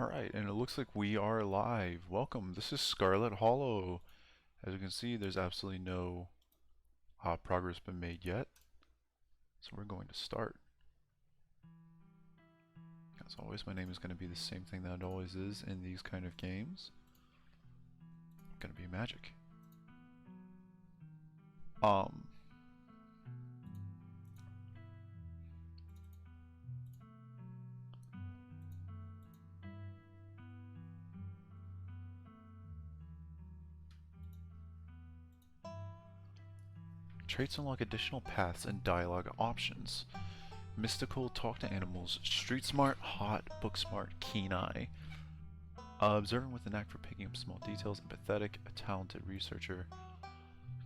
Alright, and it looks like we are live. Welcome, this is Scarlet Hollow. As you can see, there's absolutely no progress been made yet. So we're going to start. As always, my name is going to be the same thing that it always is in these kind of games. Gonna be magic. Traits unlock additional paths and dialogue options. Mystical, talk to animals, street smart, hot, book smart, keen eye. Observant with a knack for picking up small details, empathetic, a talented researcher.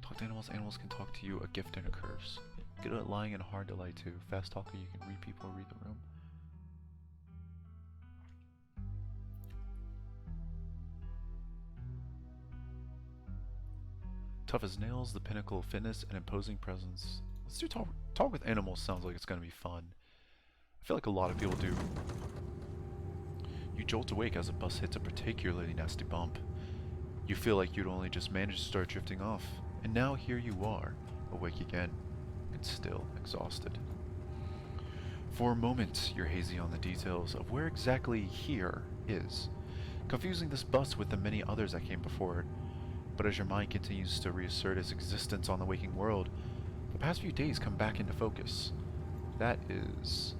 Talk to animals, animals can talk to you, a gift and a curse. Good at lying and hard to lie to. Fast talker, you can read people, read the room. Tough as nails, the pinnacle of fitness, and imposing presence. Let's do talk with animals. Sounds like it's going to be fun. I feel like a lot of people do. You jolt awake as a bus hits a particularly nasty bump. You feel like you'd only just managed to start drifting off, and now here you are, awake again, and still exhausted. For a moment, you're hazy on the details of where exactly here is, confusing this bus with the many others that came before it. But as your mind continues to reassert its existence on the waking world, the past few days come back into focus. That is...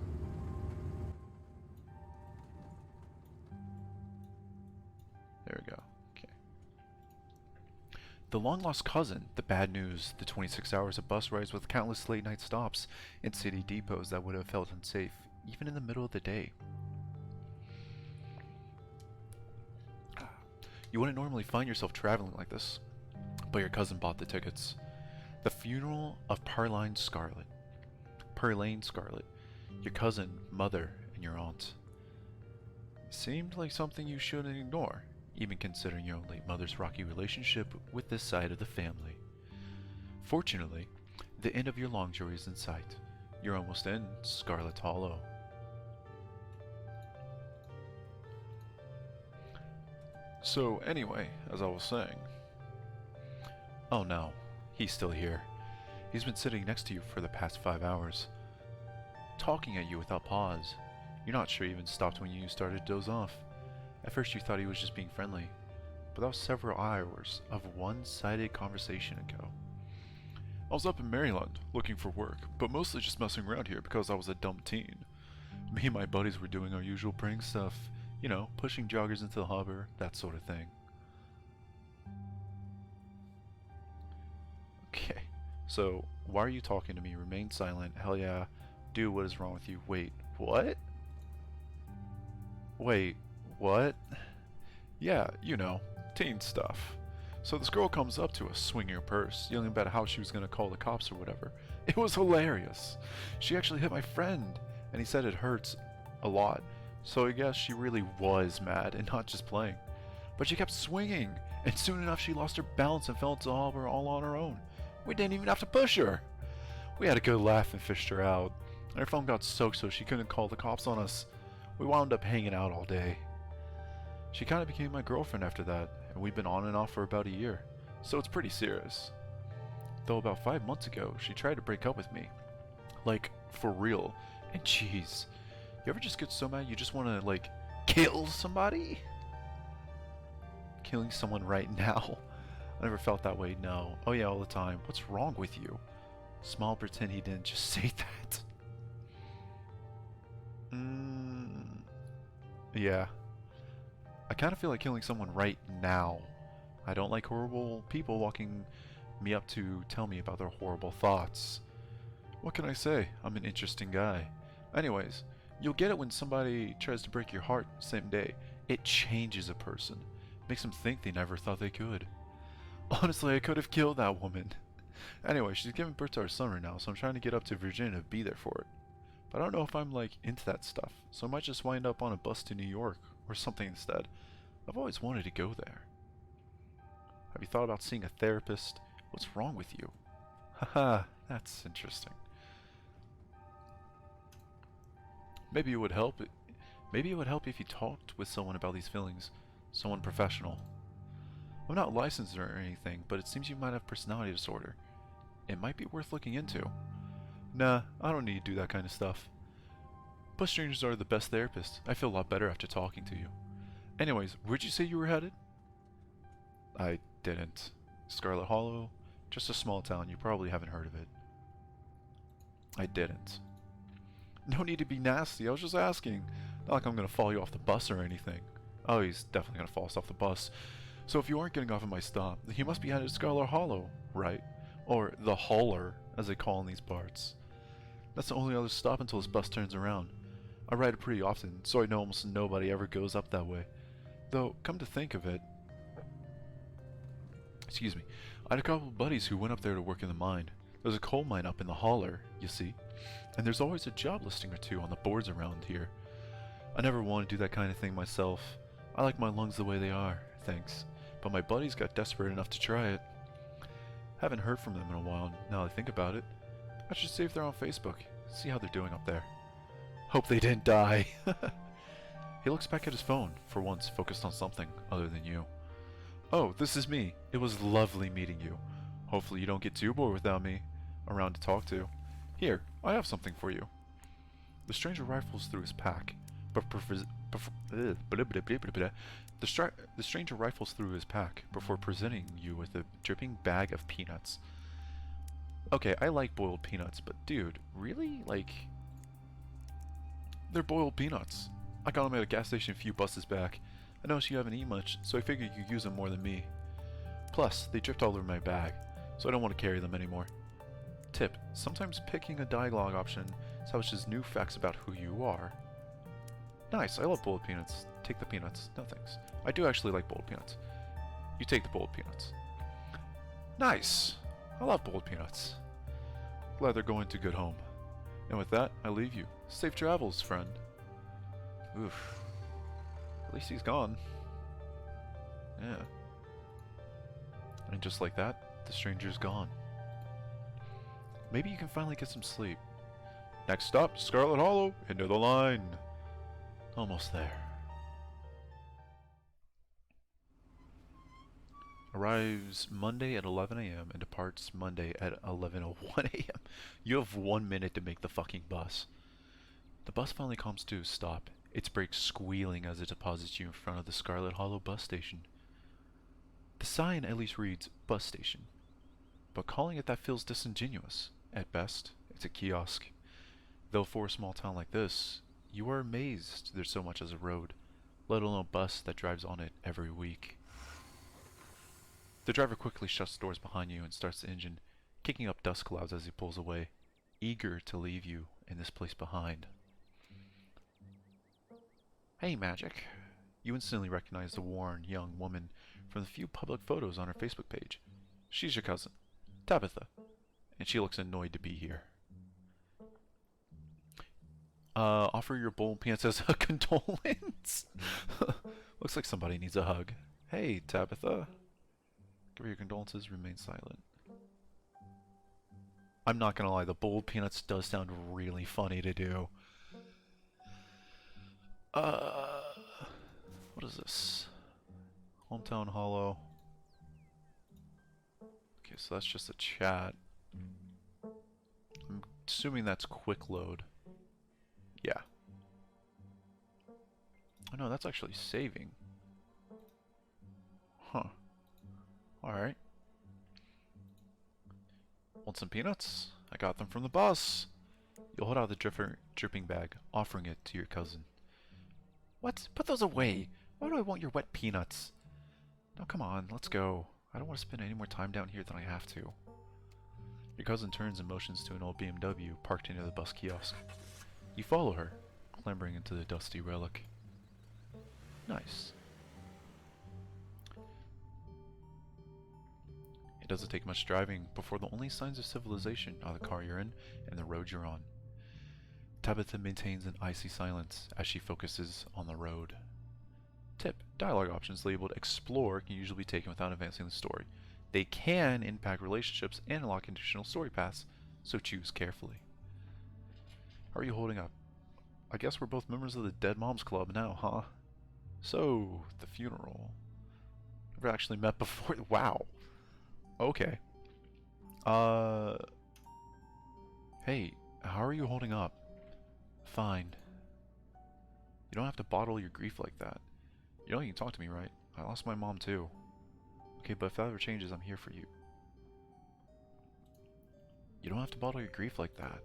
There we go. Okay. The long-lost cousin, the bad news, the 26 hours of bus rides with countless late-night stops in city depots that would have felt unsafe, even in the middle of the day. You wouldn't normally find yourself traveling like this, but your cousin bought the tickets. The funeral of Purlane Scarlet, your cousin, mother, and your aunt. It seemed like something you shouldn't ignore, even considering your own late mother's rocky relationship with this side of the family. Fortunately, the end of your long journey is in sight. You're almost in Scarlet Hollow. So anyway, as I was saying... Oh no, he's still here. He's been sitting next to you for the past 5 hours, talking at you without pause. You're not sure he even stopped when you started to doze off. At first you thought he was just being friendly, but that was several hours of one-sided conversation ago. I was up in Maryland, looking for work, but mostly just messing around here because I was a dumb teen. Me and my buddies were doing our usual prank stuff. You know, pushing joggers into the harbor, that sort of thing. Okay, so why are you talking to me? Remain silent. Hell yeah. Dude, what is wrong with you? Wait, what? Wait, what? Yeah, you know, teen stuff. So this girl comes up to us, swinging her purse, yelling about how she was going to call the cops or whatever. It was hilarious. She actually hit my friend, and he said it hurts a lot. So I guess she really was mad and not just playing. But she kept swinging, and soon enough she lost her balance and fell into the harbor all on her own. We didn't even have to push her. We had a good laugh and fished her out. And her phone got soaked so she couldn't call the cops on us. We wound up hanging out all day. She kind of became my girlfriend after that, and we've been on and off for about a year. So it's pretty serious. Though about 5 months ago, she tried to break up with me. Like, for real. And jeez. You ever just get so mad you just want to, like, kill somebody? Killing someone right now. I never felt that way, no. Oh yeah, all the time. What's wrong with you? Small pretend he didn't just say that. Yeah. I kind of feel like killing someone right now. I don't like horrible people walking me up to tell me about their horrible thoughts. What can I say? I'm an interesting guy. Anyways, you'll get it when somebody tries to break your heart same day. It changes a person. Makes them think they never thought they could. Honestly, I could have killed that woman. Anyway, she's giving birth to our son right now, so I'm trying to get up to Virginia to be there for it. But I don't know if I'm, like, into that stuff, so I might just wind up on a bus to New York or something instead. I've always wanted to go there. Have you thought about seeing a therapist? What's wrong with you? Haha, that's interesting. Maybe it would help Maybe it would help if you talked with someone about these feelings. Someone professional. I'm not licensed or anything, but it seems you might have personality disorder. It might be worth looking into. Nah, I don't need to do that kind of stuff. But strangers are the best therapists. I feel a lot better after talking to you. Anyways, where'd you say you were headed? I didn't. Scarlet Hollow? Just a small town, you probably haven't heard of it. I didn't. No need to be nasty, I was just asking. Not like I'm gonna fall you off the bus or anything. Oh, he's definitely gonna fall us off the bus. So if you aren't getting off at my stop, then you must be headed to Scarlet Hollow, right? Or the Holler, as they call in these parts. That's the only other stop until this bus turns around. I ride it pretty often, so I know almost nobody ever goes up that way. Though, come to think of it... Excuse me. I had a couple of buddies who went up there to work in the mine. There's a coal mine up in the Holler, you see. And there's always a job listing or two on the boards around here. I never want to do that kind of thing myself. I like my lungs the way they are, thanks. But my buddies got desperate enough to try it. Haven't heard from them in a while, now that I think about it. I should see if they're on Facebook, see how they're doing up there. Hope they didn't die. He looks back at his phone, for once focused on something other than you. Oh, this is me. It was lovely meeting you. Hopefully you don't get too bored without me around to talk to. Here, I have something for you. The stranger rifles through his pack, the stranger rifles through his pack before presenting you with a dripping bag of peanuts. Okay, I like boiled peanuts, but dude, really? Like, they're boiled peanuts. I got them at a gas station a few buses back. I noticed you haven't eaten much, so I figured you'd use them more than me. Plus, they dripped all over my bag, so I don't want to carry them anymore. Tip, sometimes picking a dialogue option establishes new facts about who you are. Nice, I love boiled peanuts. Take the peanuts. No thanks. I do actually like boiled peanuts. You take the boiled peanuts. Nice! I love boiled peanuts. Glad they're going to good home. And with that, I leave you. Safe travels, friend. Oof. At least he's gone. Yeah. And just like that, the stranger's gone. Maybe you can finally get some sleep. Next stop, Scarlet Hollow, into the line. Almost there. Arrives Monday at 11 a.m. and departs Monday at 11:01 a.m. You have 1 minute to make the fucking bus. The bus finally comes to a stop, its brakes squealing as it deposits you in front of the Scarlet Hollow bus station. The sign at least reads bus station, but calling it that feels disingenuous. At best, it's a kiosk. Though for a small town like this, you are amazed there's so much as a road, let alone a bus that drives on it every week. The driver quickly shuts the doors behind you and starts the engine, kicking up dust clouds as he pulls away, eager to leave you in this place behind. Hey, Magic. You instantly recognize the worn young woman from the few public photos on her Facebook page. She's your cousin, Tabitha, and she looks annoyed to be here. Offer your bowl peanuts as a condolence. Looks like somebody needs a hug. Hey, Tabitha. Give her your condolences, remain silent. I'm not gonna lie, the boiled peanuts does sound really funny to do. What is this? Hometown Hollow. Okay, so that's just a chat. I'm assuming that's quick load. Yeah. Oh no, that's actually saving. Huh. Alright. Want some peanuts? I got them from the bus. You'll hold out the dripping bag, offering it to your cousin. What? Put those away! Why do I want your wet peanuts? Now come on, let's go. I don't want to spend any more time down here than I have to. Your cousin turns and motions to an old BMW parked near the bus kiosk. You follow her, clambering into the dusty relic. Nice. It doesn't take much driving before the only signs of civilization are the car you're in and the road you're on. Tabitha maintains an icy silence as she focuses on the road. Tip: dialogue options labeled Explore can usually be taken without advancing the story. They can impact relationships and unlock additional story paths, so choose carefully. How are you holding up? I guess we're both members of the Dead Moms Club now, huh? So, the funeral. Never actually met before. Wow. Okay. Uh... Hey, how are you holding up? Fine. You don't have to bottle your grief like that. You know you can talk to me, right? I lost my mom too. Okay, but if that ever changes, I'm here for you. You don't have to bottle your grief like that.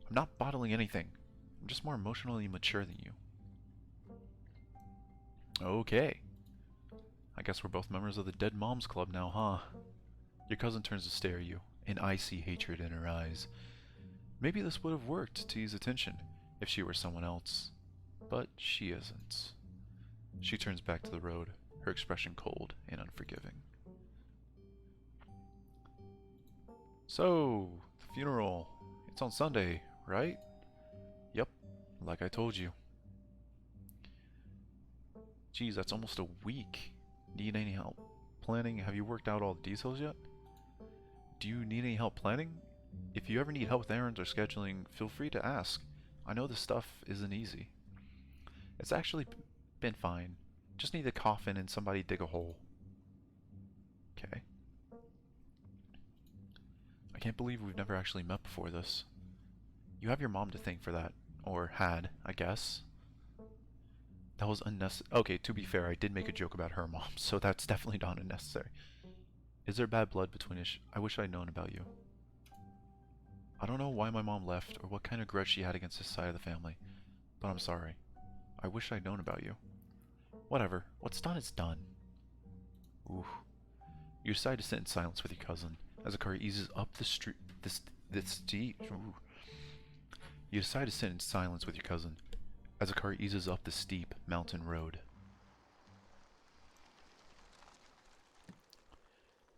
I'm not bottling anything. I'm just more emotionally mature than you. Okay. I guess we're both members of the Dead Moms Club now, huh? Your cousin turns to stare at you, an icy hatred in her eyes. Maybe this would have worked to tease attention if she were someone else. But she isn't. She turns back to the road, her expression cold and unforgiving. So, the funeral. It's on Sunday, right? Yep, like I told you. Geez, that's almost a week. Need any help planning? Have you worked out all the details yet? Do you need any help planning? If you ever need help with errands or scheduling, feel free to ask. I know this stuff isn't easy. It's actually been fine. Just need a coffin and somebody dig a hole. Okay. I can't believe we've never actually met before this. You have your mom to thank for that. Or had, I guess. That was unnecessary. Okay, to be fair, I did make a joke about her mom, so that's definitely not unnecessary. Is there bad blood between us? I wish I'd known about you. I don't know why my mom left or what kind of grudge she had against this side of the family, but I'm sorry. I wish I'd known about you. Whatever. What's done is done. Ooh. You decide to sit in silence with your cousin as the car eases up the street. This steep. Ooh. You decide to sit in silence with your cousin as the car eases up the steep mountain road.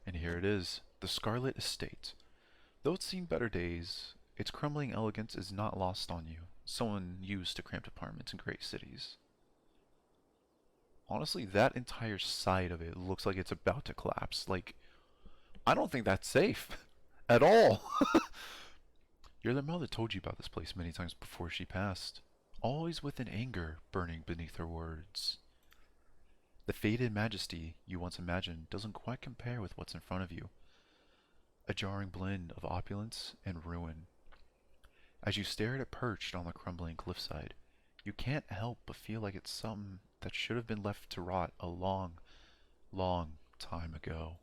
And here it is, the Scarlet Estate. Though it's seen better days, its crumbling elegance is not lost on you, someone used to cramped apartments in great cities. Honestly, that entire side of it looks like it's about to collapse. Like, I don't think that's safe. At all. Your mother told you about this place many times before she passed, always with an anger burning beneath her words. The faded majesty you once imagined doesn't quite compare with what's in front of you. A jarring blend of opulence and ruin. As you stare at it perched on the crumbling cliffside, you can't help but feel like it's something that should have been left to rot a long, long time ago.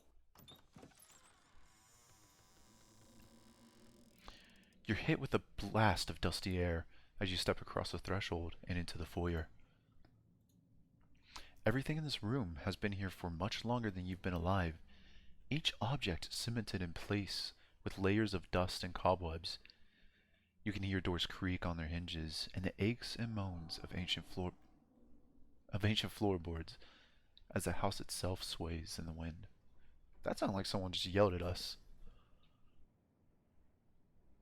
You're hit with a blast of dusty air as you step across the threshold and into the foyer. Everything in this room has been here for much longer than you've been alive, each object cemented in place with layers of dust and cobwebs. You can hear doors creak on their hinges and the aches and moans of ancient floorboards as the house itself sways in the wind. That sounded like someone just yelled at us.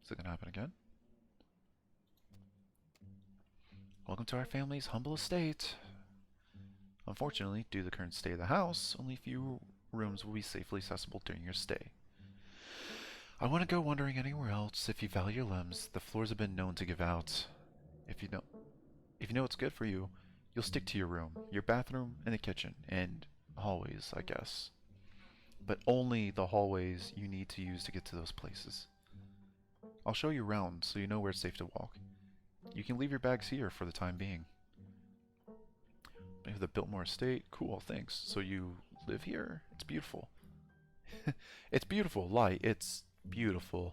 Is it gonna happen again? Welcome to our family's humble estate. Unfortunately, due to the current state of the house, only a few rooms will be safely accessible during your stay. I wouldn't go wandering anywhere else. If you value your limbs, the floors have been known to give out. If you know what's good for you, you'll stick to your room, your bathroom, and the kitchen, and hallways, I guess. But only the hallways you need to use to get to those places. I'll show you around so you know where it's safe to walk. You can leave your bags here for the time being. Maybe the Biltmore Estate. Cool, thanks. So you live here? It's beautiful. It's beautiful. Lie. It's beautiful.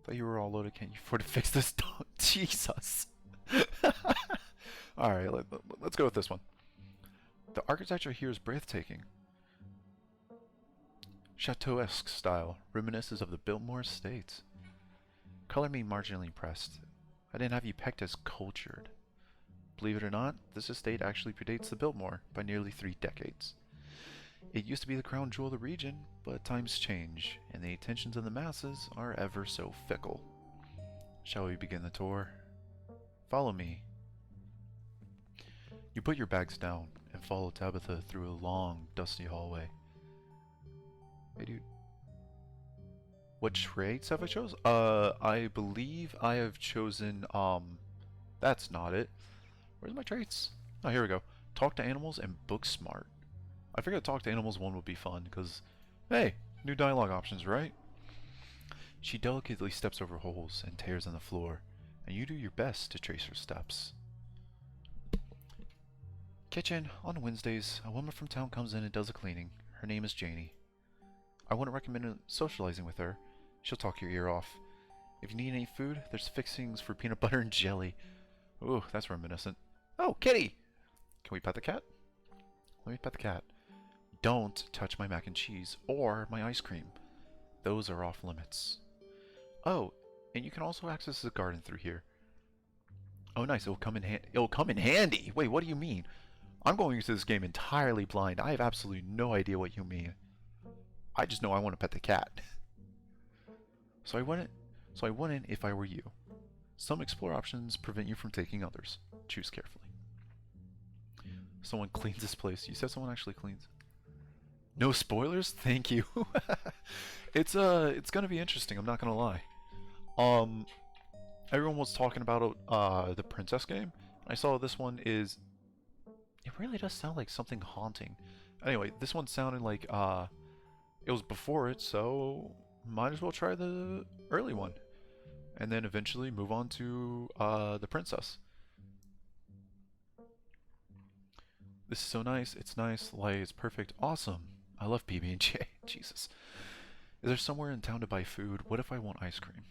Thought you were all loaded. Can't you afford to fix this dog? Jesus. Alright, let's go with this one. The architecture here is breathtaking. Chateau-esque style, reminiscent of the Biltmore Estate. Color me marginally impressed. I didn't have you pegged as cultured. Believe it or not, this estate actually predates the Biltmore by nearly 3 decades. It used to be the crown jewel of the region, but times change, and the attentions of the masses are ever so fickle. Shall we begin the tour? Follow me. You put your bags down and follow Tabitha through a long, dusty hallway. Hey dude. What traits have I chosen? I believe I have chosen, That's not it. Where's my traits? Oh, here we go. Talk to animals and book smart. I figured talk to animals one would be fun, because, hey, new dialogue options, right? She delicately steps over holes and tears on the floor, and you do your best to trace her steps. Kitchen. On Wednesdays, a woman from town comes in and does the cleaning. Her name is Janie. I wouldn't recommend socializing with her. She'll talk your ear off. If you need any food, there's fixings for peanut butter and jelly. Ooh, that's reminiscent. Oh, kitty! Can we pet the cat? Let me pet the cat. Don't touch my mac and cheese or my ice cream. Those are off limits. Oh, and you can also access the garden through here. Oh, nice. It'll come in handy. Wait, what do you mean? I'm going into this game entirely blind. I have absolutely no idea what you mean. I just know I want to pet the cat. So I wouldn't if I were you. Some explore options prevent you from taking others. Choose carefully. Someone cleans this place. You said someone actually cleans. No spoilers? Thank you. It's gonna be interesting, I'm not gonna lie. Everyone was talking about the princess game. I saw this one is, it really does sound like something haunting. Anyway, this one sounded like it was before it, so might as well try the early one. And then eventually move on to the princess. This is so nice. It's nice. Like, it's perfect. Awesome. I love PB&J. Jesus. Is there somewhere in town to buy food? What if I want ice cream?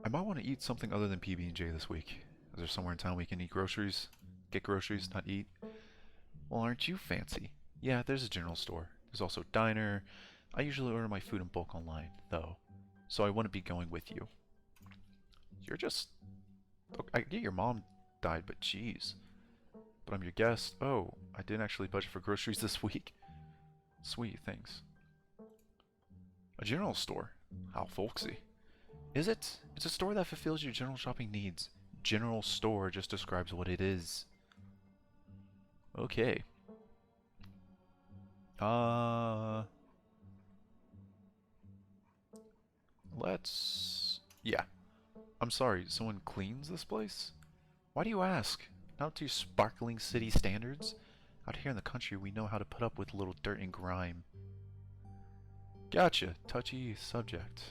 I might want to eat something other than PB&J this week. Is there somewhere in town we can eat groceries? Get groceries, not eat? Well, aren't you fancy? Yeah, there's a general store. There's also a diner. I usually order my food in bulk online, though. So I wouldn't be going with you. You're just... I get your mom died, but jeez. But I'm your guest. Oh, I didn't actually budget for groceries this week. Sweet, thanks. A general store. How folksy. Is it? It's a store that fulfills your general shopping needs. General store just describes what it is. Okay. Let's... Yeah. I'm sorry, someone cleans this place? Why do you ask? Not to sparkling city standards? Out here in the country, we know how to put up with a little dirt and grime. Gotcha. Touchy subject.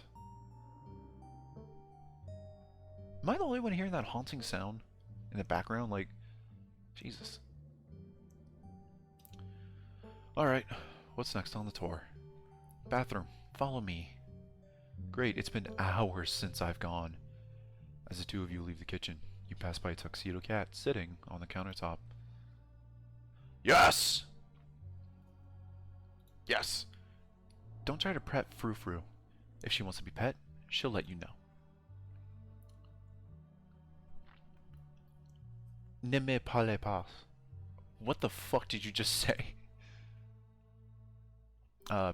Am I the only one hearing that haunting sound in the background? Like, Jesus. Alright, what's next on the tour? Bathroom. Follow me. Great, it's been hours since I've gone. As the two of you leave the kitchen, you pass by a tuxedo cat sitting on the countertop. Yes! Yes! Don't try to pet Frou Frou. If she wants to be pet, she'll let you know. Ne me parlez pas. What the fuck did you just say?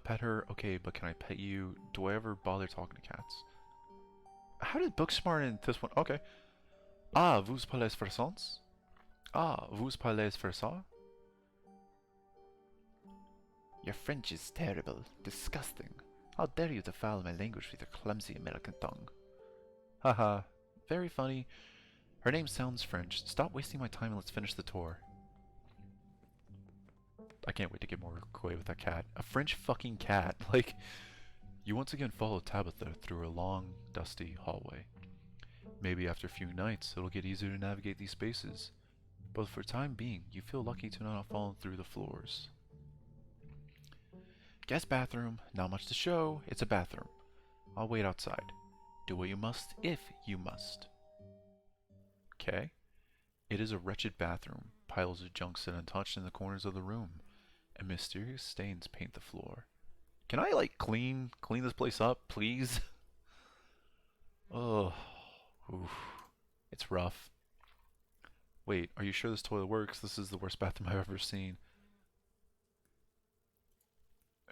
Pet her, okay, but can I pet you? Do I ever bother talking to cats? How did Booksmart in this one? Okay. Ah, vous parlez français? Ah, vous parlez français? Your French is terrible, disgusting. How dare you defile my language with your clumsy American tongue? Haha, very funny. Her name sounds French. Stop wasting my time and let's finish the tour. I can't wait to get more away with that cat. A French fucking cat. Like, you once again follow Tabitha through a long, dusty hallway. Maybe after a few nights, it'll get easier to navigate these spaces. But for the time being, you feel lucky to not have fallen through the floors. Guest bathroom. Not much to show. It's a bathroom. I'll wait outside. Do what you must, if you must. Okay. It is a wretched bathroom. Piles of junk sit untouched in the corners of the room, and mysterious stains paint the floor. Can I, like, clean this place up, please? Oh, oof. It's rough. Wait, are you sure this toilet works? This is the worst bathroom I've ever seen.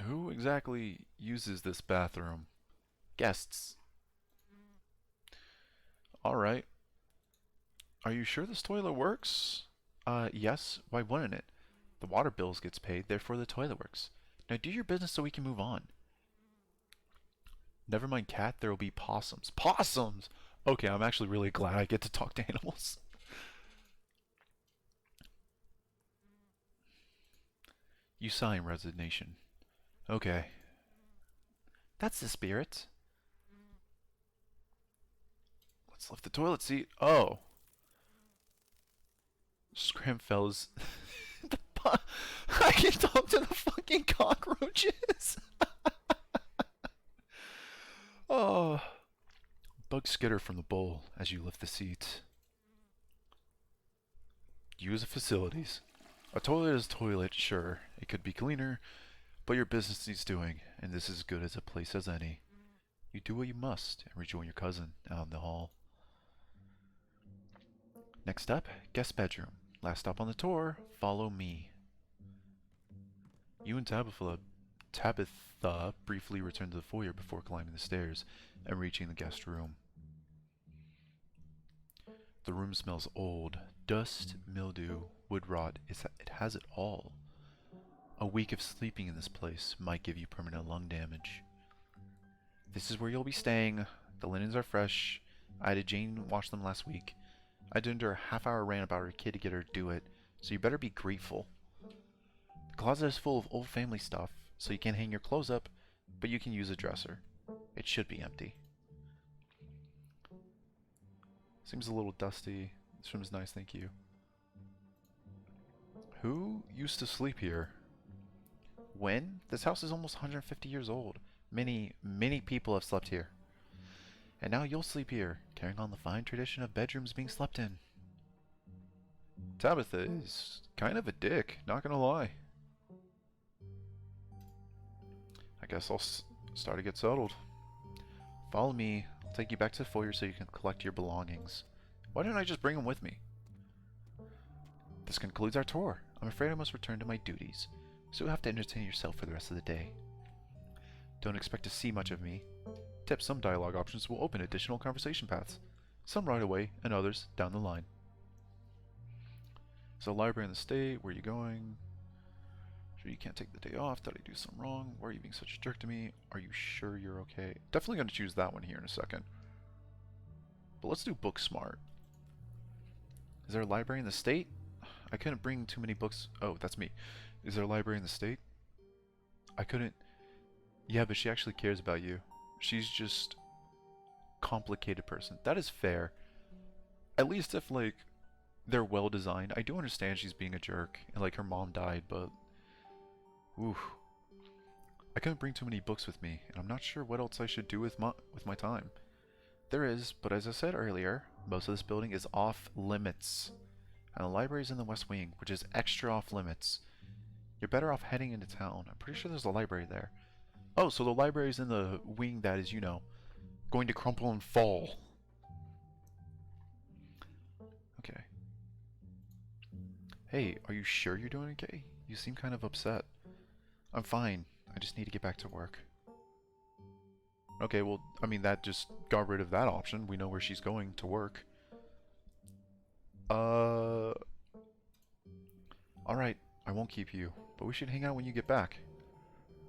Who exactly uses this bathroom? Guests. Alright. Are you sure this toilet works? Yes. Why wouldn't it? The water bills gets paid, therefore the toilet works. Now do your business so we can move on. Never mind cat, there will be possums. Possums! Okay, I'm actually really glad I get to talk to animals. You sigh in resignation. Okay. That's the spirit. Let's lift the toilet seat. Oh. Scram fellas. I can talk to the fucking cockroaches. Oh. Bugs skitter from the bowl as you lift the seat. Use the facilities. A toilet is a toilet, sure. It could be cleaner, but your business needs doing, and this is as good as a place as any. You do what you must and rejoin your cousin out in the hall. Next up, guest bedroom. Last stop on the tour, follow me. You and Tabitha briefly return to the foyer before climbing the stairs and reaching the guest room. The room smells old. Dust, mildew, wood rot. It has it all. A week of sleeping in this place might give you permanent lung damage. This is where you'll be staying. The linens are fresh. I had Jane wash them last week. I did her a half-hour rant about her kid to get her to do it, so you better be grateful. The closet is full of old family stuff, so you can't hang your clothes up, but you can use a dresser. It should be empty. Seems a little dusty. This room's nice, thank you. Who used to sleep here? When? This house is almost 150 years old. Many, many people have slept here. And now you'll sleep here, carrying on the fine tradition of bedrooms being slept in. Tabitha is kind of a dick, not gonna lie. I guess I'll start to get settled. Follow me. I'll take you back to the foyer so you can collect your belongings. Why didn't I just bring them with me? This concludes our tour. I'm afraid I must return to my duties, so you'll have to entertain yourself for the rest of the day. Don't expect to see much of me. Tip, some dialogue options will open additional conversation paths. Some right away, and others down the line. So, library in the state, where are you going? Sure you can't take the day off, did I do something wrong? Why are you being such a jerk to me? Are you sure you're okay? Definitely going to choose that one here in a second. But let's do book smart. Is there a library in the state? I couldn't bring too many books. Oh, that's me. Is there a library in the state? I couldn't. Yeah, but she actually cares about you. She's just complicated person. That is fair. At least if like they're well designed. I do understand she's being a jerk and like her mom died, but oof. I couldn't bring too many books with me, and I'm not sure what else I should do with my time. There is, but as I said earlier, most of this building is off limits. And the library is in the West Wing, which is extra off limits. You're better off heading into town. I'm pretty sure there's a library there. Oh, so the library is in the wing that is, you know, going to crumple and fall. Okay. Hey, are you sure you're doing okay? You seem kind of upset. I'm fine. I just need to get back to work. Okay, well, I mean, that just got rid of that option. We know where she's going to work. Alright, I won't keep you, but we should hang out when you get back.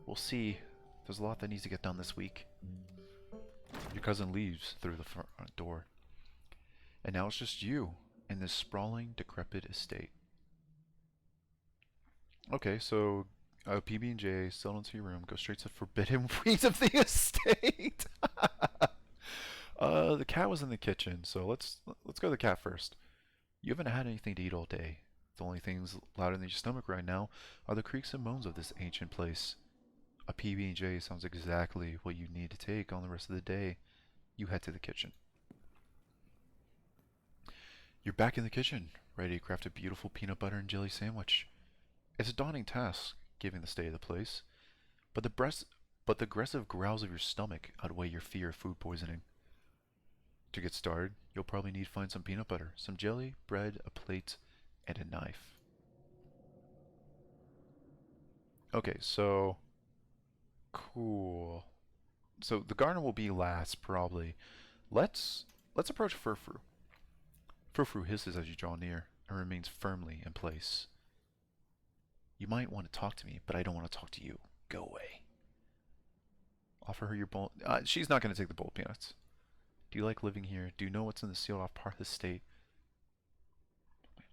We'll see. There's a lot that needs to get done this week. Your cousin leaves through the front door. And now it's just you in this sprawling, decrepit estate. Okay, so PB&J, settle into your room, go straight to forbidden weeds of the estate. The cat was in the kitchen, so let's go to the cat first. You haven't had anything to eat all day. The only things louder than your stomach right now are the creaks and moans of this ancient place. A PB&J sounds exactly what you need to take on the rest of the day. You head to the kitchen. You're back in the kitchen, ready to craft a beautiful peanut butter and jelly sandwich. It's a daunting task, given the state of the place, but the aggressive growls of your stomach outweigh your fear of food poisoning. To get started, you'll probably need to find some peanut butter, some jelly, bread, a plate, and a knife. Okay, so cool. So the gardener will be last, probably. Let's approach Furfru. Furfru hisses as you draw near and remains firmly in place. You might want to talk to me, but I don't want to talk to you. Go away. Offer her your bowl. She's not going to take the bowl of peanuts. Do you like living here? Do you know what's in the sealed off part of the state?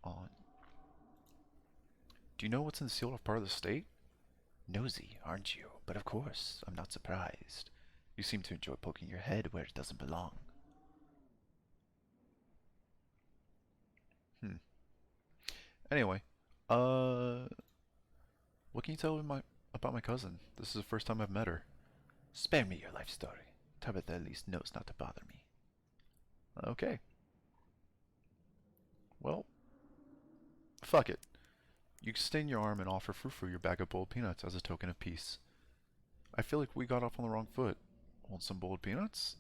On. Do you know what's in the sealed off part of the state? Nosy, aren't you? But of course, I'm not surprised. You seem to enjoy poking your head where it doesn't belong. Hmm. Anyway, uh, what can you tell me about my cousin? This is the first time I've met her. Spare me your life story. Tabitha at least knows not to bother me. Okay. Well, fuck it. You extend your arm and offer Frou-Frou your bag of boiled peanuts as a token of peace. I feel like we got off on the wrong foot. Want some boiled peanuts?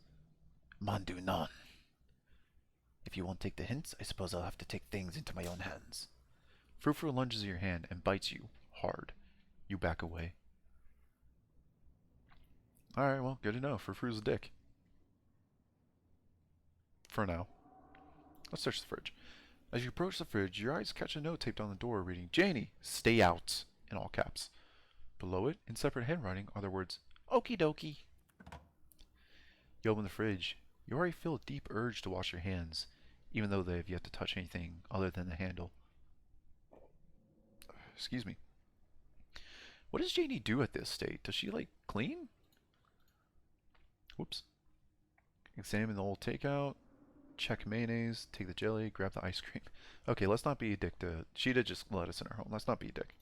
Mandu non. If you won't take the hints, I suppose I'll have to take things into my own hands. Frou-Frou lunges at your hand and bites you hard. You back away. Alright, well, good to know. Frou-Frou's a dick. For now. Let's search the fridge. As you approach the fridge, your eyes catch a note taped on the door reading, Janie, stay out, in all caps. Below it, in separate handwriting, are the words, Okie dokie. You open the fridge. You already feel a deep urge to wash your hands, even though they have yet to touch anything other than the handle. Excuse me. What does Janie do at this state? Does she, like, clean? Whoops. Examine the old takeout. Check mayonnaise. Take the jelly. Grab the ice cream. Okay, let's not be a dick to... She did just let us in her home. Let's not be a dick.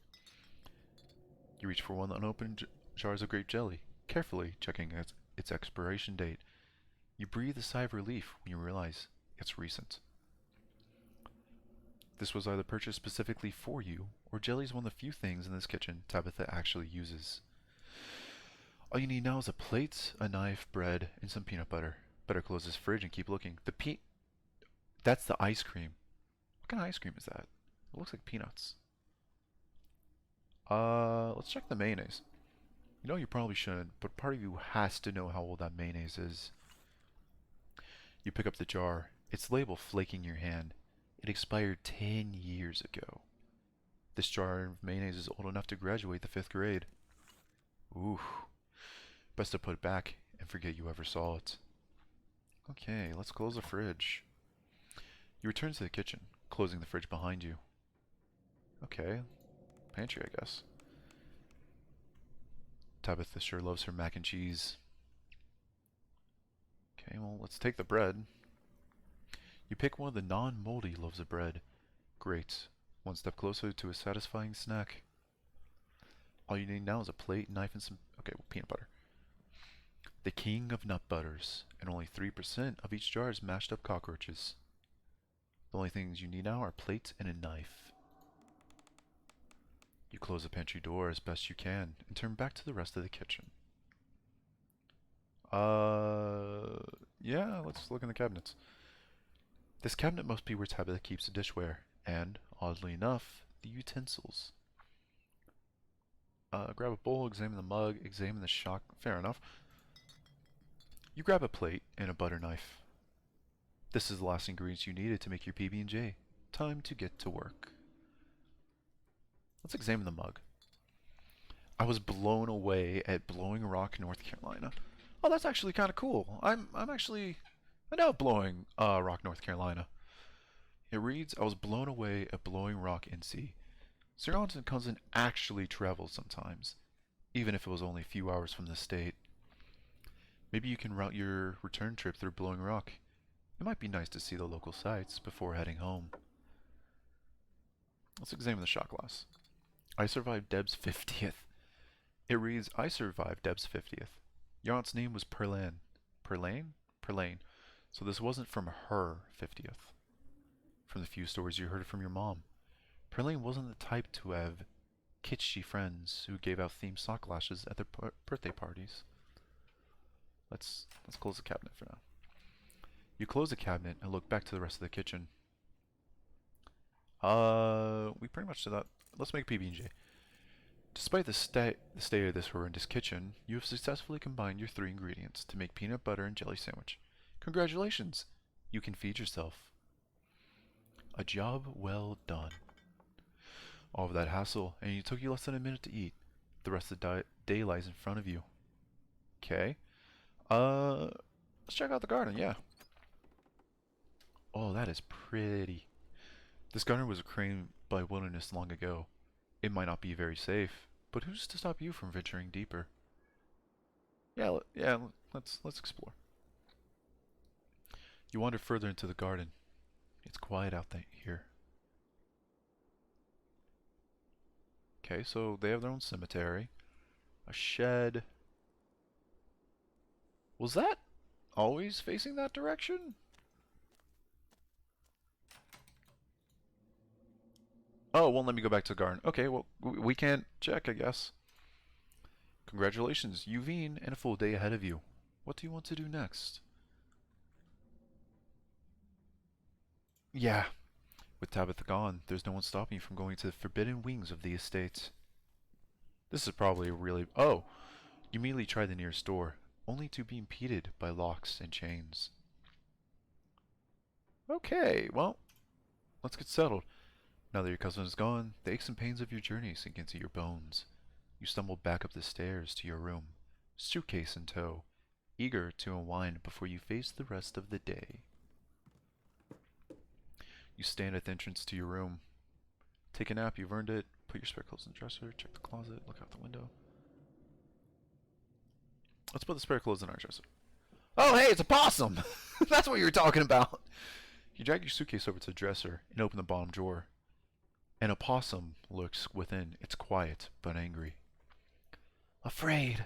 You reach for one of the unopened jars of grape jelly, carefully checking its expiration date. You breathe a sigh of relief when you realize it's recent. This was either purchased specifically for you, or jelly is one of the few things in this kitchen Tabitha actually uses. All you need now is a plate, a knife, bread, and some peanut butter. Better close this fridge and keep looking. That's the ice cream. What kind of ice cream is that? It looks like peanuts. Let's check the mayonnaise. You know you probably shouldn't, but part of you has to know how old that mayonnaise is. You pick up the jar. Its label flaking in your hand. It expired 10 years ago. This jar of mayonnaise is old enough to graduate the 5th grade. Ooh. Best to put it back and forget you ever saw it. Okay, let's close the fridge. You return to the kitchen, closing the fridge behind you. Okay. Pantry, I guess. Tabitha sure loves her mac and cheese. Okay, well, let's take the bread. You pick one of the non-moldy loaves of bread. Great. One step closer to a satisfying snack. All you need now is a plate, knife, and some... Okay, well, peanut butter. The king of nut butters, and only 3% of each jar is mashed up cockroaches. The only things you need now are a plate and a knife. You close the pantry door as best you can, and turn back to the rest of the kitchen. Yeah, let's look in the cabinets. This cabinet must be where Tabitha keeps the dishware, and, oddly enough, the utensils. Grab a bowl, examine the mug, examine the shock. Fair enough. You grab a plate and a butter knife. This is the last ingredients you needed to make your PB&J. Time to get to work. Let's examine the mug. I was blown away at Blowing Rock, North Carolina. Oh, that's actually kind of cool. I know Blowing Rock, North Carolina. It reads, I was blown away at Blowing Rock, NC. Sir Anton cousin actually travels sometimes, even if it was only a few hours from the state. Maybe you can route your return trip through Blowing Rock. It might be nice to see the local sights before heading home. Let's examine the shot glass. I survived Deb's 50th. It reads, I survived Deb's 50th. Your aunt's name was Perlane. Perlane? Perlane. So this wasn't from her 50th. From the few stories you heard from your mom. Perlane wasn't the type to have kitschy friends who gave out themed sock glasses at their birthday parties. Let's close the cabinet for now. You close the cabinet and look back to the rest of the kitchen. We pretty much did that. Let's make PB&J. Despite the state of this horrendous kitchen, you have successfully combined your 3 ingredients to make peanut butter and jelly sandwich. Congratulations! You can feed yourself. A job well done. All of that hassle, and it took you less than a minute to eat. The rest of the day lies in front of you. Okay. Let's check out the garden, yeah. Oh, that is pretty. This garden was claimed by wilderness long ago. It might not be very safe, but who's to stop you from venturing deeper? Yeah, let's explore. You wander further into the garden. It's quiet out here. Okay, so they have their own cemetery. A shed. Was that always facing that direction? Oh, it won't let me go back to the garden. Okay, well, we can't check, I guess. Congratulations, you've and a full day ahead of you. What do you want to do next? Yeah, with Tabitha gone, there's no one stopping you from going to the forbidden wings of the estate. This is probably really... Oh, you immediately try the nearest door, only to be impeded by locks and chains. Okay, well, let's get settled. Now that your cousin is gone, the aches and pains of your journey sink into your bones. You stumble back up the stairs to your room, suitcase in tow, eager to unwind before you face the rest of the day. You stand at the entrance to your room. Take a nap, you've earned it. Put your spare clothes in the dresser, check the closet, look out the window. Let's put the spare clothes in our dresser. Oh, hey, it's a possum! That's what you were talking about! You drag your suitcase over to the dresser and open the bottom drawer. An opossum lurks within. It's quiet, but angry. Afraid!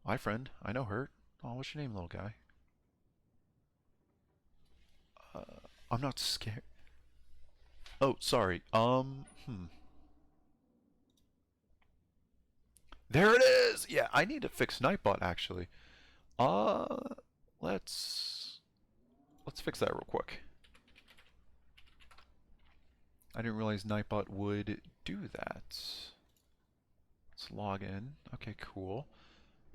Hi, friend. I know hurt. Oh, what's your name, little guy? I'm not scared. Oh, sorry. There it is! Yeah, I need to fix Nightbot, actually. Uh, let's fix that real quick. I didn't realize Nightbot would do that. Let's log in. Okay, cool.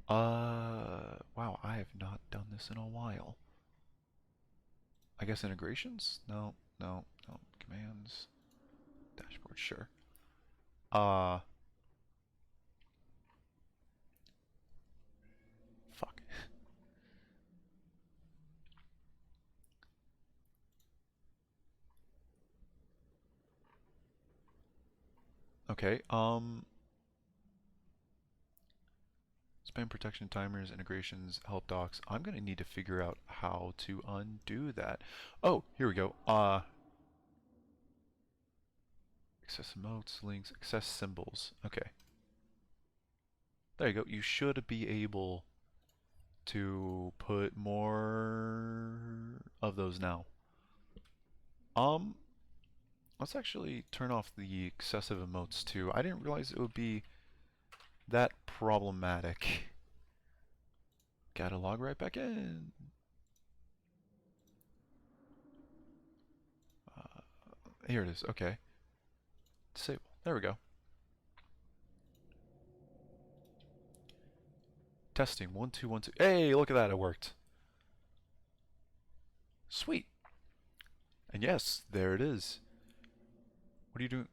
Wow, I have not done this in a while. I guess integrations? No. Commands. Dashboard, sure. Fuck. Okay, spam protection timers, integrations, help docs. I'm gonna need to figure out how to undo that. Oh, here we go. Access emotes, links, access symbols. Okay. There you go. You should be able to put more of those now. Let's actually turn off the excessive emotes too. I didn't realize it would be that problematic. Gotta log right back in. Here it is. Okay. Disable. There we go. Testing. 1 2 1 2. Hey, look at that. It worked. Sweet. And yes, there it is. What are you doing?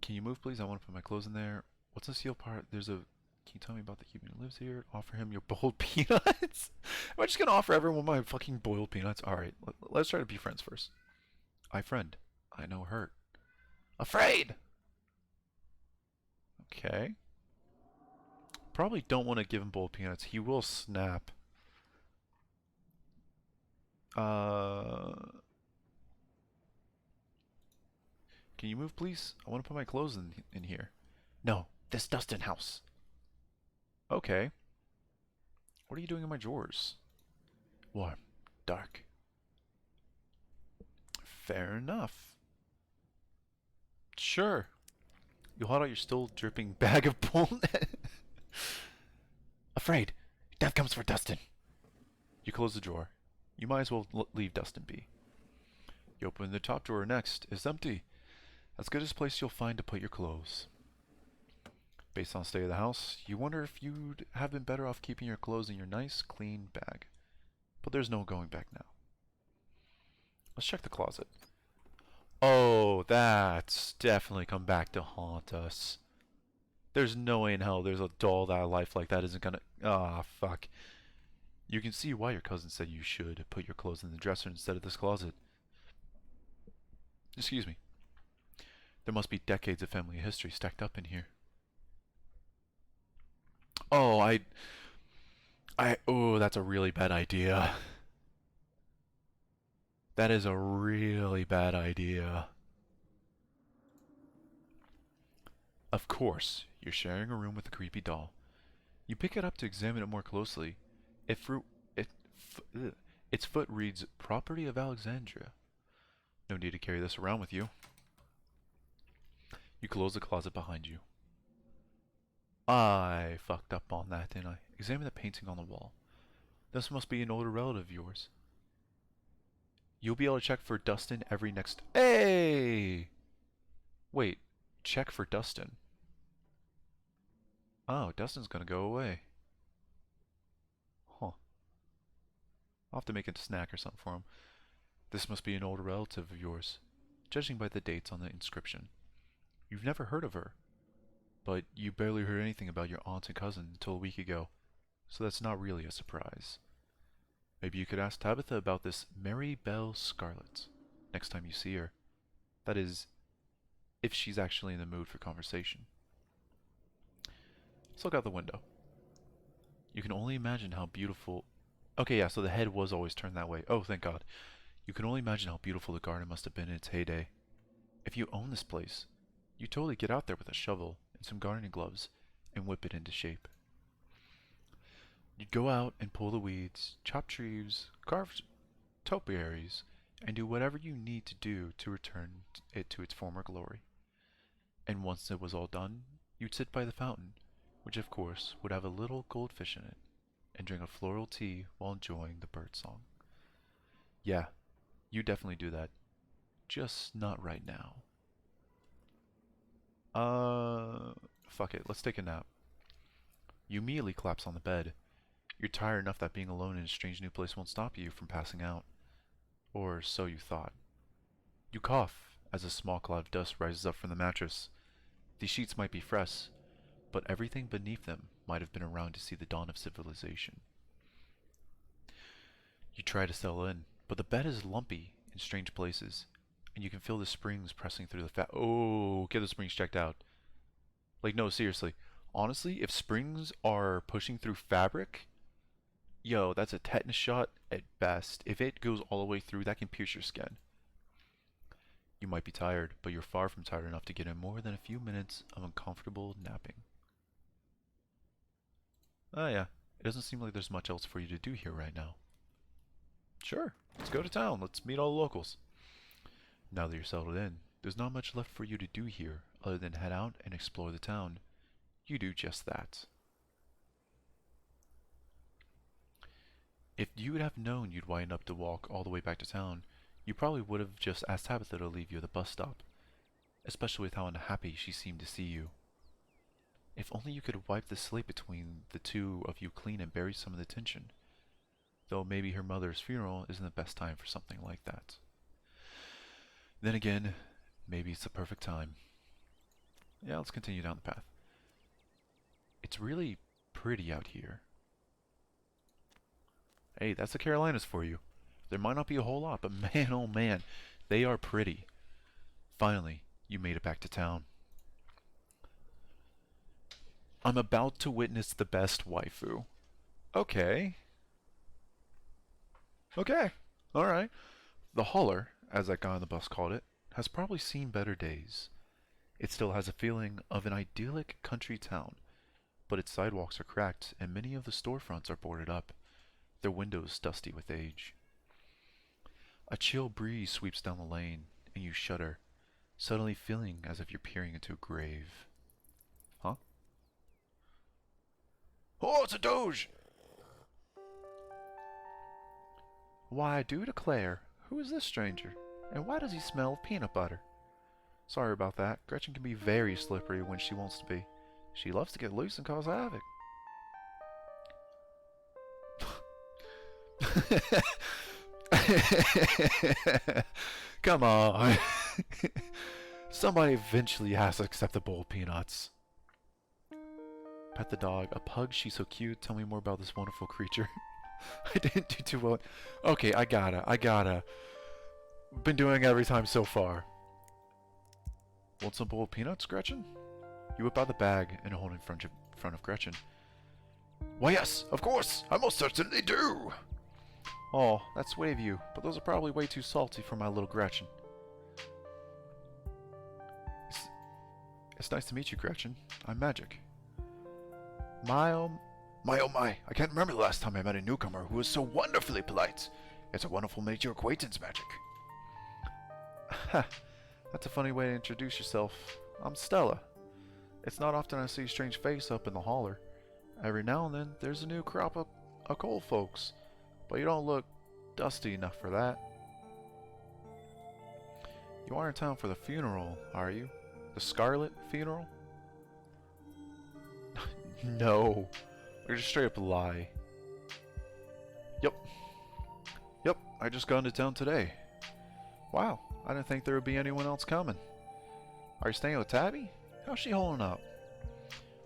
Can you move, please? I want to put my clothes in there. What's the seal part? There's a... Can you tell me about the human who lives here? Offer him your boiled peanuts? Am I just gonna offer everyone my fucking boiled peanuts? Alright, let's try to be friends first. I friend. I know hurt. Afraid! Okay. Probably don't want to give him boiled peanuts. He will snap. Can you move, please? I want to put my clothes in here. No, this Dustin house. Okay. What are you doing in my drawers? Warm. Dark. Fair enough. Sure. You hold out your still dripping bag of bull. Afraid. Death comes for Dustin. You close the drawer. You might as well leave Dustin be. You open the top drawer next. It's empty. As good as a place you'll find to put your clothes. Based on the state of the house, you wonder if you'd have been better off keeping your clothes in your nice, clean bag. But there's no going back now. Let's check the closet. Oh, that's definitely come back to haunt us. There's no way in hell there's a doll that life like that isn't gonna... Ah, fuck. You can see why your cousin said you should put your clothes in the dresser instead of this closet. Excuse me. There must be decades of family history stacked up in here. Oh, oh, that's a really bad idea. That is a really bad idea. Of course, you're sharing a room with a creepy doll. You pick it up to examine it more closely. It fruit, it, its foot reads "Property of Alexandria." No need to carry this around with you. You close the closet behind you. I fucked up on that, didn't I? Examine the painting on the wall. This must be an older relative of yours. You'll be able to check for Dustin every next... Hey! Wait, check for Dustin. Oh, Dustin's gonna go away. Huh. I'll have to make a snack or something for him. This must be an older relative of yours, judging by the dates on the inscription. You've never heard of her, but you barely heard anything about your aunt and cousin until a week ago, so that's not really a surprise. Maybe you could ask Tabitha about this Mary Belle Scarlet next time you see her. That is, if she's actually in the mood for conversation. Let's look out the window. You can only imagine how beautiful... Okay, yeah, so the head was always turned that way. Oh, thank God. You can only imagine how beautiful the garden must have been in its heyday. If you own this place, you totally get out there with a shovel and some gardening gloves and whip it into shape. You'd go out and pull the weeds, chop trees, carve topiaries, and do whatever you need to do to return it to its former glory. And once it was all done, you'd sit by the fountain, which of course would have a little goldfish in it, and drink a floral tea while enjoying the bird song. Yeah, you definitely do that. Just not right now. Fuck it, let's take a nap. You immediately collapse on the bed. You're tired enough that being alone in a strange new place won't stop you from passing out. Or so you thought. You cough as a small cloud of dust rises up from the mattress. The sheets might be fresh, but everything beneath them might have been around to see the dawn of civilization. You try to settle in, but the bed is lumpy in strange places, and you can feel the springs pressing through the Oh, get the springs checked out. Like, no, seriously. Honestly, if springs are pushing through fabric, yo, that's a tetanus shot at best. If it goes all the way through, that can pierce your skin. You might be tired, but you're far from tired enough to get in more than a few minutes of uncomfortable napping. Oh yeah, it doesn't seem like there's much else for you to do here right now. Sure, let's go to town. Let's meet all the locals. Now that you're settled in, there's not much left for you to do here other than head out and explore the town. You do just that. If you would have known you'd wind up to walk all the way back to town, you probably would have just asked Tabitha to leave you at the bus stop, especially with how unhappy she seemed to see you. If only you could wipe the slate between the two of you clean and bury some of the tension. Though maybe her mother's funeral isn't the best time for something like that. Then again, maybe it's the perfect time. Yeah, let's continue down the path. It's really pretty out here. Hey, that's the Carolinas for you. There might not be a whole lot, but man oh man, they are pretty. Finally, you made it back to town. I'm about to witness the best waifu. Okay. Okay. Alright. The holler, as that guy on the bus called it, has probably seen better days. It still has a feeling of an idyllic country town, but its sidewalks are cracked and many of the storefronts are boarded up, their windows dusty with age. A chill breeze sweeps down the lane, and you shudder, suddenly feeling as if you're peering into a grave. Huh? Oh, it's a Doge! Why, I do declare, who is this stranger? And why does he smell of peanut butter? Sorry about that. Gretchen can be very slippery when she wants to be. She loves to get loose and cause havoc. Come on. Somebody eventually has to accept the bowl of peanuts. Pet the dog. A pug, she's so cute. Tell me more about this wonderful creature. I didn't do too well. Okay, I gotta. Been doing every time so far. Want some boiled peanuts, Gretchen? You whip out the bag and hold it in front of Gretchen. Why yes, of course, I most certainly do. Oh, that's sweet of you, but those are probably way too salty for my little Gretchen. It's nice to meet you, Gretchen. I'm Magic. My oh my, I can't remember the last time I met a newcomer who was so wonderfully polite. It's a wonderful to make your acquaintance, Magic. Ha, that's a funny way to introduce yourself. I'm Stella. It's not often I see a strange face up in the holler. Every now and then, there's a new crop of coal folks, but you don't look dusty enough for that. You are in town for the funeral, are you? The Scarlet funeral? No. You're just straight up a lie. Yep. Yep, I just got into town today. Wow, I didn't think there would be anyone else coming. Are you staying with Tabby? How's she holding up?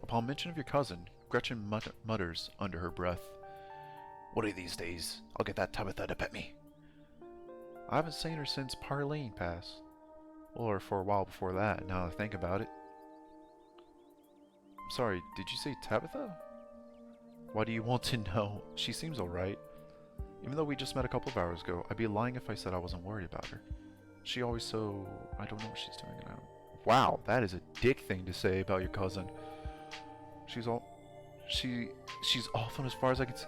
Upon mention of your cousin, Gretchen mutters under her breath. One of these days, I'll get that Tabitha to pet me. I haven't seen her since Parlene passed. Or for a while before that, now that I think about it. I'm sorry, did you say Tabitha? Why do you want to know? She seems alright. Even though we just met a couple of hours ago, I'd be lying if I said I wasn't worried about her. She always so... I don't know what she's doing now. Wow, that is a dick thing to say about your cousin. She's off on as far as I can see.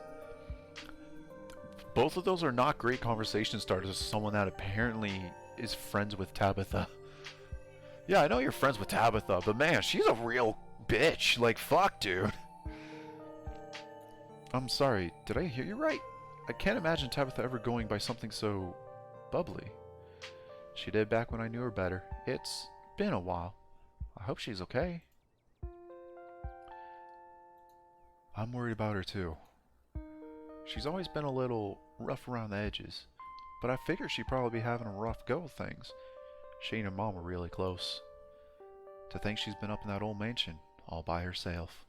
Both of those are not great conversation starters as someone that apparently is friends with Tabitha. Yeah, I know you're friends with Tabitha, but man, she's a real bitch. Like, fuck, dude. I'm sorry, did I hear you right? I can't imagine Tabitha ever going by something so bubbly. She did back when I knew her better. It's been a while. I hope she's okay. I'm worried about her too. She's always been a little rough around the edges, but I figure she'd probably be having a rough go of things. She and her mom were really close. To think she's been up in that old mansion all by herself.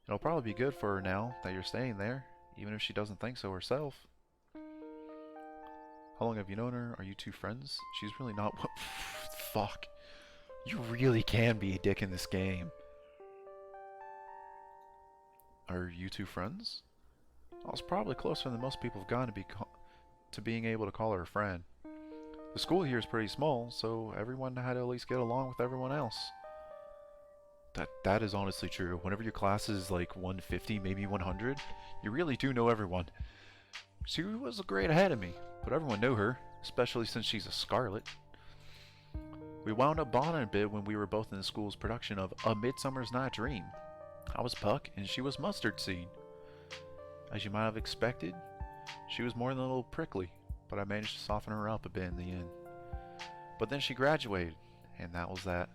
It'll probably be good for her now that you're staying there, even if she doesn't think so herself. How long have you known her? Are you two friends? She's really not... Fuck. You really can be a dick in this game. Are you two friends? I was probably closer than most people have gone to being able to call her a friend. The school here is pretty small, so everyone had to at least get along with everyone else. That is honestly true. Whenever your class is like 150, maybe 100, you really do know everyone. She was a grade ahead of me, but everyone knew her, especially since she's a Scarlet. We wound up bonding a bit when we were both in the school's production of A Midsummer's Night Dream. I was Puck, and she was Mustard Seed. As you might have expected, she was more than a little prickly, but I managed to soften her up a bit in the end. But then she graduated, and that was that.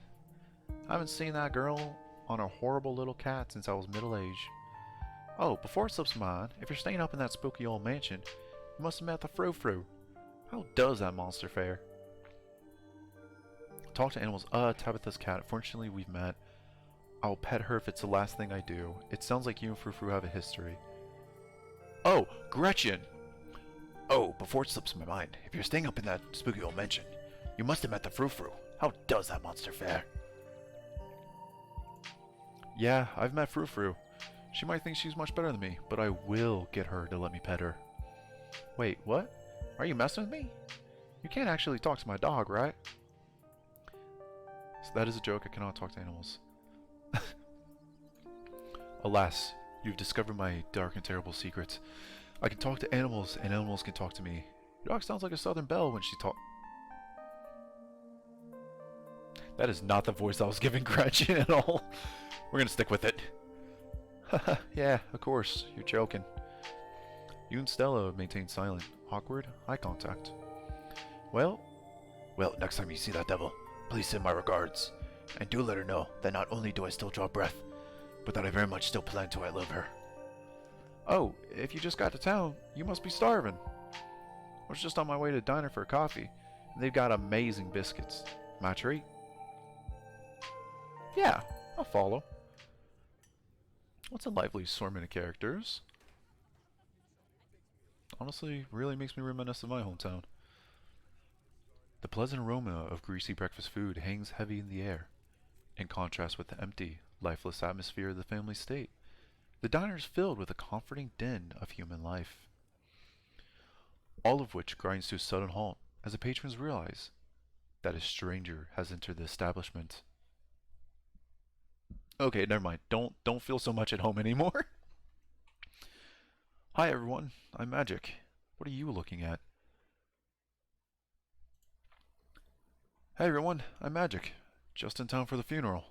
I haven't seen that girl on a horrible little cat since I was middle-aged. Oh, before it slips my mind, if you're staying up in that spooky old mansion, you must have met the Frou-Frou. How does that monster fare? Talk to animals. Tabitha's cat. Fortunately, we've met. I'll pet her if it's the last thing I do. It sounds like you and Frou-Frou have a history. Oh, Gretchen! Oh, before it slips my mind, if you're staying up in that spooky old mansion, you must have met the Frou-Frou. How does that monster fare? Yeah, I've met Frou-Frou. She might think she's much better than me, but I will get her to let me pet her. Wait, what? Are you messing with me? You can't actually talk to my dog, right? So that is a joke. I cannot talk to animals. Alas, you've discovered my dark and terrible secrets. I can talk to animals, and animals can talk to me. Your dog sounds like a Southern Belle when she talks. That is not the voice I was giving Gretchen at all. We're gonna stick with it. Haha, yeah, of course, you're joking. You and Stella have maintained silent, awkward eye contact. Well, next time you see that devil, please send my regards. And do let her know that not only do I still draw breath, but that I very much still plan to outlive her. Oh, if you just got to town, you must be starving. I was just on my way to the diner for a coffee, and they've got amazing biscuits. My treat? Yeah, I'll follow. What's a lively assortment of characters? Honestly, really makes me reminisce of my hometown. The pleasant aroma of greasy breakfast food hangs heavy in the air, in contrast with the empty, lifeless atmosphere of the family state. The diner is filled with a comforting din of human life, all of which grinds to a sudden halt as the patrons realize that a stranger has entered the establishment. Okay, never mind. Don't feel so much at home anymore. Hi everyone, I'm Magic. What are you looking at? Hey everyone, I'm Magic. Just in time for the funeral.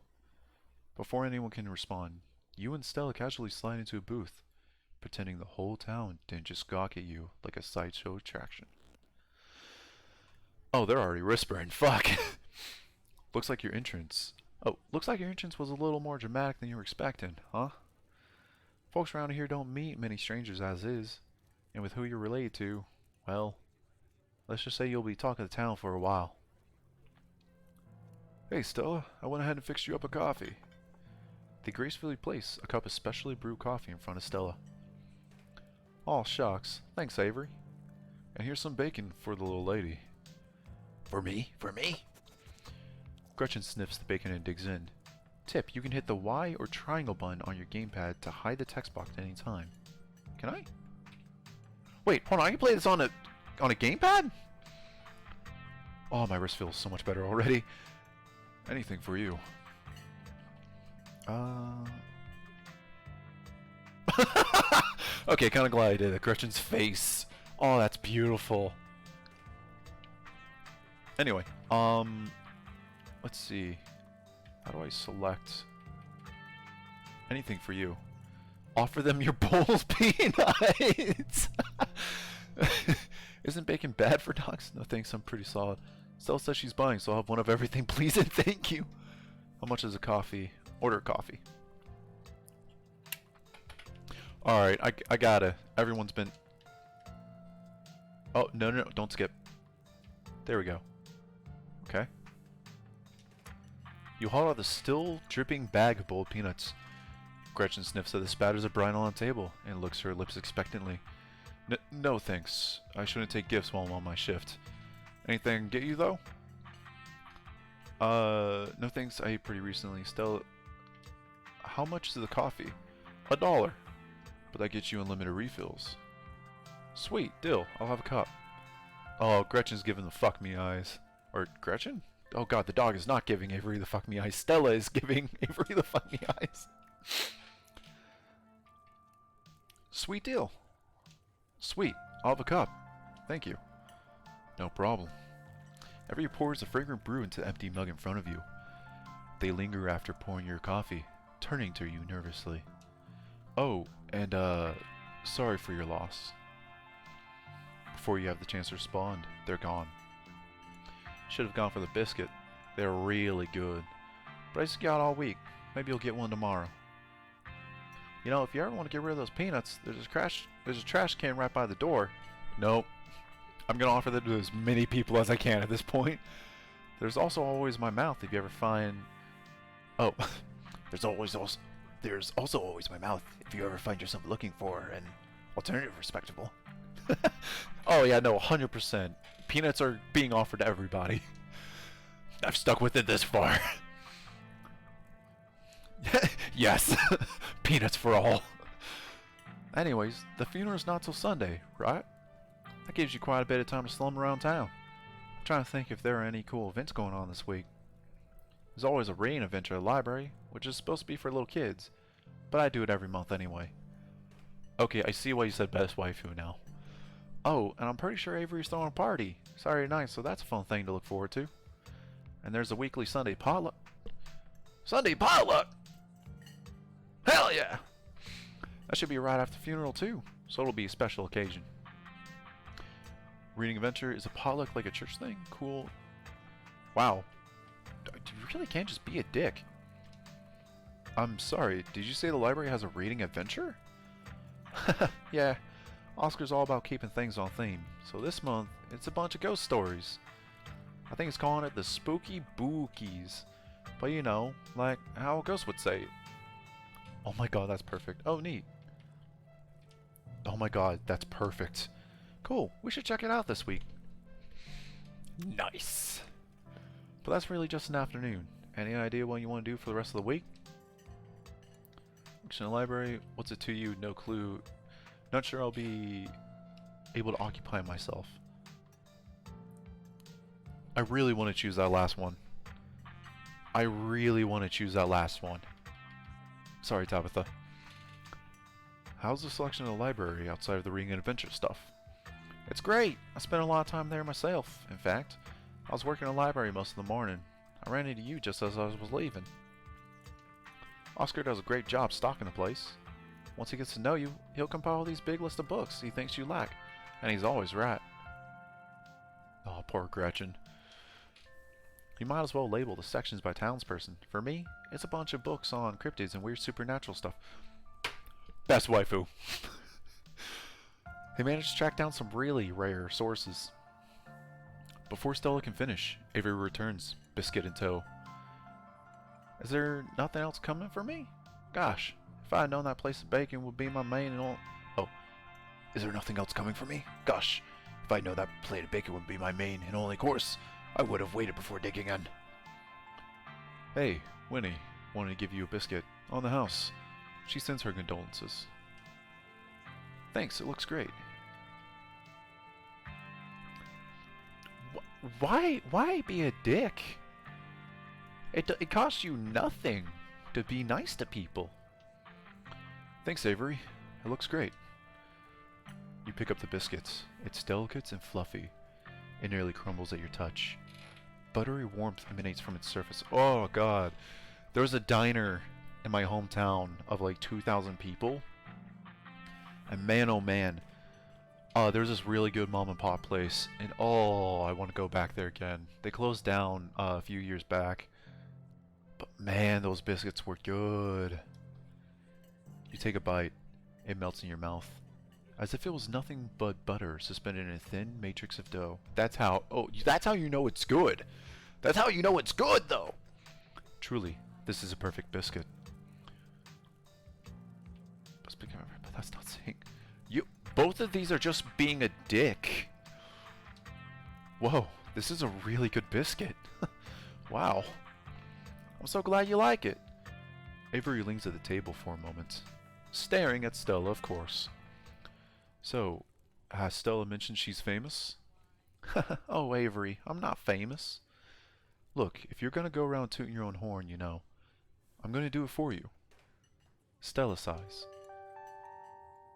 Before anyone can respond, you and Stella casually slide into a booth, pretending the whole town didn't just gawk at you like a sideshow attraction. Oh, they're already whispering. Fuck. Looks like your entrance. Oh, looks like your entrance was a little more dramatic than you were expecting, huh? Folks around here don't meet many strangers as is, and with who you're related to, well, let's just say you'll be talking to town for a while. Hey Stella, I went ahead and fixed you up a coffee. They gracefully place a cup of specially brewed coffee in front of Stella. Aw, shucks. Thanks, Avery. And here's some bacon for the little lady. For me? For me? Gretchen sniffs the bacon and digs in. Tip, you can hit the Y or triangle button on your gamepad to hide the text box at any time. Can I? Wait, hold on, I can play this on a gamepad? Oh, my wrist feels so much better already. Anything for you. Okay, kinda glad I did it. Gretchen's face. Oh, that's beautiful. Anyway, let's see. How do I select anything for you? Offer them your bowl's peanuts! Isn't bacon bad for dogs? No thanks, I'm pretty solid. Stella says she's buying, so I'll have one of everything, please and thank you. How much is a coffee? Order a coffee. Alright, I gotta. Everyone's been... Oh, no, don't skip. There we go. Okay. You haul out the still dripping bag of boiled peanuts. Gretchen sniffs at the spatters of brine on the table and licks her lips expectantly. No thanks. I shouldn't take gifts while I'm on my shift. Anything get you though? No thanks. I ate pretty recently. Stella, how much is the coffee? $1. But that gets you unlimited refills. Sweet, deal. I'll have a cup. Oh, Gretchen's giving the fuck me eyes. Or Gretchen? Oh god, the dog is not giving Avery the fuck me eyes. Stella is giving Avery the fuck me eyes. Sweet deal. Sweet. I'll have a cup. Thank you. No problem. Avery pours a fragrant brew into the empty mug in front of you. They linger after pouring your coffee, turning to you nervously. Oh, and sorry for your loss. Before you have the chance to respond, they're gone. Should have gone for the biscuit. They're really good. But I just got all week. Maybe you'll get one tomorrow. You know, if you ever want to get rid of those peanuts, there's a trash can right by the door. Nope. I'm gonna offer them to as many people as I can at this point. There's also always my mouth if you ever find... Oh, there's also always my mouth if you ever find yourself looking for an alternative respectable. Oh yeah, no, 100%. Peanuts are being offered to everybody. I've stuck with it this far. Yes, peanuts for all. Anyways, the funeral's not till Sunday, right? That gives you quite a bit of time to slum around town. I'm trying to think if there are any cool events going on this week. There's always a reading event at the library, which is supposed to be for little kids, but I do it every month anyway. Okay, I see why you said best waifu now. Oh, and I'm pretty sure Avery's throwing a party Saturday night, so that's a fun thing to look forward to. And there's a weekly Sunday potluck. Sunday potluck! Hell yeah! That should be right after the funeral too, so it'll be a special occasion. Reading adventure is a potluck like a church thing? Cool. Wow. You really can't just be a dick. I'm sorry, did you say the library has a reading adventure? Yeah, Oscar's all about keeping things on theme, so this month it's a bunch of ghost stories. I think it's calling it the Spooky Bookies, but you know, like how a ghost would say it. Oh my god, that's perfect. Oh, neat. Oh my god, that's perfect. Cool, we should check it out this week. Nice. But that's really just an afternoon. Any idea what you want to do for the rest of the week? Works in the library. What's it to you? No clue. Not sure I'll be able to occupy myself. I really want to choose that last one. I really want to choose that last one. Sorry, Tabitha. How's the selection of the library outside of the reading and adventure stuff? It's great! I spent a lot of time there myself. In fact, I was working in the library most of the morning. I ran into you just as I was leaving. Oscar does a great job stocking the place. Once he gets to know you, he'll compile these big list of books he thinks you lack. And he's always right. Oh, poor Gretchen. You might as well label the sections by townsperson. For me, it's a bunch of books on cryptids and weird supernatural stuff. Best waifu. They managed to track down some really rare sources. Before Stella can finish, Avery returns, biscuit in tow. Is there nothing else coming for me? Gosh, if I had known that place of bacon would be my main and all... Oh, is there nothing else coming for me? Gosh, if I'd known that plate of bacon would be my main and only course, I would have waited before digging in. Hey, Winnie, wanted to give you a biscuit. On the house. She sends her condolences. Thanks, it looks great. Why be a dick? It costs you nothing to be nice to people. Thanks, Avery. It looks great. You pick up the biscuits. It's delicate and fluffy. It nearly crumbles at your touch. Buttery warmth emanates from its surface. Oh god. There was a diner in my hometown of like 2,000 people. And man oh man. There's this really good mom and pop place. And oh, I want to go back there again. They closed down a few years back. But man, those biscuits were good. You take a bite. It melts in your mouth. As if it was nothing but butter suspended in a thin matrix of dough. That's how you know it's good. That's how you know it's good, though. Truly, this is a perfect biscuit. But that's not saying... Both of these are just being a dick. Whoa, this is a really good biscuit. Wow. I'm so glad you like it. Avery leans at the table for a moment. Staring at Stella, of course. So, has Stella mentioned she's famous? Oh, Avery, I'm not famous. Look, if you're gonna go around tooting your own horn, you know, I'm gonna do it for you. Stella sighs.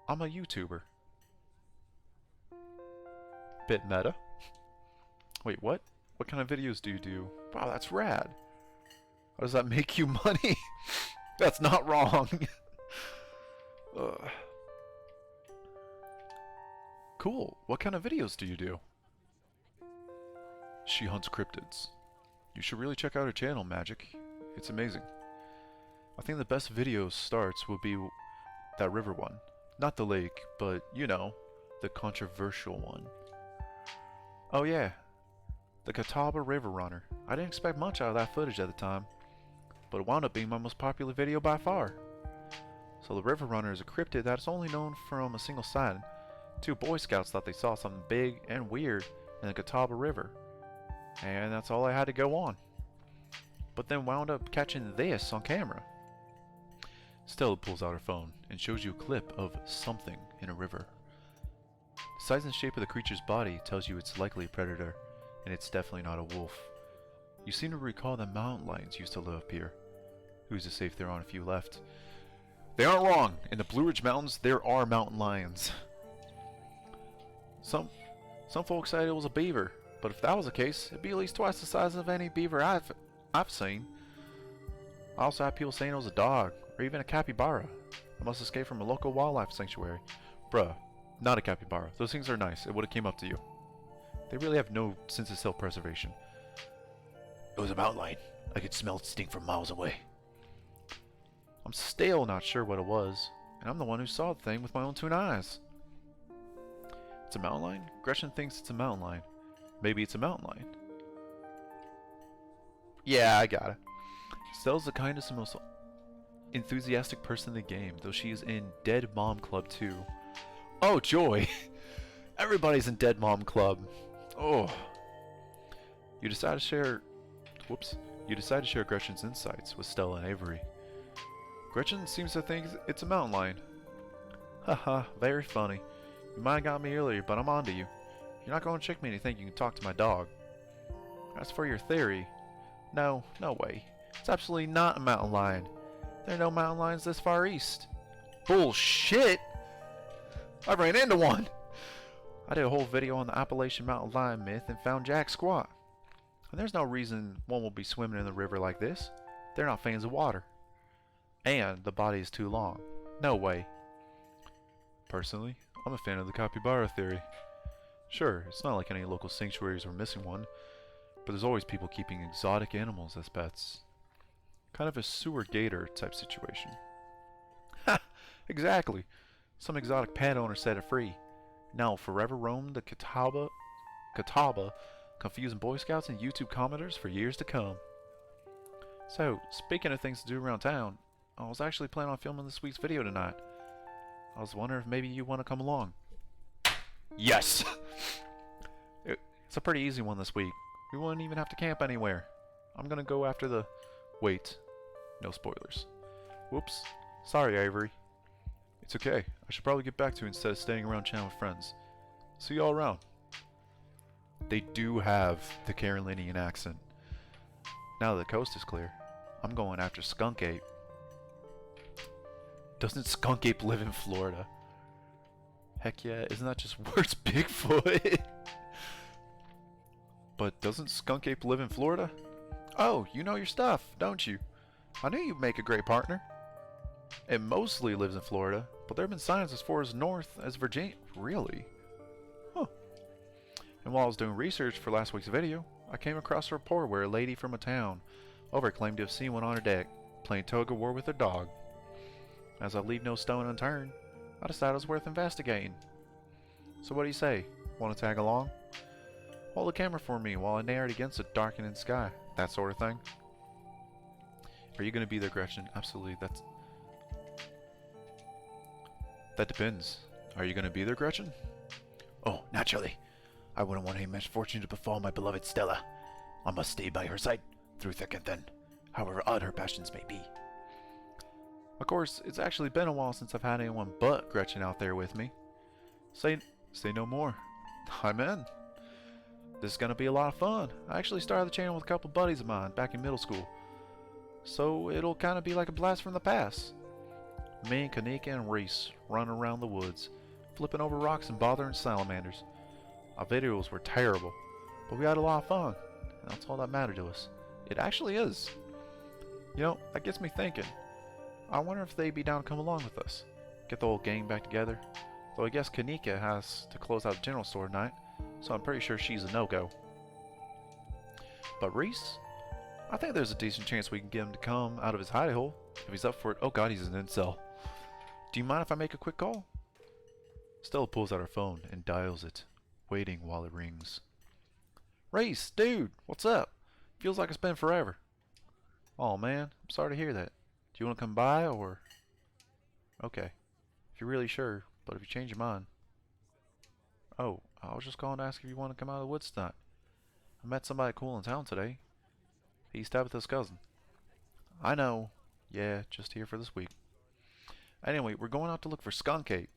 I'm a YouTuber. Bit meta. Wait, what? What kind of videos do you do? Wow, that's rad. How does that make you money? That's not wrong. Cool. What kind of videos do you do? She hunts cryptids. You should really check out her channel, Magic. It's amazing. I think the best video starts will be that river one. Not the lake, but, you know, the controversial one. Oh yeah, the Catawba River Runner. I didn't expect much out of that footage at the time, but it wound up being my most popular video by far. So the River Runner is a cryptid that is only known from a single site. 2 Boy Scouts thought they saw something big and weird in the Catawba River, and that's all I had to go on. But then wound up catching this on camera. Stella pulls out her phone and shows you a clip of something in a river. The size and shape of the creature's body tells you it's likely a predator, and it's definitely not a wolf. You seem to recall that mountain lions used to live up here. Who's to say if there aren't a few left? They aren't wrong! In the Blue Ridge Mountains, there are mountain lions. Some folks said it was a beaver, but if that was the case, it'd be at least twice the size of any beaver I've seen. I also had people saying it was a dog, or even a capybara. I must escape from a local wildlife sanctuary. Bruh, not a capybara. Those things are nice. It would have came up to you. They really have no sense of self-preservation. It was a mountain lion. I could smell its stink from miles away. I'm still not sure what it was, and I'm the one who saw the thing with my own 2 eyes. It's a mountain lion? Gretchen thinks it's a mountain lion. Maybe it's a mountain lion. Yeah, I got it. Stella's the kindest and most enthusiastic person in the game, though she is in Dead Mom Club too. Oh, joy! Everybody's in Dead Mom Club. Oh. You decide to share... Whoops. You decide to share Gretchen's insights with Stella and Avery. Gretchen seems to think it's a mountain lion. Haha, very funny. You might have got me earlier, but I'm on to you. You're not going to trick me into thinking you can talk to my dog. As for your theory, no way. It's absolutely not a mountain lion. There are no mountain lions this far east. Bullshit! I ran into one! I did a whole video on the Appalachian mountain lion myth and found Jack squat. And there's no reason one will be swimming in the river like this. They're not fans of water. And the body is too long. No way. Personally, I'm a fan of the capybara theory. Sure, it's not like any local sanctuaries are missing one, but there's always people keeping exotic animals as pets. Kind of a sewer gator type situation. Ha! Exactly. Some exotic pet owner set it free. Now will forever roam the Catawba, confusing Boy Scouts and YouTube commenters for years to come. So, speaking of things to do around town, I was actually planning on filming this week's video tonight. I was wondering if maybe you want to come along. Yes! It's a pretty easy one this week. We wouldn't even have to camp anywhere. I'm gonna go after the... Wait. No spoilers. Whoops. Sorry, Avery. It's okay. I should probably get back to you instead of staying around chatting with friends. See you all around. They do have the Carolinian accent. Now that the coast is clear, I'm going after Skunk Ape. Doesn't Skunk Ape live in Florida? Heck yeah, isn't that just worse Bigfoot? But doesn't Skunk Ape live in Florida? Oh, you know your stuff, don't you? I knew you'd make a great partner. It mostly lives in Florida, but there have been signs as far as north as Virginia. Really? Huh. And while I was doing research for last week's video, I came across a report where a lady from a town over claimed to have seen one on her deck, playing tug of war with her dog. As I leave no stone unturned, I decided it was worth investigating. So what do you say? Want to tag along? Hold the camera for me while I narrate against a darkening sky. That sort of thing. Are you going to be there, Gretchen? Absolutely, that depends. Are you going to be there, Gretchen? Oh, naturally. I wouldn't want any misfortune to befall my beloved Stella. I must stay by her side, through thick and thin, however odd her passions may be. Of course, it's actually been a while since I've had anyone but Gretchen out there with me. Say no more. I'm in. This is going to be a lot of fun. I actually started the channel with a couple buddies of mine back in middle school. So it'll kind of be like a blast from the past. Me and Kanika and Reese running around the woods, flipping over rocks and bothering salamanders. Our videos were terrible, but we had a lot of fun. And that's all that mattered to us. It actually is. You know, that gets me thinking. I wonder if they'd be down to come along with us. Get the whole gang back together. Though I guess Kanika has to close out the general store tonight, so I'm pretty sure she's a no-go. But Reese? I think there's a decent chance we can get him to come out of his hidey hole. If he's up for it. Oh god, he's an incel. Do you mind if I make a quick call? Stella pulls out her phone and dials it, waiting while it rings. Reese, dude, what's up? Feels like it's been forever. Oh man, I'm sorry to hear that. Do you want to come by, or... Okay, if you're really sure, but if you change your mind... Oh, I was just calling to ask if you want to come out of the woods tonight. I met somebody cool in town today. He's Tabitha's cousin. I know. Yeah, just here for this week. Anyway, we're going out to look for Skunk Ape.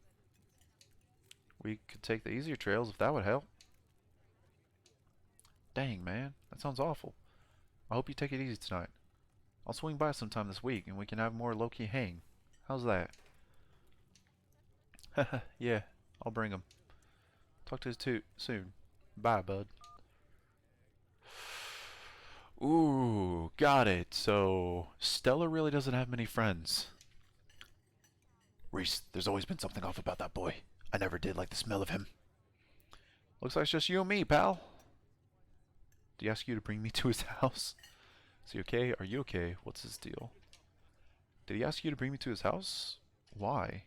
We could take the easier trails if that would help. Dang, man. That sounds awful. I hope you take it easy tonight. I'll swing by sometime this week and we can have more low-key hang. How's that? Haha, yeah. I'll bring him. Talk to you soon. Bye, bud. Ooh, got it. So, Stella really doesn't have many friends. Reese, there's always been something off about that boy. I never did like the smell of him. Looks like it's just you and me, pal. Did he ask you to bring me to his house? Is he okay? Are you okay? What's his deal? Did he ask you to bring me to his house? Why?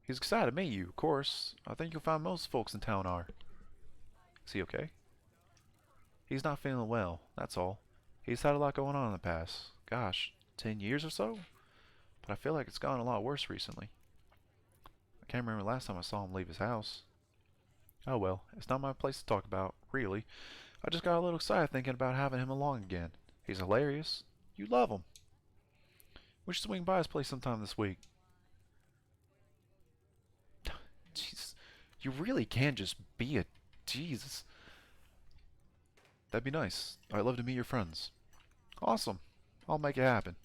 He's excited to meet you, of course. I think you'll find most folks in town are. Is he okay? He's not feeling well, that's all. He's had a lot going on in the past. Gosh, 10 years or so? But I feel like it's gotten a lot worse recently. I can't remember the last time I saw him leave his house. Oh well, it's not my place to talk about, really. I just got a little excited thinking about having him along again. He's hilarious. You love him. We should swing by his place sometime this week. Jesus, you really can just be a... Jesus. That'd be nice. I'd love to meet your friends. Awesome. I'll make it happen.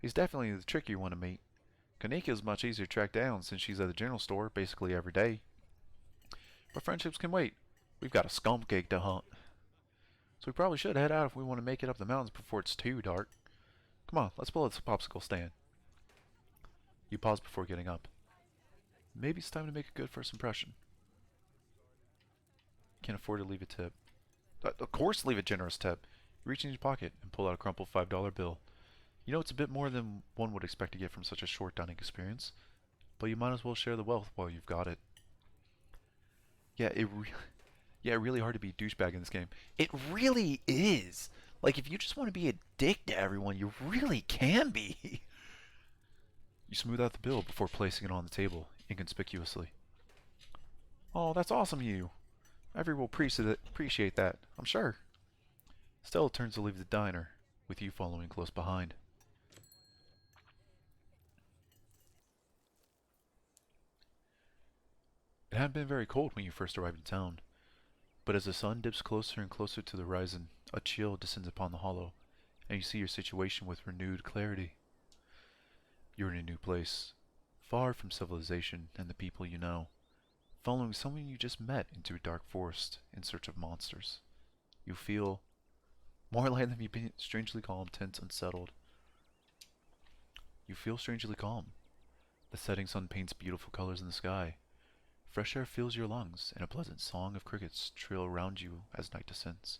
He's definitely the trickier one to meet. Kanika is much easier to track down since she's at the general store basically every day. But friendships can wait. We've got a skunk egg to hunt. So we probably should head out if we want to make it up the mountains before it's too dark. Come on, let's pull at this popsicle stand. You pause before getting up. Maybe it's time to make a good first impression. Can't afford to leave a tip. Of course leave a generous tip. You reach in your pocket and pull out a crumpled $5 bill. You know it's a bit more than one would expect to get from such a short dining experience, but you might as well share the wealth while you've got it. Yeah, really hard to be a douchebag in this game. It really is. Like, if you just want to be a dick to everyone, you really can be. You smooth out the bill before placing it on the table, inconspicuously. Oh, that's awesome, you. Everyone will appreciate that, I'm sure. Stella turns to leave the diner, with you following close behind. It hadn't been very cold when you first arrived in town, but as the sun dips closer and closer to the horizon, a chill descends upon the hollow, and you see your situation with renewed clarity. You're in a new place, far from civilization and the people you know, following someone you just met into a dark forest in search of monsters. You feel more like than you've been strangely calm, tense, unsettled. You feel strangely calm. The setting sun paints beautiful colors in the sky. Fresh air fills your lungs, and a pleasant song of crickets trill around you as night descends.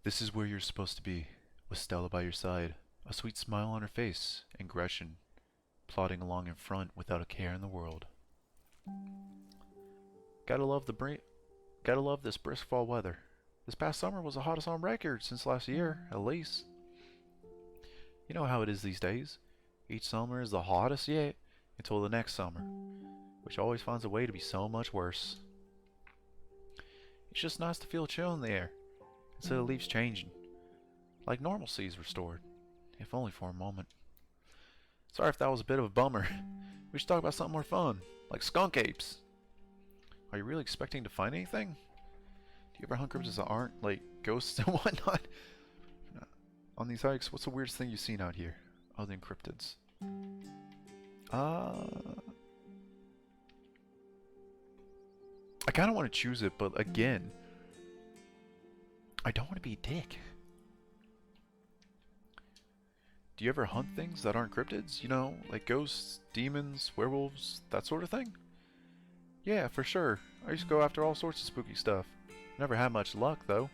This is where you're supposed to be, with Stella by your side, a sweet smile on her face, and Gretchen plodding along in front without a care in the world. Gotta love this brisk fall weather. This past summer was the hottest on record since last year, at least. You know how it is these days. Each summer is the hottest yet until the next summer, which always finds a way to be so much worse. It's just nice to feel chill in the air, instead of leaves changing, like normalcy is restored, if only for a moment. Sorry if that was a bit of a bummer. We should talk about something more fun, like skunk apes. Are you really expecting to find anything? Do you ever hunt cryptids that aren't, like, ghosts and whatnot? On these hikes, what's the weirdest thing you've seen out here, other than cryptids? I kind of want to choose it, but again, I don't want to be a dick. Do you ever hunt things that aren't cryptids? You know, like ghosts, demons, werewolves, that sort of thing? Yeah, for sure. I used to go after all sorts of spooky stuff. Never had much luck, though.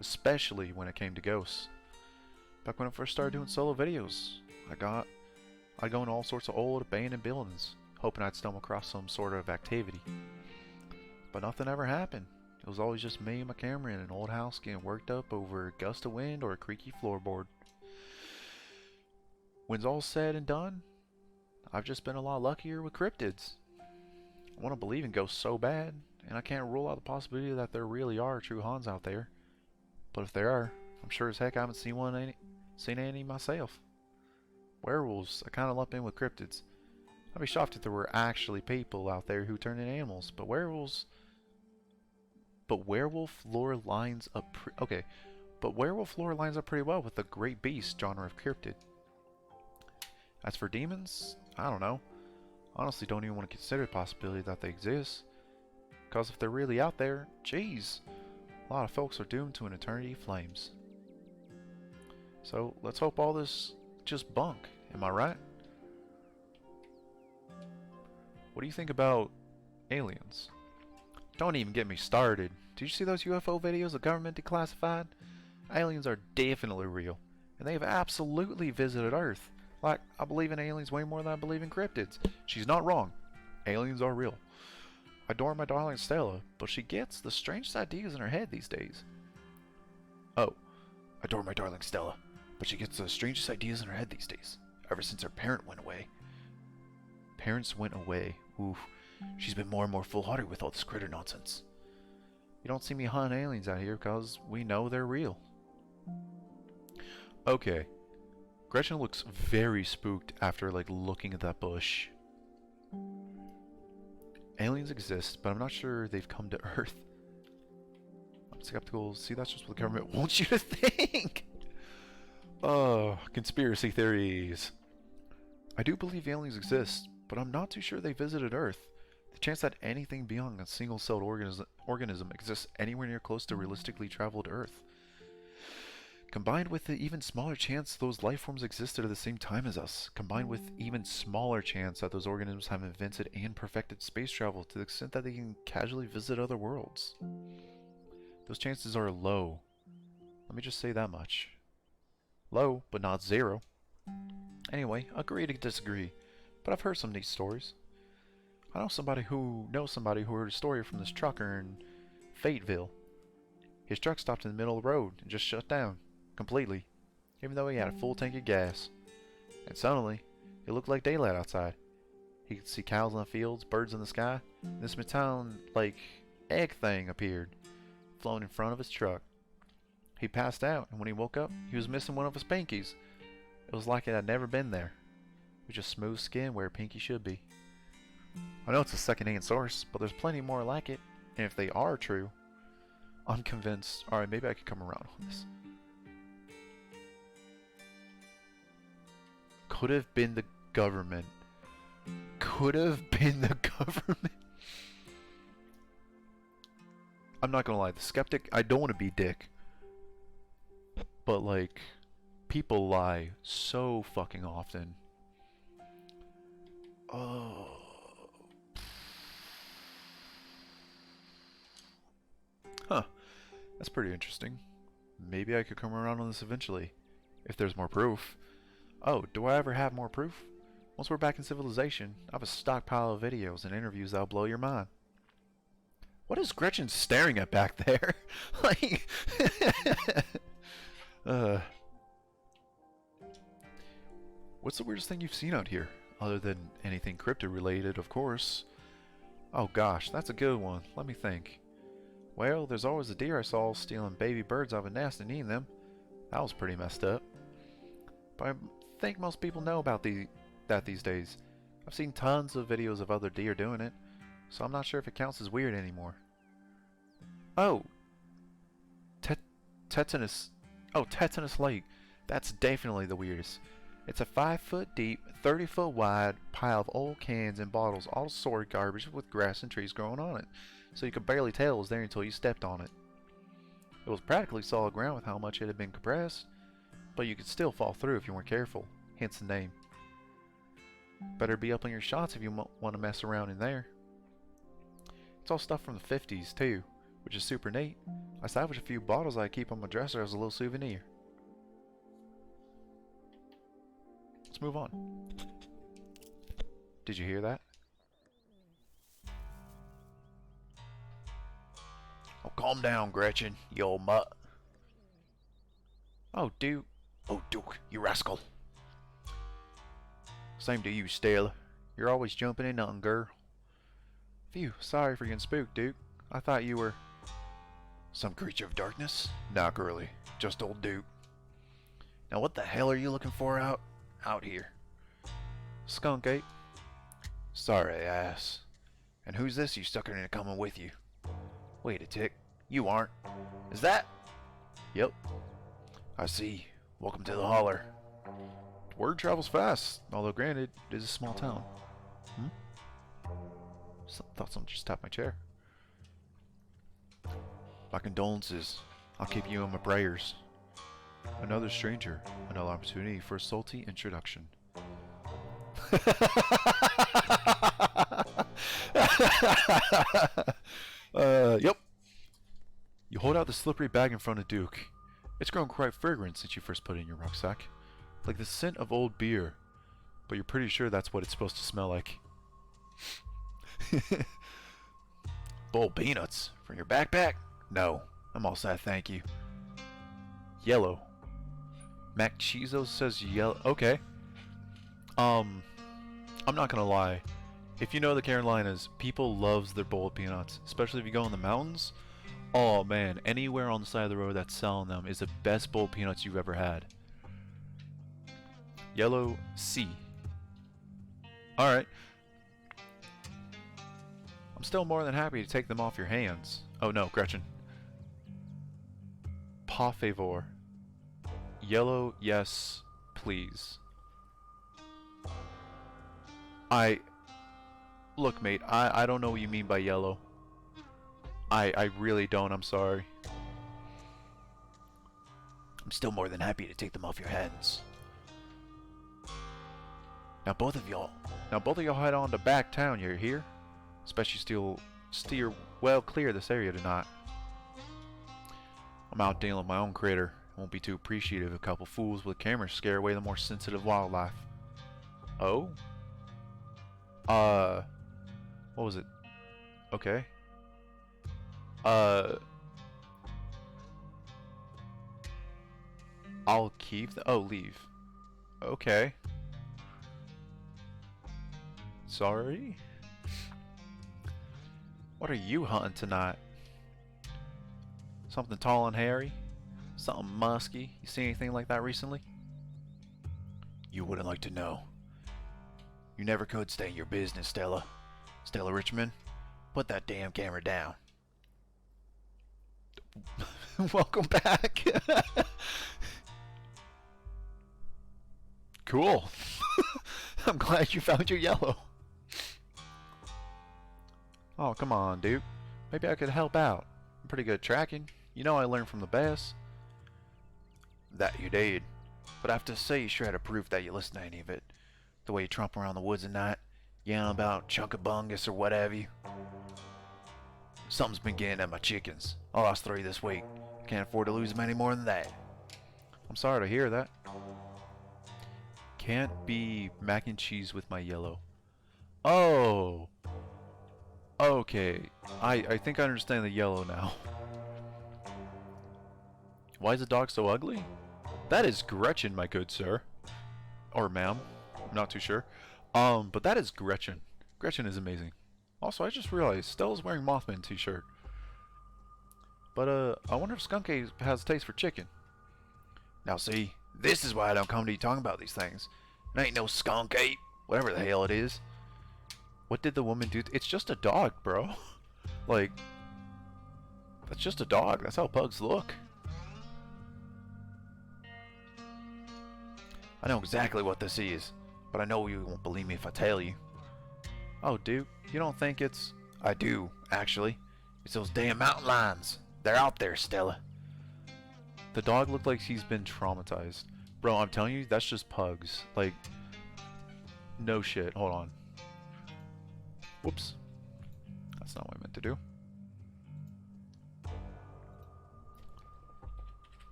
Especially when it came to ghosts. Back when I first started doing solo videos, I'd go into all sorts of old abandoned buildings, hoping I'd stumble across some sort of activity. But nothing ever happened. It was always just me and my camera in an old house getting worked up over a gust of wind or a creaky floorboard. When's all said and done, I've just been a lot luckier with cryptids. I want to believe in ghosts so bad, and I can't rule out the possibility that there really are true haunts out there. But if there are, I'm sure as heck I haven't seen any myself. Werewolves, I kind of lump in with cryptids. I'd be shocked if there were actually people out there who turn into animals, but werewolf lore lines up pretty well with the great beast genre of cryptid. As for demons, I don't know. Honestly, don't even want to consider the possibility that they exist. Because if they're really out there, geez, a lot of folks are doomed to an eternity of flames. So, let's hope all this just bunk, am I right? What do you think about aliens? Don't even get me started. Did you see those UFO videos the government declassified? Aliens are definitely real, and they have absolutely visited Earth. Like, I believe in aliens way more than I believe in cryptids. She's not wrong. Aliens are real. I adore my darling Stella, but she gets the strangest ideas in her head these days. Oh, I adore my darling Stella, but she gets the strangest ideas in her head these days. Ever since her parent went away. Parents went away. Oof. She's been more and more full-hearted with all this critter nonsense. You don't see me hunting aliens out here because we know they're real. Okay. Gretchen looks very spooked after, like, looking at that bush. Aliens exist, but I'm not sure they've come to Earth. I'm skeptical. See, that's just what the government wants you to think! Oh, conspiracy theories. I do believe aliens exist, but I'm not too sure they visited Earth. The chance that anything beyond a single-celled organism exists anywhere near close to realistically traveled Earth, combined with the even smaller chance those life forms existed at the same time as us, combined with even smaller chance that those organisms have invented and perfected space travel to the extent that they can casually visit other worlds. Those chances are low. Let me just say that much. Low, but not zero. Anyway, agree to disagree, but I've heard some neat stories. I know somebody who heard a story from this trucker in Fateville. His truck stopped in the middle of the road and just shut down completely, even though he had a full tank of gas. And suddenly, it looked like daylight outside. He could see cows in the fields, birds in the sky, and this metallic, like, egg thing appeared, floating in front of his truck. He passed out, and when he woke up, he was missing one of his pinkies. It was like it had never been there. It was just smooth skin where a pinky should be. I know it's a second-hand source, but there's plenty more like it, and if they are true, I'm convinced. Alright, maybe I could come around on this. Could have been the government. Could have been the government. I'm not gonna lie, the skeptic, I don't want to be dick. But, like, people lie so fucking often. Oh. Huh. That's pretty interesting. Maybe I could come around on this eventually, if there's more proof. Oh, do I ever have more proof? Once we're back in civilization, I have a stockpile of videos and interviews that'll blow your mind. What is Gretchen staring at back there? Like, what's the weirdest thing you've seen out here? Other than anything cryptid related, of course. Oh gosh, that's a good one. Let me think. Well, there's always a deer I saw stealing baby birds out of a nest and eating them. That was pretty messed up. But I think most people know about that these days. I've seen tons of videos of other deer doing it, so I'm not sure if it counts as weird anymore. Oh! Tetanus Lake. That's definitely the weirdest. It's a 5-foot deep, 30-foot wide pile of old cans and bottles, all sorted garbage with grass and trees growing on it, so you could barely tell it was there until you stepped on it. It was practically solid ground with how much it had been compressed, but you could still fall through if you weren't careful, hence the name. Better be up on your shots if you want to mess around in there. It's all stuff from the 50s too, which is super neat. I salvaged a few bottles I keep on my dresser as a little souvenir. Let's move on. Did you hear that? Oh, calm down, Gretchen, you old mutt. Oh, Duke. Oh, Duke, you rascal. Same to you, Stella. You're always jumping in nothing, girl. Phew, sorry for getting spooked, Duke. I thought you were... some creature of darkness? Nah, girly. Just old Duke. Now what the hell are you looking for out here? Skunk ape. Sorry, ass. And who's this you sucker into coming with you? Wait a tick. You aren't. Is that? Yep. I see. Welcome to the holler. Word travels fast, although granted, it is a small town. Thought someone just tapped my chair. My condolences. I'll keep you in my prayers. Another stranger. Another opportunity for a salty introduction. Yep. You hold out the slippery bag in front of Duke. It's grown quite fragrant since you first put it in your rucksack. Like the scent of old beer. But you're pretty sure that's what it's supposed to smell like. Bowl peanuts from your backpack? No, I'm all set, thank you. Yellow. Mac Chizo says yellow. Okay. I'm not gonna lie. If you know the Carolinas, people loves their boiled peanuts, especially if you go in the mountains. Oh man, anywhere on the side of the road that's selling them is the best boiled peanuts you've ever had. Yellow C. Alright. I'm still more than happy to take them off your hands. Oh no, Gretchen. Pas favor. Yellow, yes, please. Look, mate, I don't know what you mean by yellow. I really don't, I'm sorry. I'm still more than happy to take them off your hands. Now both of y'all head on to back town, you hear? Especially steer well clear of this area tonight. I'm out dealing with my own critter. Won't be too appreciative if a couple fools with cameras scare away the more sensitive wildlife. Oh? What was it? Okay. I'll keep the— oh, leave. Okay. Sorry? What are you hunting tonight? Something tall and hairy? Something musky? You see anything like that recently? You wouldn't like to know. You never could stay in your business, Stella. Stella Richmond, put that damn camera down. Welcome back. Cool. I'm glad you found your yellow. Oh, come on, dude. Maybe I could help out. I'm pretty good at tracking. You know I learned from the best. That you did. But I have to say, you sure had to prove that you listened to any of it. The way you tromp around the woods at night, yelling about chunkabungus or what have you. Something's been getting at my chickens. I lost 3 this week. Can't afford to lose them any more than that. I'm sorry to hear that. Can't be mac and cheese with my yellow. Oh! Okay. I think I understand the yellow now. Why is the dog so ugly? That is Gretchen, my good sir. Or ma'am. I'm not too sure. But that is Gretchen. Gretchen is amazing. Also, I just realized Stella's wearing Mothman t-shirt. But, I wonder if Skunk Ape has a taste for chicken. Now see, this is why I don't come to you talking about these things. It ain't no Skunk Ape, whatever the hell it is. What did the woman do? It's just a dog, bro. Like, that's just a dog. That's how pugs look. I know exactly what this is, but I know you won't believe me if I tell you. Oh, dude, you don't think it's— I do, actually. It's those damn mountain lions. They're out there, Stella. The dog looked like he's been traumatized. Bro, I'm telling you, that's just pugs. Like, no shit. Hold on. Whoops. That's not what I meant to do.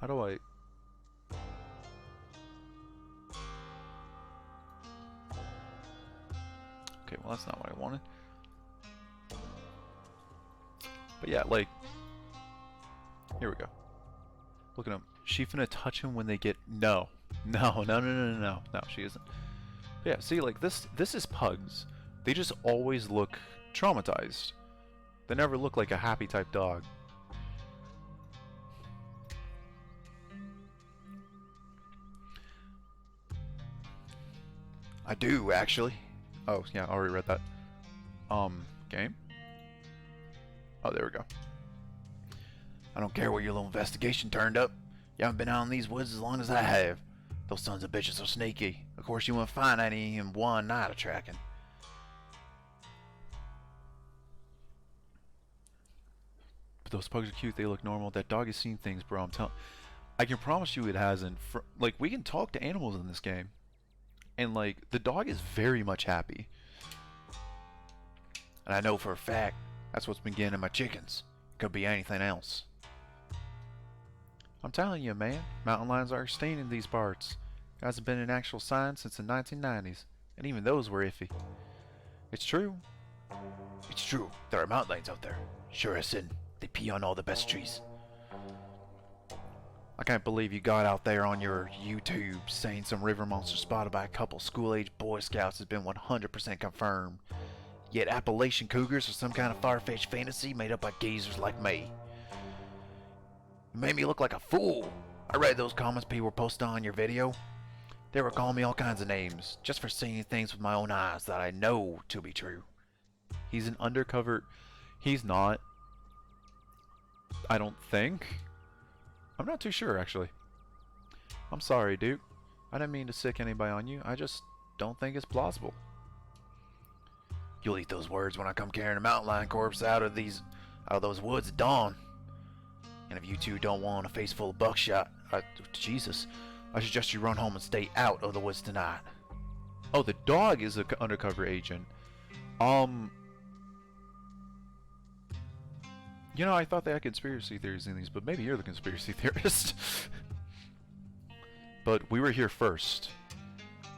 How do I— okay, well that's not what I wanted. But yeah, like, here we go. Look at him. She finna touch him when they get— no. No, no, no, no, no, no. No, she isn't. But yeah, see, like, this is pugs. They just always look traumatized. They never look like a happy type dog. I do, actually. Oh, yeah, I already read that. Game? Oh, there we go. I don't care where your little investigation turned up. You haven't been out in these woods as long as I have. Those sons of bitches are sneaky. Of course, you won't find any in one night of tracking. But those pugs are cute. They look normal. That dog has seen things, bro. I'm telling— I can promise you it hasn't. Like, we can talk to animals in this game. And, like, the dog is very much happy. And I know for a fact that's what's been getting at my chickens. Could be anything else. I'm telling you, man. Mountain lions are extinct in these parts. Hasn't been an actual sign since the 1990s. And even those were iffy. It's true. It's true. There are mountain lions out there. Sure, I said they pee on all the best trees. I can't believe you got out there on your YouTube saying some river monster spotted by a couple school-age Boy Scouts has been 100% confirmed. Yet Appalachian cougars are some kind of far-fetched fantasy made up by geezers like me. You made me look like a fool. I read those comments people were posting on your video. They were calling me all kinds of names just for seeing things with my own eyes that I know to be true. He's an undercover... He's not. I don't think. I'm not too sure, actually. I'm sorry, Duke. I didn't mean to sick anybody on you. I just don't think it's plausible. You'll eat those words when I come carrying a mountain lion corpse out of those woods at dawn. And if you two don't want a face full of buckshot, Jesus, I suggest you run home and stay out of the woods tonight. Oh, the dog is an undercover agent. You know, I thought they had conspiracy theories in these, but maybe you're the conspiracy theorist. But we were here first.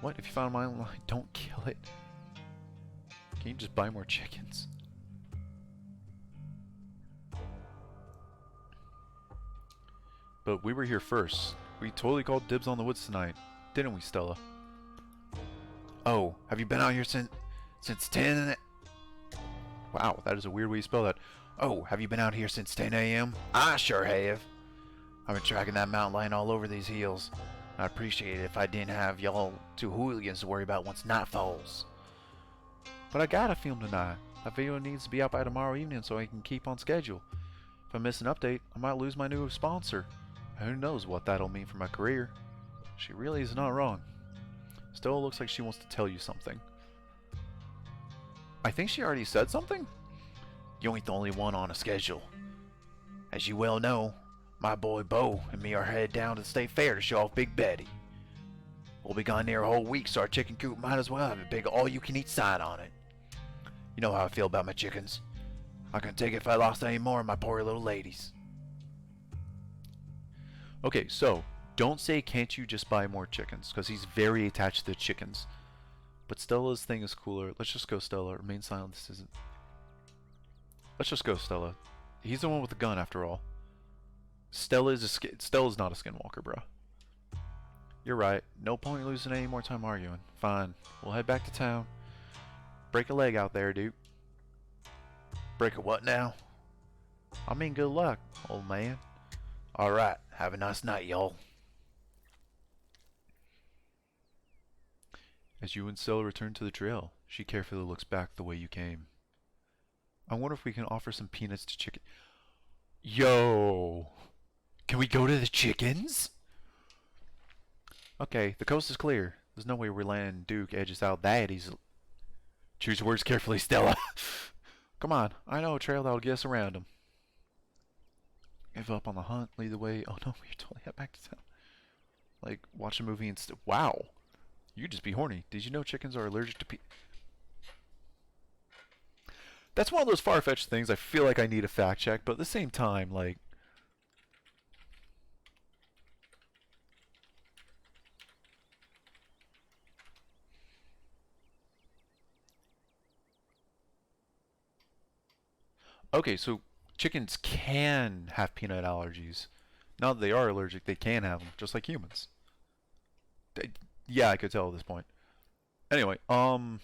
What? If you found a mountain lion, don't kill it. Can you just buy more chickens? But we were here first. We totally called dibs on the woods tonight. Didn't we, Stella? Oh, have you been out here since 10? Wow, that is a weird way to spell that. Oh, have you been out here since 10 a.m.? I sure have. I've been tracking that mountain lion all over these hills. I'd appreciate it if I didn't have y'all two hooligans to worry about once night falls. But I gotta film tonight. That video needs to be out by tomorrow evening so I can keep on schedule. If I miss an update, I might lose my new sponsor. Who knows what that'll mean for my career. She really is not wrong. Still looks like she wants to tell you something. I think she already said something? You ain't the only one on a schedule. As you well know, my boy Bo and me are headed down to the state fair to show off Big Betty. We'll be gone near a whole week, so our chicken coop might as well have a big all-you-can-eat sign on it. You know how I feel about my chickens. I couldn't take it if I lost any more of my poor little ladies. Okay, so don't say can't you just buy more chickens, because he's very attached to the chickens. But Stella's thing is cooler. Let's just go, Stella. Remain silent. This isn't... Let's just go, Stella. He's the one with the gun, after all. Stella's not a skinwalker, bro. You're right. No point losing any more time arguing. Fine. We'll head back to town. Break a leg out there, dude. Break a what now? I mean, good luck, old man. Alright. Have a nice night, y'all. As you and Stella return to the trail, she carefully looks back the way you came. I wonder if we can offer some peanuts to chicken. Yo! Can we go to the chickens? Okay, the coast is clear. There's no way we're landing Duke edges out that easily. Choose your words carefully, Stella. Come on, I know a trail that'll get us around them. Give up on the hunt, lead the way. Oh no, we're totally head back to town. Like, watch a movie and wow! You could just be horny. Did you know chickens are allergic to That's one of those far-fetched things I feel like I need a fact check, but at the same time, like... Okay, so chickens can have peanut allergies. Now that they are allergic, they can have them, just like humans. Yeah, I could tell at this point. Anyway, okay,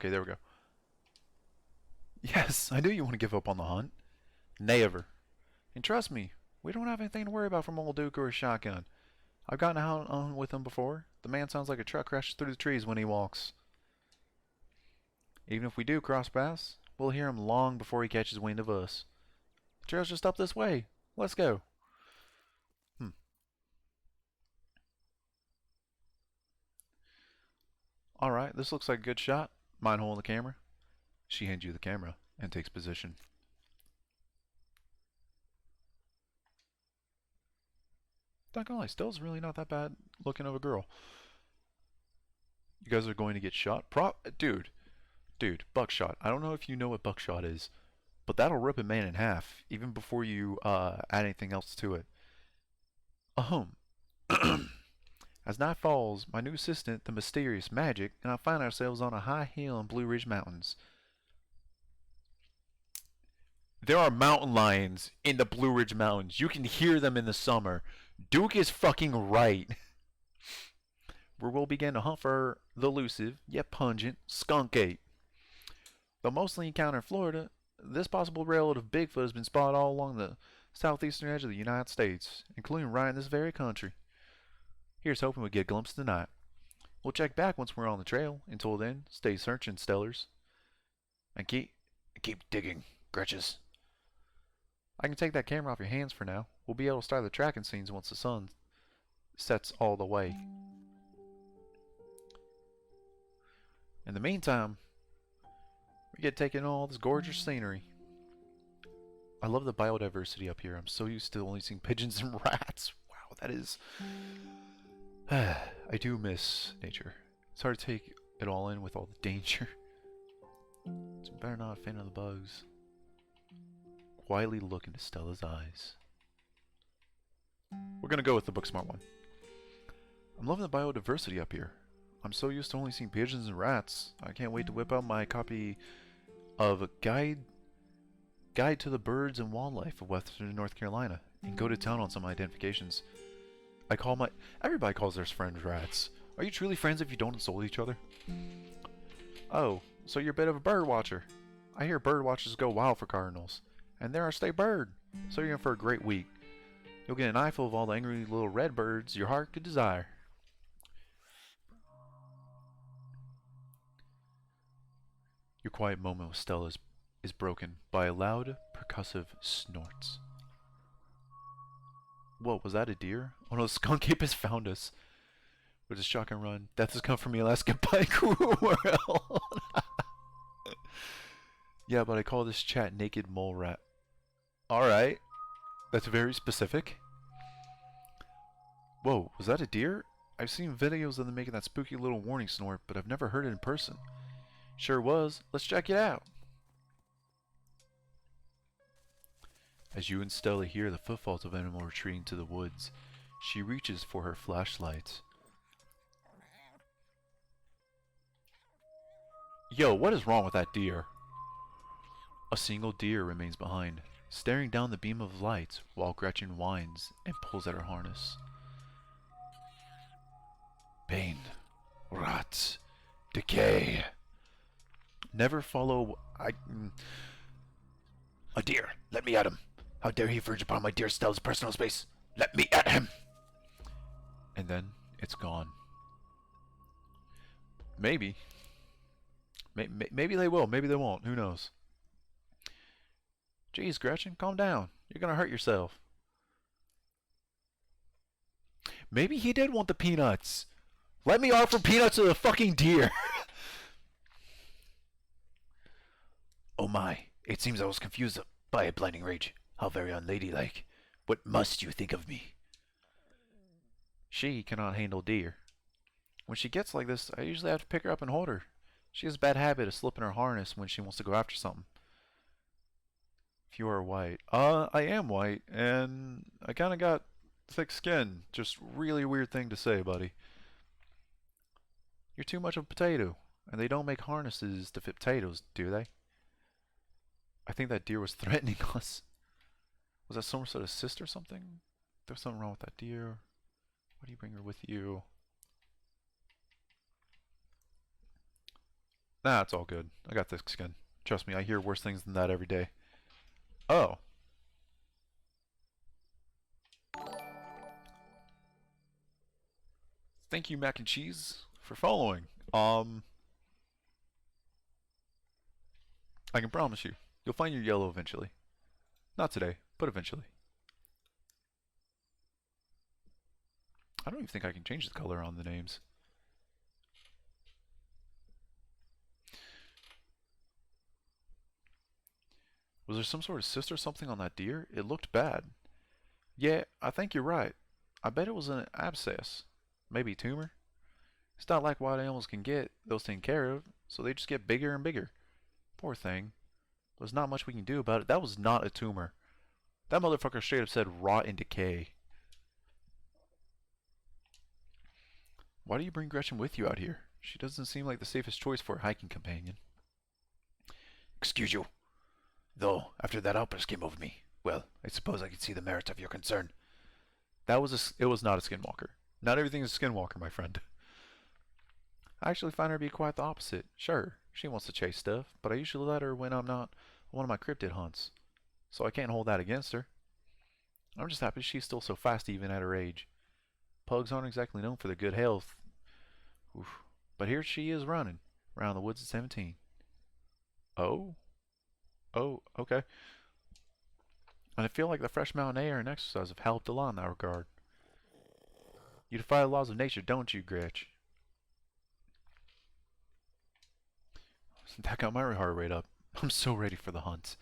there we go. Yes, I knew you want to give up on the hunt. Never. And trust me, we don't have anything to worry about from old Duke or a shotgun. I've gotten out on with him before. The man sounds like a truck crashes through the trees when he walks. Even if we do cross paths, we'll hear him long before he catches wind of us. The trail's just up this way. Let's go. Alright, this looks like a good shot. Mind holding the camera? She hands you the camera and takes position. Not gonna lie, Stella's really not that bad looking of a girl. You guys are going to get shot? Dude, buckshot. I don't know if you know what buckshot is, but that'll rip a man in half, even before you add anything else to it. As night falls, my new assistant, the mysterious Magic, and I find ourselves on a high hill in Blue Ridge Mountains. There are mountain lions in the Blue Ridge Mountains. You can hear them in the summer. Duke is fucking right. Where we'll begin to hunt for the elusive, yet pungent, skunk ape. Though mostly encountered in Florida, this possible relative of Bigfoot has been spotted all along the southeastern edge of the United States, including right in this very country. Here's hoping we get a glimpse tonight. We'll check back once we're on the trail. Until then, stay searching, Stellars. And keep digging, Gretches. I can take that camera off your hands for now. We'll be able to start the tracking scenes once the sun sets all the way. In the meantime, we get taking all this gorgeous scenery. I love the biodiversity up here. I'm so used to only seeing pigeons and rats. Wow, that is... I do miss nature. It's hard to take it all in with all the danger. So I better not offend the bugs. Quietly look into Stella's eyes. We're gonna go with the book smart one. I'm loving the biodiversity up here. I'm so used to only seeing pigeons and rats. I can't wait to whip out my copy of a Guide to the Birds and Wildlife of Western North Carolina and go to town on some identifications. Everybody calls their friends rats. Are you truly friends if you don't insult each other? Oh, so you're a bit of a bird watcher. I hear bird watchers go wild for cardinals. And they're our state bird. So you're in for a great week. You'll get an eyeful of all the angry little red birds your heart could desire. Your quiet moment with Stella is broken by loud, percussive snorts. Whoa, was that a deer? Oh no, the skunk ape has found us. With a shotgun run, death has come for me, Alaska Pike. Yeah, but I call this chat naked mole rat. Alright. That's very specific. Whoa, was that a deer? I've seen videos of them making that spooky little warning snort, but I've never heard it in person. Sure was. Let's check it out. As you and Stella hear the footfalls of an animal retreating to the woods, she reaches for her flashlight. Yo, what is wrong with that deer? A single deer remains behind, staring down the beam of light while Gretchen whines and pulls at her harness. Pain, rot, decay. Never follow... A deer! Let me at him! How dare he verge upon my dear Stella's personal space! Let me at him! And then it's gone. Maybe. Maybe they will. Maybe they won't. Who knows? Jeez, Gretchen, calm down. You're gonna hurt yourself. Maybe he did want the peanuts. Let me offer peanuts to the fucking deer. Oh my, it seems I was confused by a blinding rage. How very unladylike. What must you think of me? She cannot handle deer. When she gets like this, I usually have to pick her up and hold her. She has a bad habit of slipping her harness when she wants to go after something. If you are white. I am white, and I kinda got thick skin. Just really weird thing to say, buddy. You're too much of a potato, and they don't make harnesses to fit potatoes, do they? I think that deer was threatening us. Was that some sort of cyst or something? There's something wrong with that deer. Why do you bring her with you? Nah, it's all good. I got thick skin. Trust me, I hear worse things than that every day. Oh. Thank you, Mac and Cheese, for following. I can promise you, you'll find your yellow eventually. Not today, but eventually. I don't even think I can change the color on the names. Was there some sort of cyst or something on that deer? It looked bad. Yeah, I think you're right. I bet it was an abscess. Maybe tumor? It's not like wild animals can get those taken care of, so they just get bigger and bigger. Poor thing. There's not much we can do about it. That was not a tumor. That motherfucker straight up said rot and decay. Why do you bring Gretchen with you out here? She doesn't seem like the safest choice for a hiking companion. Excuse you. Though, after that outburst came over me, well, I suppose I can see the merit of your concern. It was not a skinwalker. Not everything is a skinwalker, my friend. I actually find her to be quite the opposite. Sure, she wants to chase stuff, but I usually let her when I'm not on one of my cryptid hunts. So I can't hold that against her. I'm just happy she's still so fast even at her age. Pugs aren't exactly known for their good health. Oof. But here she is running around the woods at 17. Oh? Oh, okay. And I feel like the fresh mountain air and exercise have helped a lot in that regard. You defy the laws of nature, don't you, Gretch? That got my heart rate up. I'm so ready for the hunt.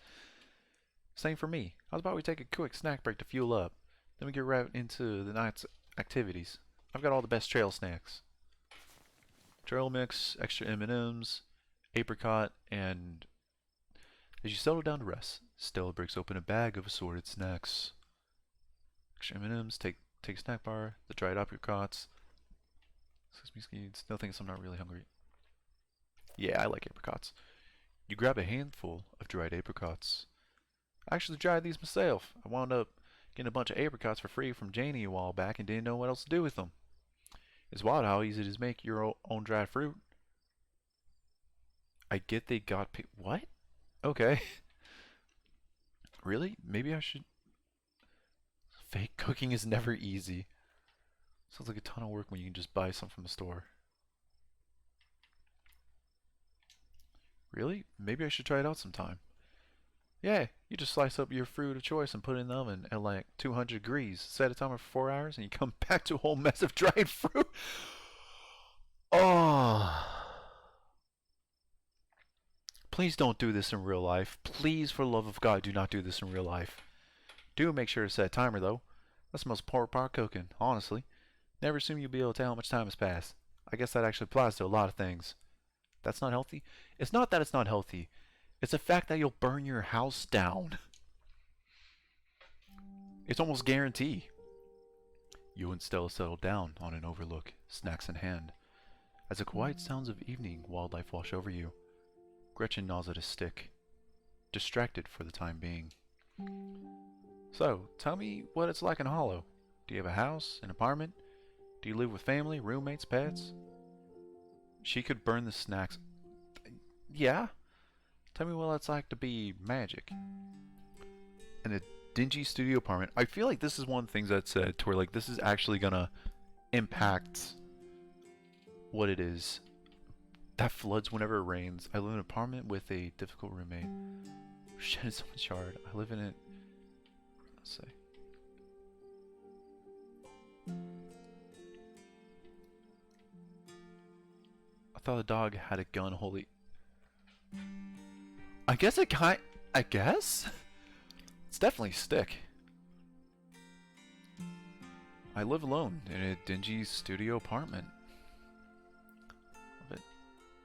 Same for me. How's about we take a quick snack break to fuel up? Then we get right into the night's activities. I've got all the best trail snacks. Trail mix, extra M&Ms, apricot, and as you settle down to rest, Stella breaks open a bag of assorted snacks. Extra M&Ms, take a snack bar, the dried apricots. Excuse me, still thinks I'm not really hungry. Yeah, I like apricots. You grab a handful of dried apricots. I actually tried these myself. I wound up getting a bunch of apricots for free from Janie a while back and didn't know what else to do with them. It's wild how easy it is to make your own dried fruit. I get they got what? Okay. Really? Maybe I should... Fake cooking is never easy. Sounds like a ton of work when you can just buy some from the store. Really? Maybe I should try it out sometime. Yeah, you just slice up your fruit of choice and put it in the oven at like 200 degrees. Set a timer for 4 hours and you come back to a whole mess of dried fruit. Oh. Please don't do this in real life. Please, for the love of God, do not do this in real life. Do make sure to set a timer though. That's the most important part of cooking, honestly. Never assume you'll be able to tell how much time has passed. I guess that actually applies to a lot of things. That's not healthy? It's not that it's not healthy. It's the fact that you'll burn your house down. It's almost guarantee. You and Stella settle down on an overlook, snacks in hand. As the quiet sounds of evening wildlife wash over you, Gretchen gnaws at a stick, distracted for the time being. So, tell me what it's like in Hollow. Do you have a house, an apartment? Do you live with family, roommates, pets? She could burn the snacks. Yeah? Tell me what it's like to be magic. In a dingy studio apartment. I feel like this is one of the things that said to where like this is actually gonna impact what it is. That floods whenever it rains. I live in an apartment with a difficult roommate. Shit is so much hard. I live in it. Let's see. I thought the dog had a gun. Holy. I guess it kind. I guess it's definitely a stick. I live alone in a dingy studio apartment. Love it.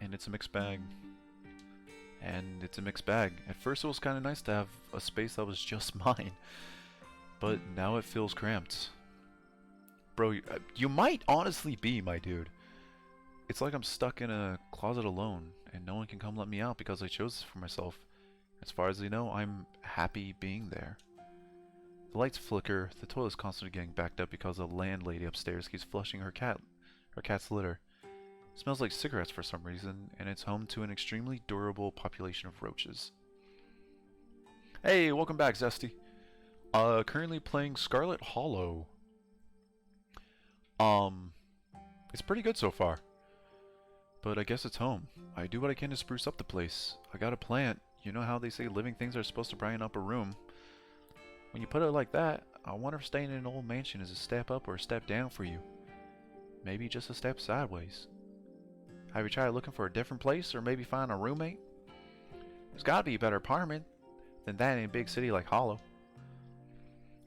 And it's a mixed bag. And it's a mixed bag. At first it was kind of nice to have a space that was just mine. But now it feels cramped. Bro, you might honestly be, my dude. It's like I'm stuck in a closet alone, and no one can come let me out because I chose this for myself. As far as I know, I'm happy being there. The lights flicker, the toilet's constantly getting backed up because the landlady upstairs keeps flushing her cat's litter. It smells like cigarettes for some reason, and it's home to an extremely durable population of roaches. Hey, welcome back, Zesty. Currently playing Scarlet Hollow. It's pretty good so far. But I guess it's home. I do what I can to spruce up the place. I got a plant. You know how they say living things are supposed to brighten up a room. When you put it like that, I wonder if staying in an old mansion is a step up or a step down for you. Maybe just a step sideways. Have you tried looking for a different place or maybe find a roommate? There's gotta be a better apartment than that in a big city like Hollow.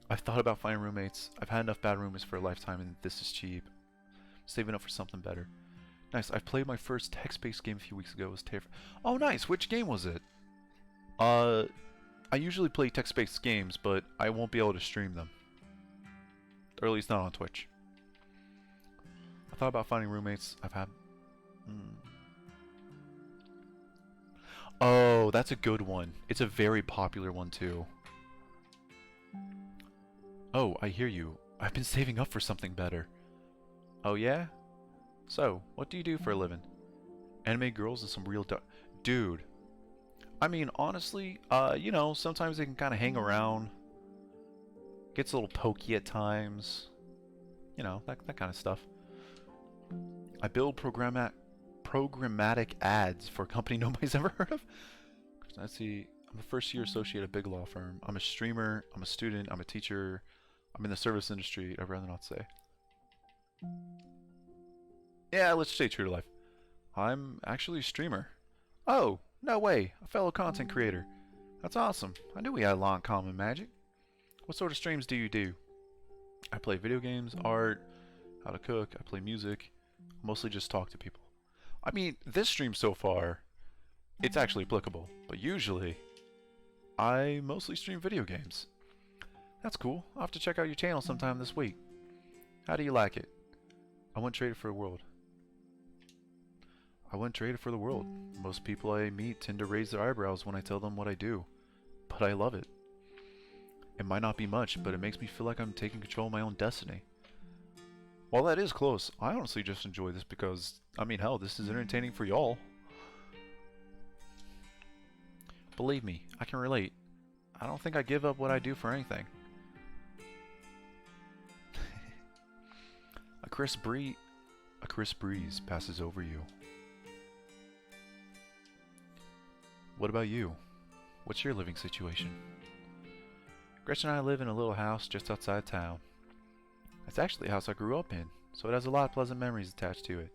I've thought about finding roommates. I've had enough bad roommates for a lifetime and this is cheap. Saving up for something better. Nice, I played my first text-based game a few weeks ago. It was terrifying. Oh, nice. Which game was it? I usually play text-based games, but I won't be able to stream them. Or at least not on Twitch. I thought about finding roommates. I've had... Hmm. Oh, that's a good one. It's a very popular one, too. Oh, I hear you. I've been saving up for something better. Oh, yeah? So, what do you do for a living? Anime girls and some real Dude. I mean, honestly, you know, sometimes they can kind of hang around. Gets a little pokey at times. You know, that kind of stuff. I build programmatic ads for a company nobody's ever heard of. Let's see. I'm a first-year associate at a big law firm. I'm a streamer. I'm a student. I'm a teacher. I'm in the service industry. I'd rather not say. Yeah, let's stay true to life. I'm actually a streamer. Oh, no way. A fellow content creator. That's awesome. I knew we had a lot in common, Magic. What sort of streams do you do? I play video games, art, how to cook. I play music. Mostly just talk to people. I mean, this stream so far, it's actually applicable. But usually, I mostly stream video games. That's cool. I'll have to check out your channel sometime this week. How do you like it? I wouldn't trade it for the world. I wouldn't trade it for the world. Most people I meet tend to raise their eyebrows when I tell them what I do. But I love it. It might not be much, but it makes me feel like I'm taking control of my own destiny. While that is close, I honestly just enjoy this because, I mean, hell, this is entertaining for y'all. Believe me, I can relate. I don't think I give up what I do for anything. A crisp breeze passes over you. What about you? What's your living situation? Gretchen and I live in a little house just outside town. It's actually the house I grew up in, so it has a lot of pleasant memories attached to it.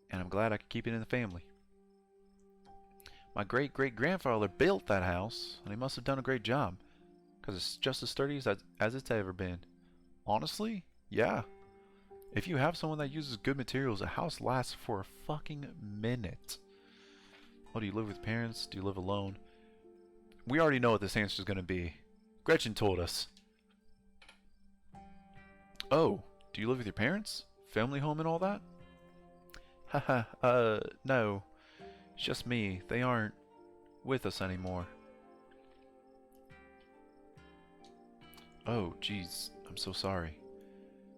And I'm glad I could keep it in the family. My great-great-grandfather built that house, and he must have done a great job, because it's just as sturdy as it's ever been. Honestly, yeah. If you have someone that uses good materials, a house lasts for a fucking minute. Oh, do you live with parents? Do you live alone? We already know what this answer is going to be. Gretchen told us. Oh, do you live with your parents? Family home and all that? Haha, no. It's just me. They aren't with us anymore. Oh, jeez. I'm so sorry.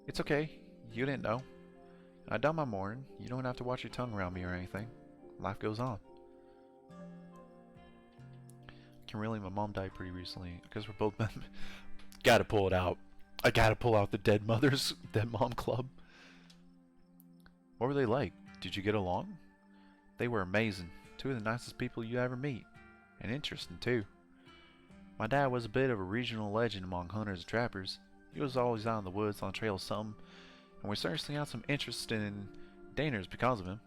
It's okay. You didn't know. I done my mourning. You don't have to watch your tongue around me or anything. Life goes on. Really, my mom died pretty recently. I guess we're both gotta pull it out. I gotta pull out the dead mom club. What were they like? Did you get along? They were amazing. Two of the nicest people you ever meet. And interesting too. My dad was a bit of a regional legend among hunters and trappers. He was always out in the woods on the trail of something, and we certainly had some interest in Daners because of him.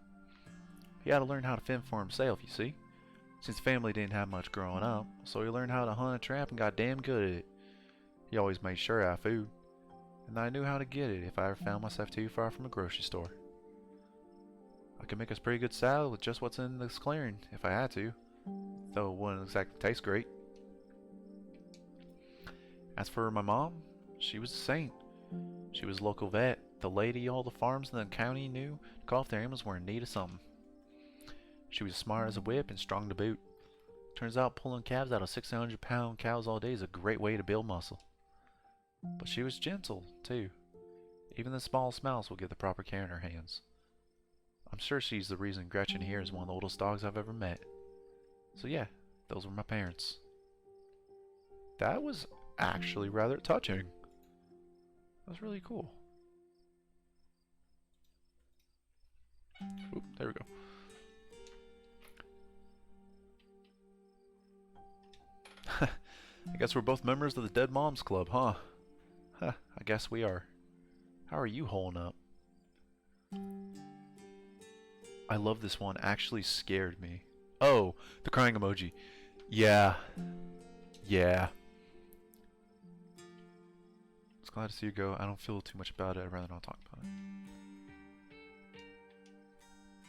He had to learn how to fend for himself, you see. Since family didn't have much growing up, so he learned how to hunt and trap and got damn good at it. He always made sure I had food, and I knew how to get it if I ever found myself too far from a grocery store. I could make us pretty good salad with just what's in this clearing if I had to, though it wouldn't exactly taste great. As for my mom, she was a saint. She was a local vet, the lady all the farms in the county knew to call if their animals were in need of something. She was smart as a whip and strong to boot. Turns out pulling calves out of 600-pound cows all day is a great way to build muscle. But she was gentle, too. Even the smallest mouse will get the proper care in her hands. I'm sure she's the reason Gretchen here is one of the oldest dogs I've ever met. So yeah, those were my parents. That was actually rather touching. That was really cool. Oop, there we go. I guess we're both members of the Dead Moms Club, huh? Huh, I guess we are. How are you holding up? I love this one. Actually scared me. Oh, the crying emoji. Yeah. Yeah. It's glad to see you go. I don't feel too much about it. I'd rather not talk about it.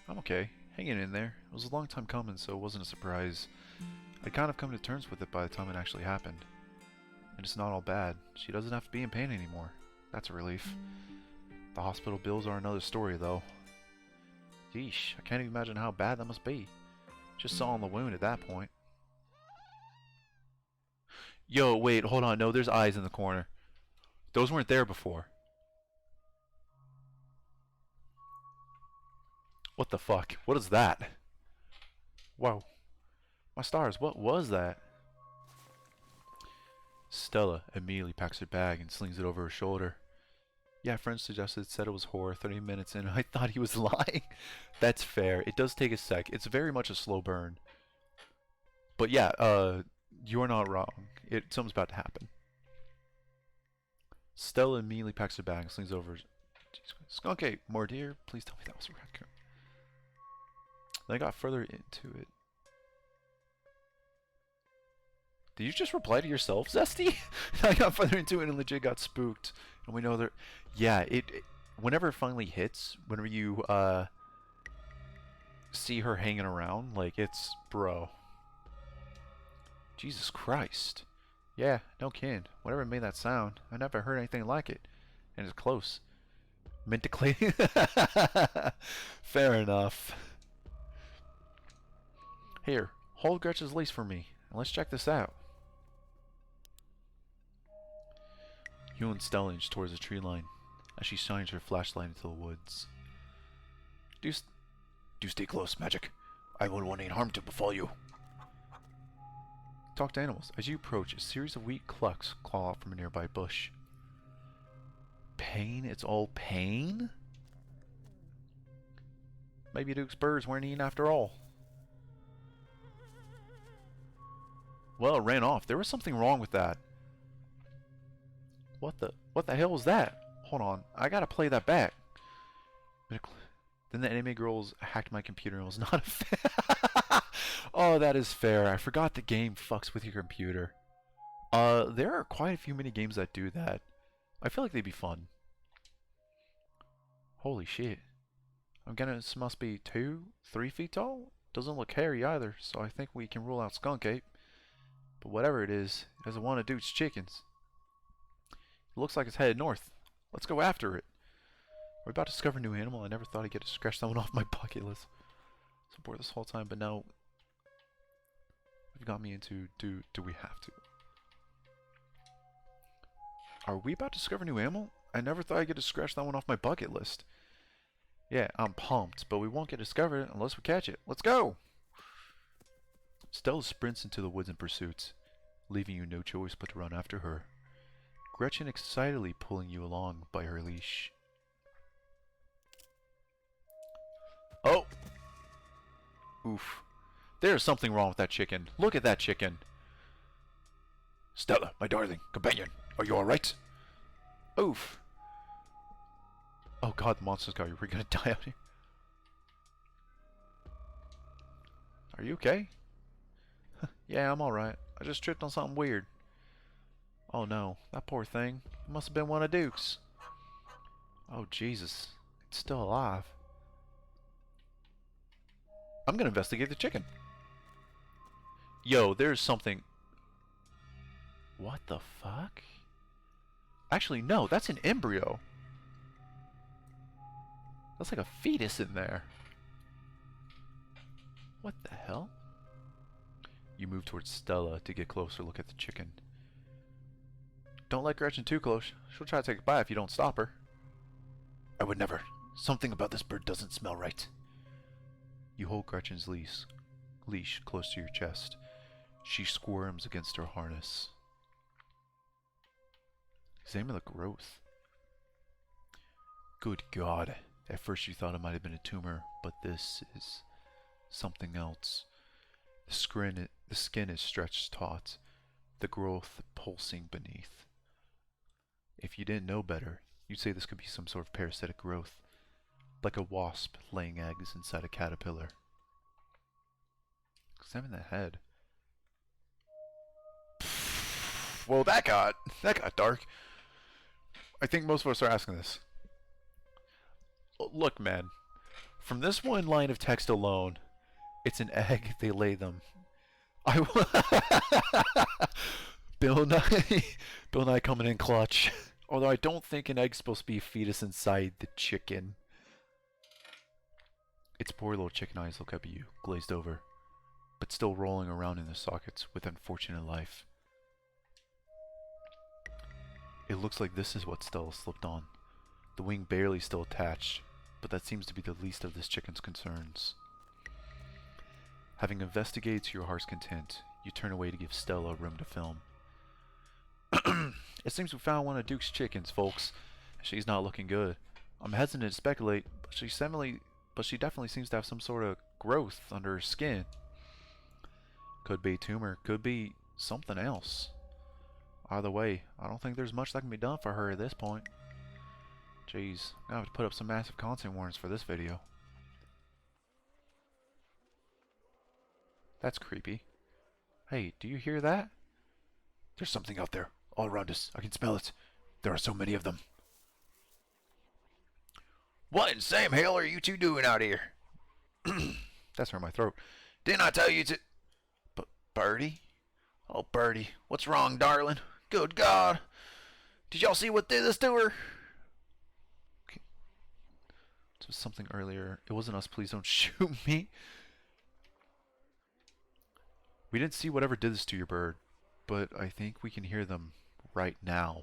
I'm okay. Hanging in there. It was a long time coming, so it wasn't a surprise. I'd kind of come to terms with it by the time it actually happened. And it's not all bad. She doesn't have to be in pain anymore. That's a relief. The hospital bills are another story, though. Yeesh, I can't even imagine how bad that must be. Just sawing the wound at that point. Yo, wait, hold on. No, there's eyes in the corner. Those weren't there before. What the fuck? What is that? Whoa. My stars, what was that? Stella immediately packs her bag and slings it over her shoulder. Yeah, friends said it was horror 30 minutes in. I thought he was lying. That's fair. It does take a sec. It's very much a slow burn. But yeah, you're not wrong. Something's about to happen. Stella immediately packs her bag and slings over. Skunk ape, more deer. Please tell me that was a raccoon. Then I got further into it. Did you just reply to yourself, Zesty? I got further into it and legit got spooked. And we know that, yeah, whenever it finally hits, whenever you see her hanging around, like, it's, bro. Jesus Christ. Yeah, no kidding. Whatever made that sound, I never heard anything like it. And it's close. Meant to clean. Fair enough. Here, hold Gretchen's lace for me, and let's check this out. You and Stella inch towards the tree line as she shines her flashlight into the woods. Do stay close, Magic. I wouldn't want any harm to befall you. Talk to animals. As you approach, a series of weak clucks claw out from a nearby bush. Pain? It's all pain? Maybe Duke's birds weren't eaten after all. Well, it ran off. There was something wrong with that. What the hell was that? Hold on. I gotta play that back. Then the anime girls hacked my computer and was not a fan. Oh, that is fair. I forgot the game fucks with your computer. There are quite a few mini games that do that. I feel like they'd be fun. Holy shit. I'm gonna, this must be 2-3 feet tall? Doesn't look hairy either, so I think we can rule out skunk ape. But whatever it is, it doesn't want to do its chickens. It looks like it's headed north. Let's go after it. We're about to discover a new animal. I never thought I'd get to scratch that one off my bucket list. So bored this whole time, but now you've got me into do we have to? Are we about to discover a new animal? I never thought I'd get to scratch that one off my bucket list. Yeah, I'm pumped, but we won't get discovered unless we catch it. Let's go! Stella sprints into the woods in pursuit, leaving you no choice but to run after her. Gretchen excitedly pulling you along by her leash. Oh! Oof. There's something wrong with that chicken. Look at that chicken. Stella, my darling, companion, are you alright? Oof. Oh god, the monster's got you. We're gonna die out here. Are you okay? Yeah, I'm alright. I just tripped on something weird. Oh no, that poor thing. It must have been one of Duke's. Oh Jesus, it's still alive. I'm gonna investigate the chicken. Yo, there's something. What the fuck? Actually, no, that's an embryo. That's like a fetus in there. What the hell? You move towards Stella to get a closer look at the chicken. Don't let Gretchen too close. She'll try to take a bite if you don't stop her. I would never. Something about this bird doesn't smell right. You hold Gretchen's leash close to your chest. She squirms against her harness. Examine the growth. Good God. At first you thought it might have been a tumor, but this is something else. The skin is stretched taut, the growth pulsing beneath. If you didn't know better, you'd say this could be some sort of parasitic growth, like a wasp laying eggs inside a caterpillar. Examine the head. Well, that got dark. I think most of us are asking this. Look, man, from this one line of text alone, it's an egg, they lay them. Bill Nye coming in clutch. Although I don't think an egg's supposed to be a fetus inside the chicken. Its poor little chicken eyes look up at you, glazed over, but still rolling around in their sockets with unfortunate life. It looks like this is what Stella slipped on. The wing barely still attached, but that seems to be the least of this chicken's concerns. Having investigated to your heart's content, you turn away to give Stella room to film. It seems we found one of Duke's chickens, folks. She's not looking good. I'm hesitant to speculate, but she definitely seems to have some sort of growth under her skin. Could be a tumor, could be something else. Either way, I don't think there's much that can be done for her at this point. Jeez, I'm gonna have to put up some massive content warnings for this video. That's creepy. Hey, do you hear that? There's something out there, all around us. I can smell it. There are so many of them. What in Sam hell are you two doing out here? That's hurt my throat. Didn't I tell you to... Birdie? Oh, Birdie, what's wrong, darling? Good God. Did y'all see what did this to her? Okay. This was something earlier. It wasn't us. Please don't shoot me. We didn't see whatever did this to your bird, but I think we can hear them right now.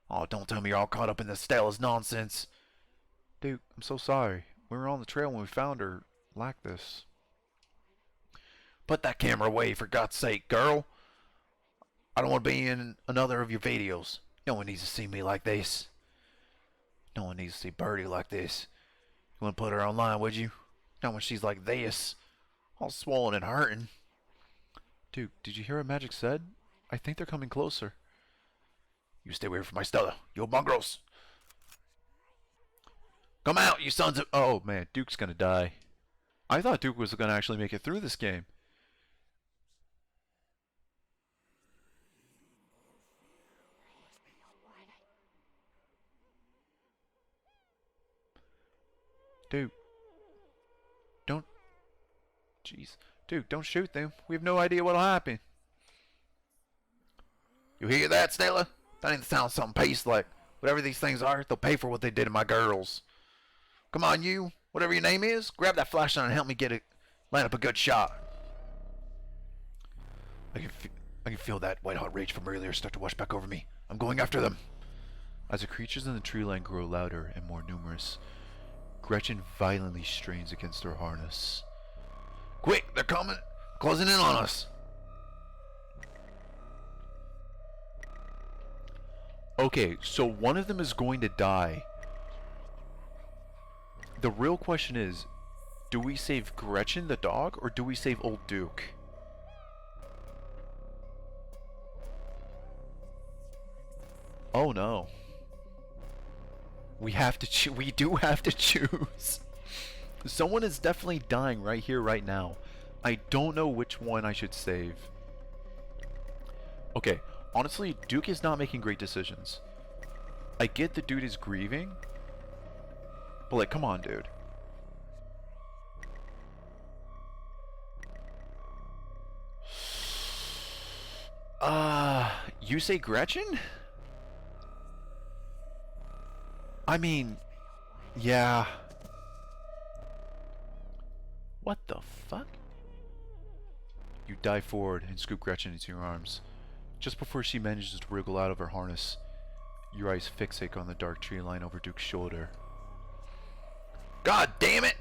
Oh, don't tell me you're all caught up in this Stella's nonsense. Dude, I'm so sorry. We were on the trail when we found her like this. Put that camera away, for God's sake, girl. I don't want to be in another of your videos. No one needs to see me like this. No one needs to see Birdie like this. You wouldn't put her online, would you? Not when she's like this. All swollen and hurting. Dude, did you hear what Magic said? I think they're coming closer. You stay away from my Stella, you mongrels. Come out, you sons of... Oh, man, Duke's gonna die. I thought Duke was gonna actually make it through this game. Dude. Don't... Jeez. Dude, don't shoot them. We have no idea what'll happen. You hear that, Stella? That ain't the sound of something pays like. Whatever these things are, they'll pay for what they did to my girls. Come on, you. Whatever your name is, grab that flashlight and help me land up a good shot. I can feel that white-hot rage from earlier start to wash back over me. I'm going after them. As the creatures in the tree line grow louder and more numerous, Gretchen violently strains against her harness. Quick, they're coming. Closing in on us. Okay, so one of them is going to die. The real question is, do we save Gretchen the dog, or do we save old Duke? Oh no. We do have to choose. Someone is definitely dying right here, right now. I don't know which one I should save. Okay, honestly, Duke is not making great decisions. I get the dude is grieving, but like, come on, dude. You say Gretchen? I mean, yeah. What the fuck? You dive forward and scoop Gretchen into your arms. Just before she manages to wriggle out of her harness, your eyes fixate on the dark tree line over Duke's shoulder. God damn it!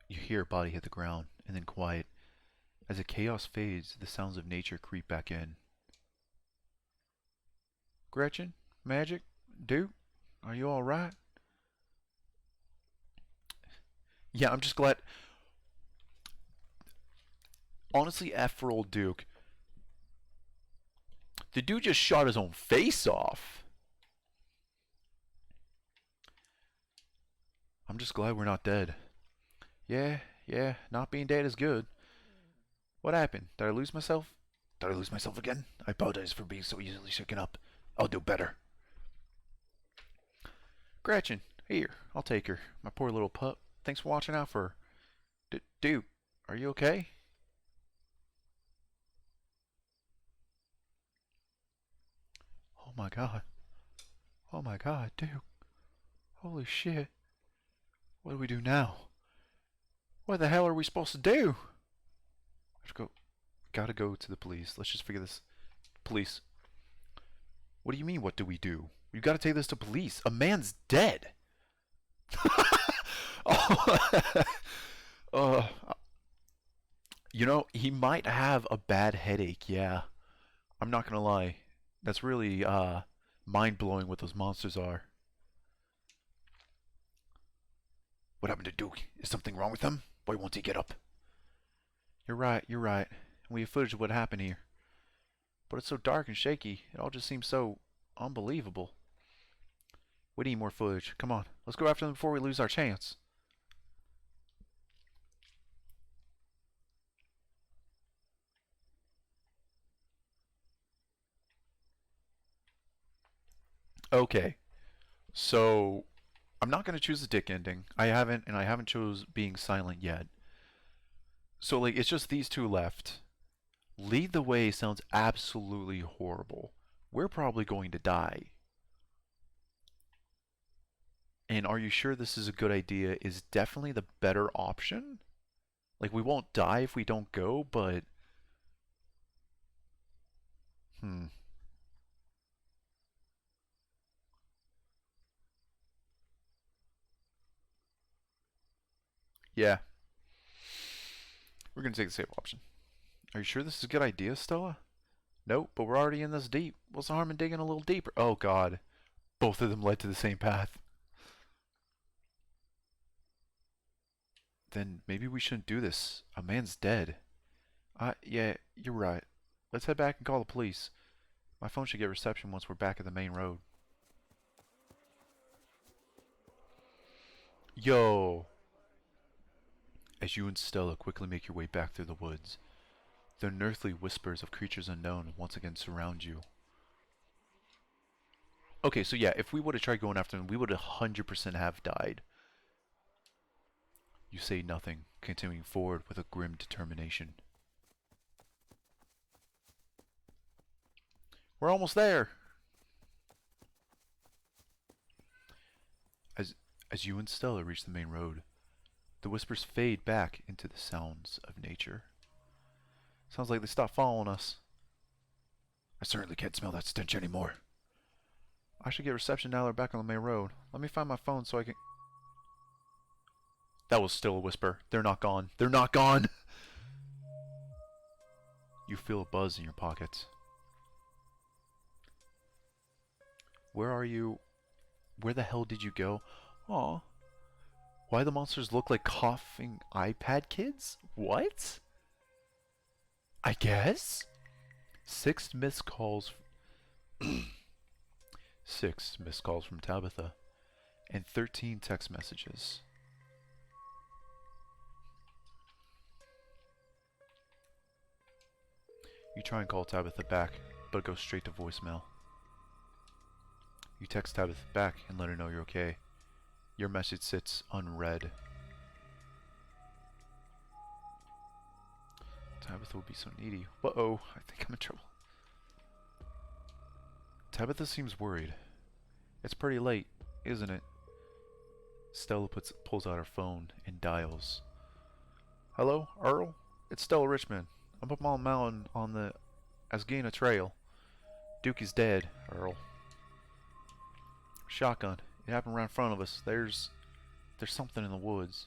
You hear her body hit the ground, and then quiet. As the chaos fades, the sounds of nature creep back in. Gretchen? Magic? Duke? Are you alright? Yeah, I'm just glad. Honestly, F for old Duke. The dude just shot his own face off. I'm just glad we're not dead. Yeah, not being dead is good. What happened? Did I lose myself? Did I lose myself again? I apologize for being so easily shaken up. I'll do better. Gretchen, here, I'll take her. My poor little pup. Thanks for watching out for her. Duke, are you okay? Oh my god. Oh my god, dude. Holy shit. What do we do now? What the hell are we supposed to do? I have to go. Gotta go to the police. Let's just figure this. Police. What do you mean, what do we do? You gotta take this to police. A man's dead. Oh. uh, you know, he might have a bad headache, yeah. I'm not gonna lie. That's really, mind-blowing what those monsters are. What happened to Duke? Is something wrong with him? Why won't he get up? You're right, you're right. We have footage of what happened here. But it's so dark and shaky. It all just seems so unbelievable. We need more footage. Come on, let's go after them before we lose our chance. Okay, so I'm not going to choose the dick ending. I haven't chose being silent yet. So like it's just these two left. Lead the way sounds absolutely horrible. We're probably going to die. And are you sure this is a good idea is definitely the better option? Like we won't die if we don't go, but hmm. Yeah, we're gonna take the safe option. Are you sure this is a good idea, Stella? Nope, but we're already in this deep. What's the harm in digging a little deeper? Oh god. Both of them led to the same path. Then maybe we shouldn't do this. A man's dead. Yeah, you're right. Let's head back and call the police. My phone should get reception once we're back at the main road. Yo! As you and Stella quickly make your way back through the woods, the unearthly whispers of creatures unknown once again surround you. Okay, so yeah, if we would have tried going after them, we would 100% have died. You say nothing, continuing forward with a grim determination. We're almost there! As you and Stella reach the main road, the whispers fade back into the sounds of nature. Sounds like they stopped following us. I certainly can't smell that stench anymore. I should get reception now they're back on the main road. Let me find my phone so I can... That was still a whisper. They're not gone. They're not gone! You feel a buzz in your pockets. Where are you? Where the hell did you go? Aw. Why the monsters look like coughing iPad kids? What? I guess? 6 missed calls... 6 missed calls from Tabitha. And 13 text messages. You try and call Tabitha back, but it goes straight to voicemail. You text Tabitha back and let her know you're okay. Your message sits unread. Tabitha would be so needy. Uh-oh, I think I'm in trouble. Tabitha seems worried. It's pretty late, isn't it? Stella pulls out her phone and dials. Hello, Earl? It's Stella Richmond. I'm up on the mountain on the Asgina Trail. Duke is dead, Earl. Shotgun. It happened right in front of us. There's something in the woods.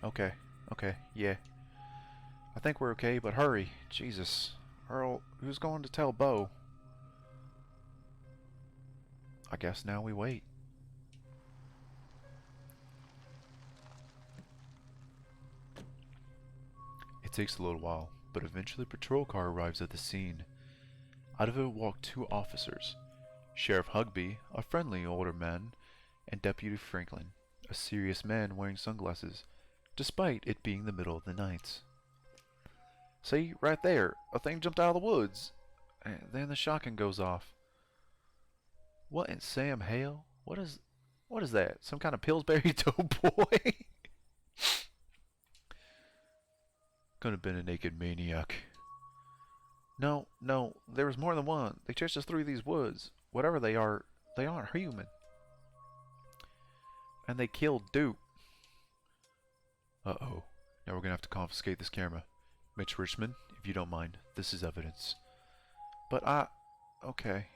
Okay, yeah. I think we're okay, but hurry. Jesus. Earl, who's going to tell Bo? I guess now we wait. It takes a little while, but eventually a patrol car arrives at the scene. Out of it walk 2 officers. Sheriff Hugby, a friendly older man, and Deputy Franklin, a serious man wearing sunglasses, despite it being the middle of the night. See, right there, a thing jumped out of the woods. And then the shotgun goes off. What in Sam Hale? What is that? Some kind of Pillsbury Doughboy? Could have been a naked maniac. No, no, there was more than one. They chased us through these woods. Whatever they aren't human. And they killed Duke. Uh-oh. Now we're gonna have to confiscate this camera. Mitch Richmond, if you don't mind, this is evidence. But okay.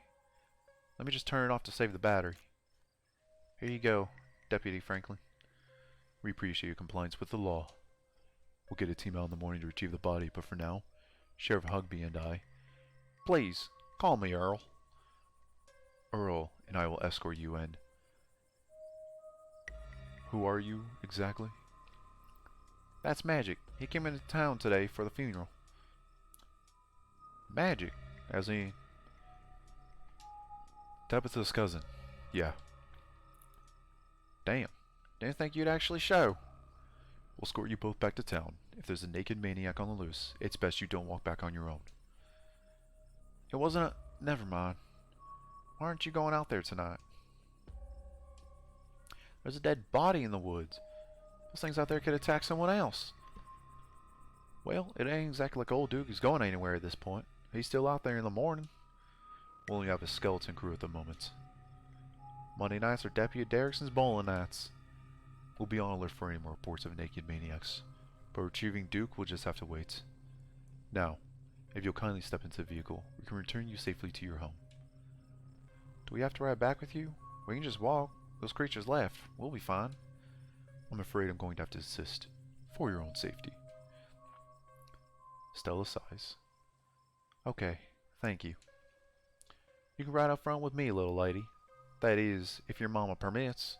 Let me just turn it off to save the battery. Here you go, Deputy Franklin. We appreciate your compliance with the law. We'll get a team out in the morning to retrieve the body, but for now, Sheriff Hugby and I... Please, call me Earl. Earl, and I will escort you in. Who are you, exactly? That's Magic. He came into town today for the funeral. Magic? As in... Tabitha's cousin. Yeah. Damn. Didn't think you'd actually show. We'll escort you both back to town. If there's a naked maniac on the loose, it's best you don't walk back on your own. It wasn't a... Never mind. Why aren't you going out there tonight? There's a dead body in the woods. Those things out there could attack someone else. Well, it ain't exactly like old Duke is going anywhere at this point. He's still out there in the morning. We'll only have a skeleton crew at the moment. Monday nights are Deputy Derrickson's bowling nights. We'll be on alert for any more reports of naked maniacs. But retrieving Duke will just have to wait. Now, if you'll kindly step into the vehicle, we can return you safely to your home. Do we have to ride back with you? We can just walk. Those creatures left. We'll be fine. I'm afraid I'm going to have to desist. For your own safety. Stella sighs. Okay, thank you. You can ride up front with me, little lady. That is, if your mama permits.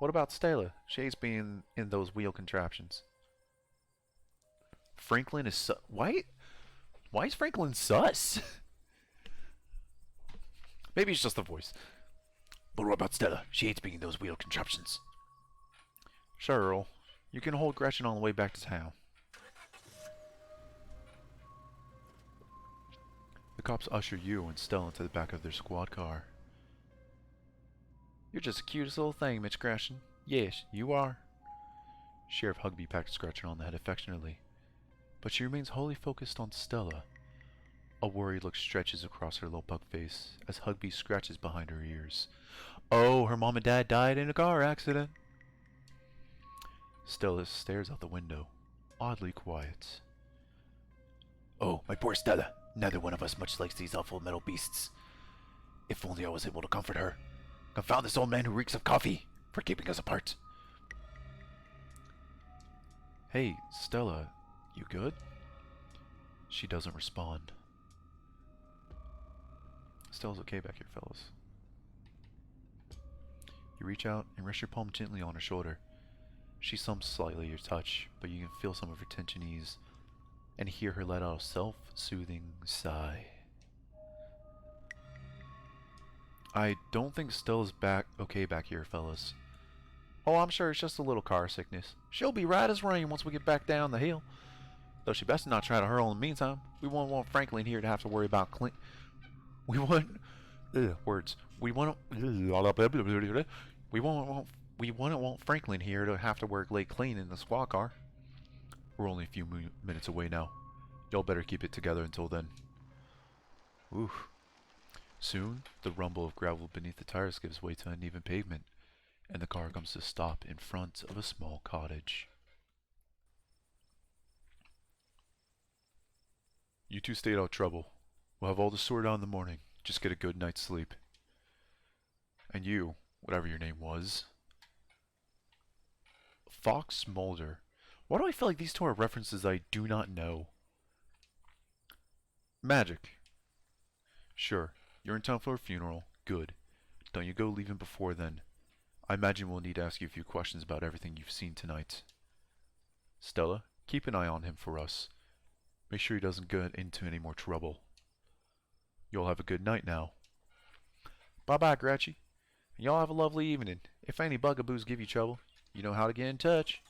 What about Stella? She hates being in those wheel contraptions. Franklin is Why is Franklin sus? Maybe it's just the voice. But what about Stella? She hates being in those wheel contraptions. Sure, Earl. You can hold Gretchen on the way back to town. The cops usher you and Stella into the back of their squad car. You're just the cutest little thing, Mitch Gretchen. Yes, you are. Sheriff Hugby pats Gretchen on the head affectionately, but she remains wholly focused on Stella. A worried look stretches across her little pug face as Hugby scratches behind her ears. Oh, her mom and dad died in a car accident. Stella stares out the window, oddly quiet. Oh, my poor Stella. Neither one of us much likes these awful metal beasts. If only I was able to comfort her. Confound this old man who reeks of coffee for keeping us apart. Hey, Stella, you good? She doesn't respond. Stella's okay back here, fellas. You reach out and rest your palm gently on her shoulder. She stumbles slightly at your touch, but you can feel some of her tension ease and hear her let out a self-soothing sigh. I don't think Stella's okay back here, fellas. Oh, I'm sure it's just a little car sickness. She'll be right as rain once we get back down the hill. Though she best not try to hurl in the meantime. We won't want Franklin here to have to worry about We won't... words. We won't want Franklin here to have to work late cleaning the squad car. We're only a few minutes away now. Y'all better keep it together until then. Oof. Soon, the rumble of gravel beneath the tires gives way to uneven pavement, and the car comes to a stop in front of a small cottage. You two stayed out of trouble. We'll have all this sorted out in the morning. Just get a good night's sleep. And you, whatever your name was. Fox Mulder. Why do I feel like these two are references I do not know? Magic. Sure, you're in town for a funeral. Good. Don't you go leaving before then. I imagine we'll need to ask you a few questions about everything you've seen tonight. Stella, keep an eye on him for us. Make sure he doesn't get into any more trouble. You'll have a good night now. Bye-bye, Gretchen. Y'all have a lovely evening. If any bugaboos give you trouble, you know how to get in touch.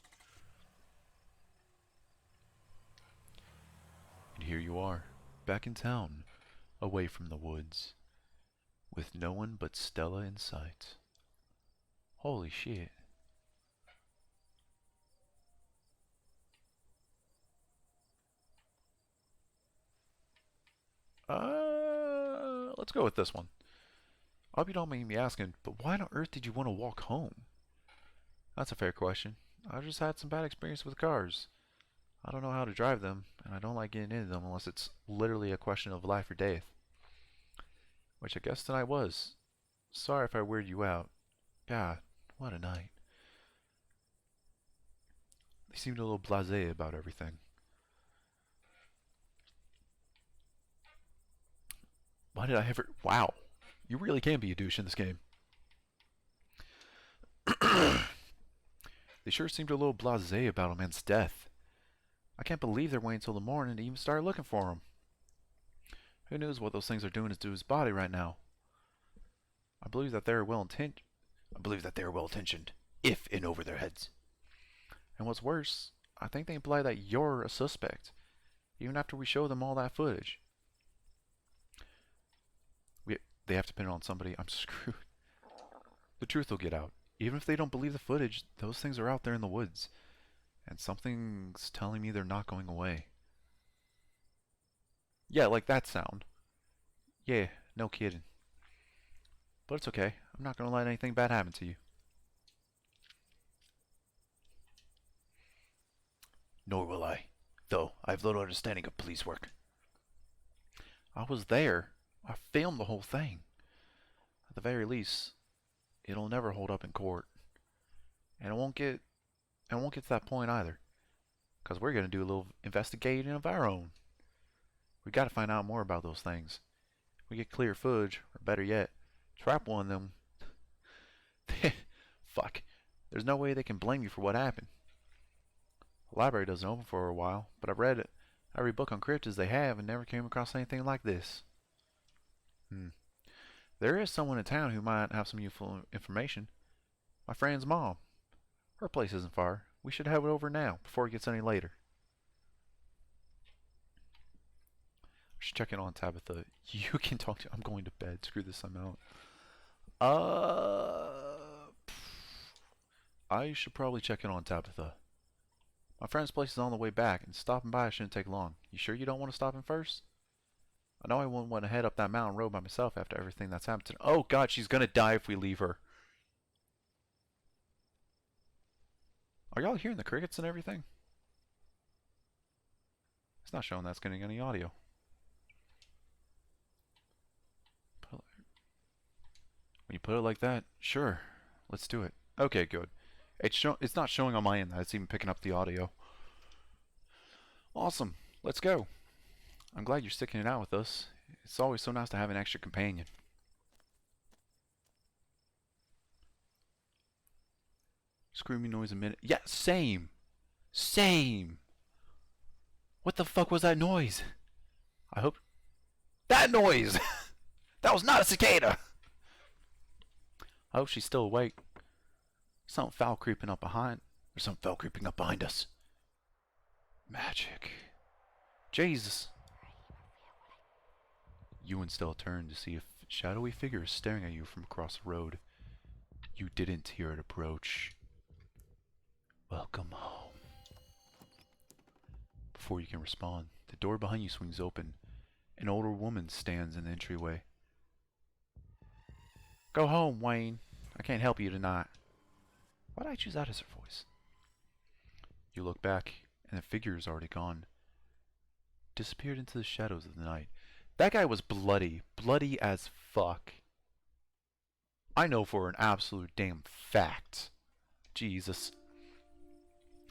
And here you are, back in town, away from the woods, with no one but Stella in sight. Holy shit. Let's go with this one. I hope you don't mind me asking, but why on earth did you want to walk home? That's a fair question. I've just had some bad experience with cars. I don't know how to drive them, and I don't like getting into them unless it's literally a question of life or death. Which I guess tonight was. Sorry if I weirded you out. God, what a night. They seemed a little blasé about everything. Why did I ever... Wow. You really can be a douche in this game. They sure seemed a little blasé about a man's death. I can't believe they're waiting until the morning to even start looking for him. Who knows what those things are doing to his body right now? I believe that they are well intentioned, if in over their heads. And what's worse, I think they imply that you're a suspect, even after we show them all that footage. They have to pin it on somebody. I'm screwed. The truth will get out. Even if they don't believe the footage, those things are out there in the woods. And something's telling me they're not going away. Yeah, like that sound. Yeah, no kidding. But it's okay. I'm not going to let anything bad happen to you. Nor will I, though I have little understanding of police work. I was there. I filmed the whole thing. At the very least, it'll never hold up in court. And it won't get to that point either. Because we're going to do a little investigating of our own. We got to find out more about those things. We get clear footage, or better yet, trap one of them. Fuck. There's no way they can blame you for what happened. The library doesn't open for a while, but I've read every book on cryptids they have and never came across anything like this. There is someone in town who might have some useful information. My friend's mom. Her place isn't far. We should head over now, before it gets any later. I should check in on Tabitha. You can talk to... I'm going to bed. Screw this, I'm out. I should probably check in on Tabitha. My friend's place is on the way back, and stopping by shouldn't take long. You sure you don't want to stop in first? I know I wouldn't want to head up that mountain road by myself after everything that's happened to... Oh god, she's gonna die if we leave her. Are y'all hearing the crickets and everything? It's not showing that's getting any audio. When you put it like that, sure. Let's do it. Okay, good. It's not showing on my end that it's even picking up the audio. Awesome. Let's go. I'm glad you're sticking it out with us. It's always so nice to have an extra companion. Screaming noise a minute. Yeah, same. Same. What the fuck was that noise? I hope... That noise! That was not a cicada! I hope she's still awake. Something foul creeping up behind. There's something foul creeping up behind us. Magic. Jesus. You still turn to see a shadowy figure staring at you from across the road. You didn't hear it approach. Welcome home. Before you can respond, the door behind you swings open. An older woman stands in the entryway. Go home, Wayne. I can't help you tonight. Why did I choose that as her voice? You look back, and the figure is already gone. Disappeared into the shadows of the night. That guy was bloody. Bloody as fuck. I know for an absolute damn fact. Jesus.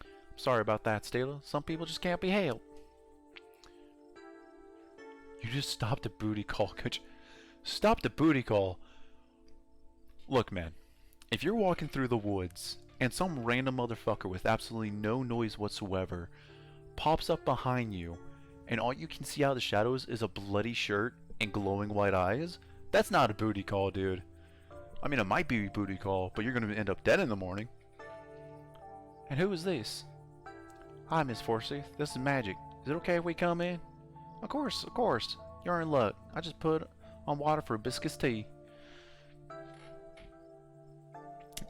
I'm sorry about that, Stella. Some people just can't be helped. You just stopped a booty call. Could you... Stop the booty call. Look, man. If you're walking through the woods and some random motherfucker with absolutely no noise whatsoever pops up behind you and all you can see out of the shadows is a bloody shirt and glowing white eyes, that's not a booty call, dude. I mean, it might be a booty call, but you're going to end up dead in the morning. And who is this? Hi, Miss Forsyth. This is Magic. Is it okay if we come in? Of course, of course. You're in luck. I just put on water for hibiscus tea.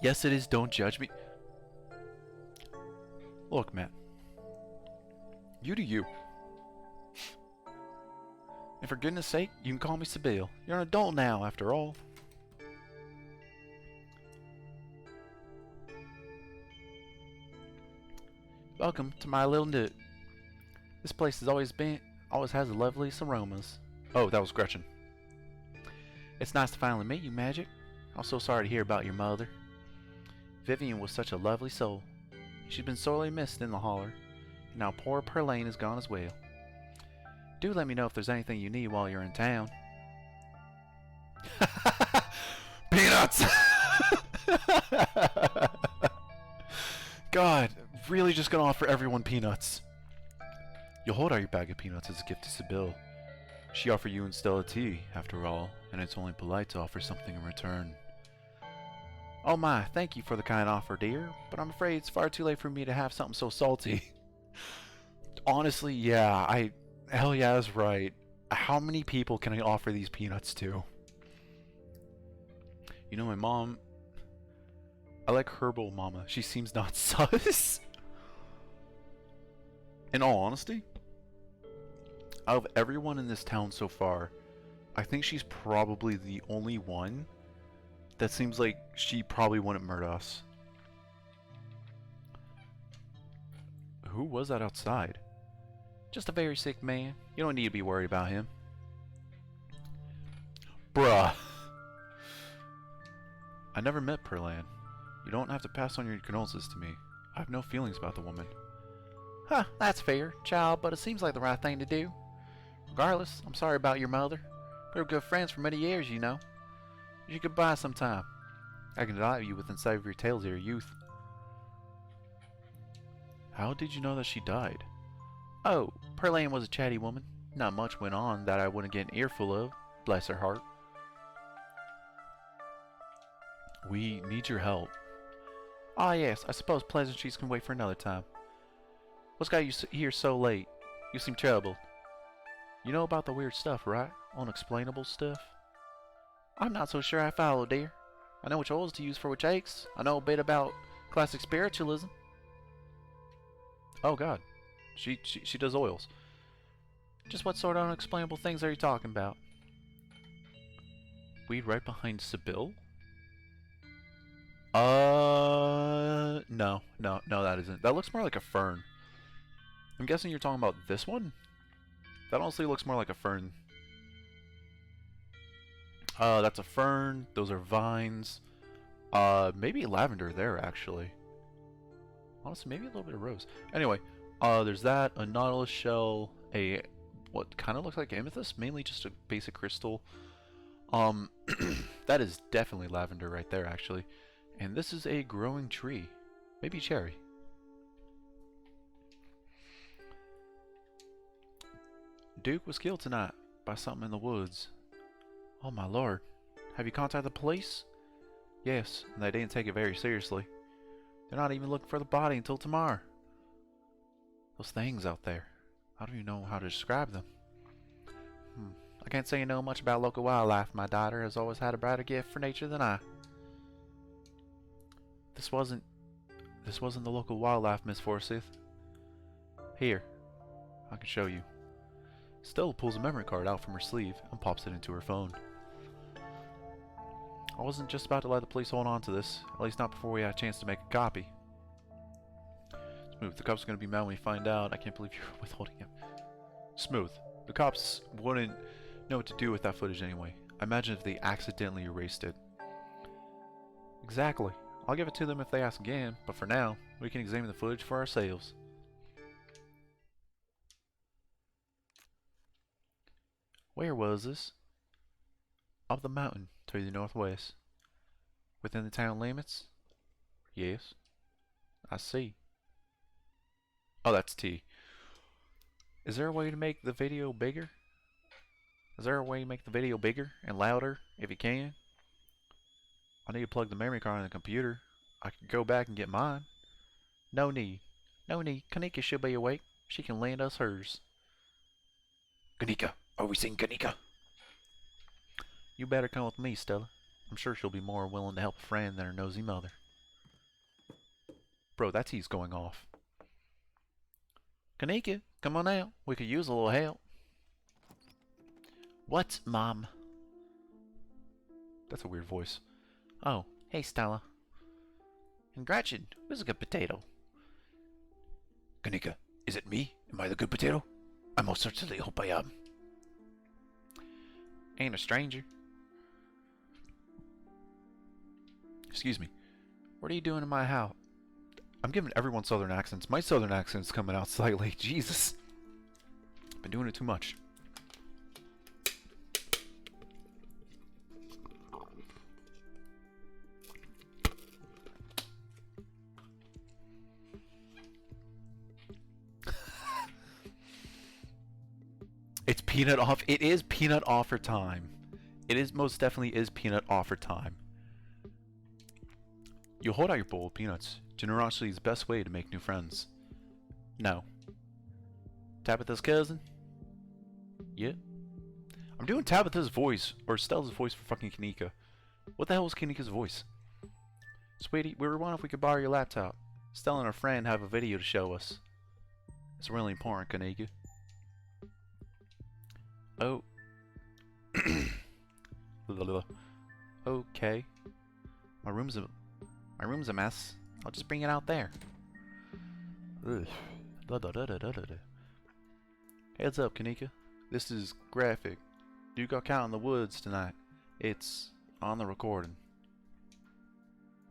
Yes, it is. Don't judge me. Look, man. You do you. And for goodness sake, you can call me Sibyl. You're an adult now, after all. Welcome to my little nook. This place always has the loveliest aromas. Oh, that was Gretchen. It's nice to finally meet you, Magic. I'm so sorry to hear about your mother. Vivian was such a lovely soul. She's been sorely missed in the holler, and now poor Perlane is gone as well. Do let me know if there's anything you need while you're in town. Peanuts! God, really just gonna offer everyone peanuts. You'll hold out your bag of peanuts as a gift to Sibyl. She offered you and Stella tea, after all, and it's only polite to offer something in return. Oh my, thank you for the kind offer, dear, but I'm afraid it's far too late for me to have something so salty. Honestly, yeah, hell yeah, that's right. How many people can I offer these peanuts to? You know, my mom, I like Herbal Mama. She seems not sus. In all honesty, out of everyone in this town so far, I think she's probably the only one that seems like she probably wouldn't murder us. Who was that outside? Just a very sick man. You don't need to be worried about him. Bruh. I never met Perlan. You don't have to pass on your condolences to me. I have no feelings about the woman. Huh, that's fair, child, but it seems like the right thing to do. Regardless, I'm sorry about your mother. We were good friends for many years, you know. You should goodbye sometime. I can delight you with unsavory tales of your youth. How did you know that she died? Oh, Perlane was a chatty woman. Not much went on that I wouldn't get an earful of. Bless her heart. We need your help. Ah yes, I suppose pleasantries can wait for another time. What's got you here so late? You seem troubled. You know about the weird stuff, right? Unexplainable stuff? I'm not so sure I follow, dear. I know which oils to use for which aches. I know a bit about classic spiritualism. Oh god. She does oils. Just what sort of unexplainable things are you talking about? Weed right behind Sibyl? No, that isn't. That looks more like a fern. I'm guessing you're talking about this one? That honestly looks more like a fern. That's a fern. Those are vines. Maybe lavender there, actually. Honestly, maybe a little bit of rose. Anyway, there's that. A nautilus shell. A what kind of looks like amethyst. Mainly just a basic crystal. That is definitely lavender right there, actually. And this is a growing tree. Maybe cherry. Duke was killed tonight by something in the woods. Oh my lord. Have you contacted the police? Yes, and they didn't take it very seriously. They're not even looking for the body until tomorrow. Those things out there. I don't even know how to describe them. I can't say you know much about local wildlife. My daughter has always had a brighter gift for nature than I. This wasn't the local wildlife, Miss Forsyth. Here, I can show you. Stella pulls a memory card out from her sleeve and pops it into her phone. I wasn't just about to let the police hold on to this, at least not before we had a chance to make a copy. Smooth, the cops are going to be mad when we find out. I can't believe you're withholding it. Smooth, the cops wouldn't know what to do with that footage anyway. I imagine if they accidentally erased it. Exactly. I'll give it to them if they ask again, but for now, we can examine the footage for ourselves. Where was this? Up the mountain to the northwest. Within the town limits? Yes. I see. Oh, that's T. Is there a way to make the video bigger? Is there a way to make the video bigger and louder, if you can? I need to plug the memory card in the computer. I can go back and get mine. No need. No need. Kanika should be awake. She can lend us hers. Kanika, are we seeing Kanika? You better come with me, Stella. I'm sure she'll be more willing to help a friend than her nosy mother. Bro, that T's going off. Kanika, come on out. We could use a little help. What, Mom? That's a weird voice. Oh, hey, Stella. And Gretchen, who's a good potato? Kanika, is it me? Am I the good potato? I most certainly hope I am. Ain't a stranger. Excuse me. What are you doing in my house? I'm giving everyone southern accents. My southern accent's coming out slightly. Jesus. Been doing it too much. It's peanut off. It is peanut offer time. It is most definitely is peanut offer time. You hold out your bowl of peanuts. Generosity is the best way to make new friends. No. Tabitha's cousin? Yeah. I'm doing Tabitha's voice, or Stella's voice for fucking Kanika. What the hell is Kanika's voice? Sweetie, we were wondering if we could borrow your laptop. Stella and her friend have a video to show us. It's really important, Kanika. Oh. Okay. My room's a mess. I'll just bring it out there. Ugh. Heads up, Kanika. This is graphic. Duke got caught in the woods tonight. It's on the recording.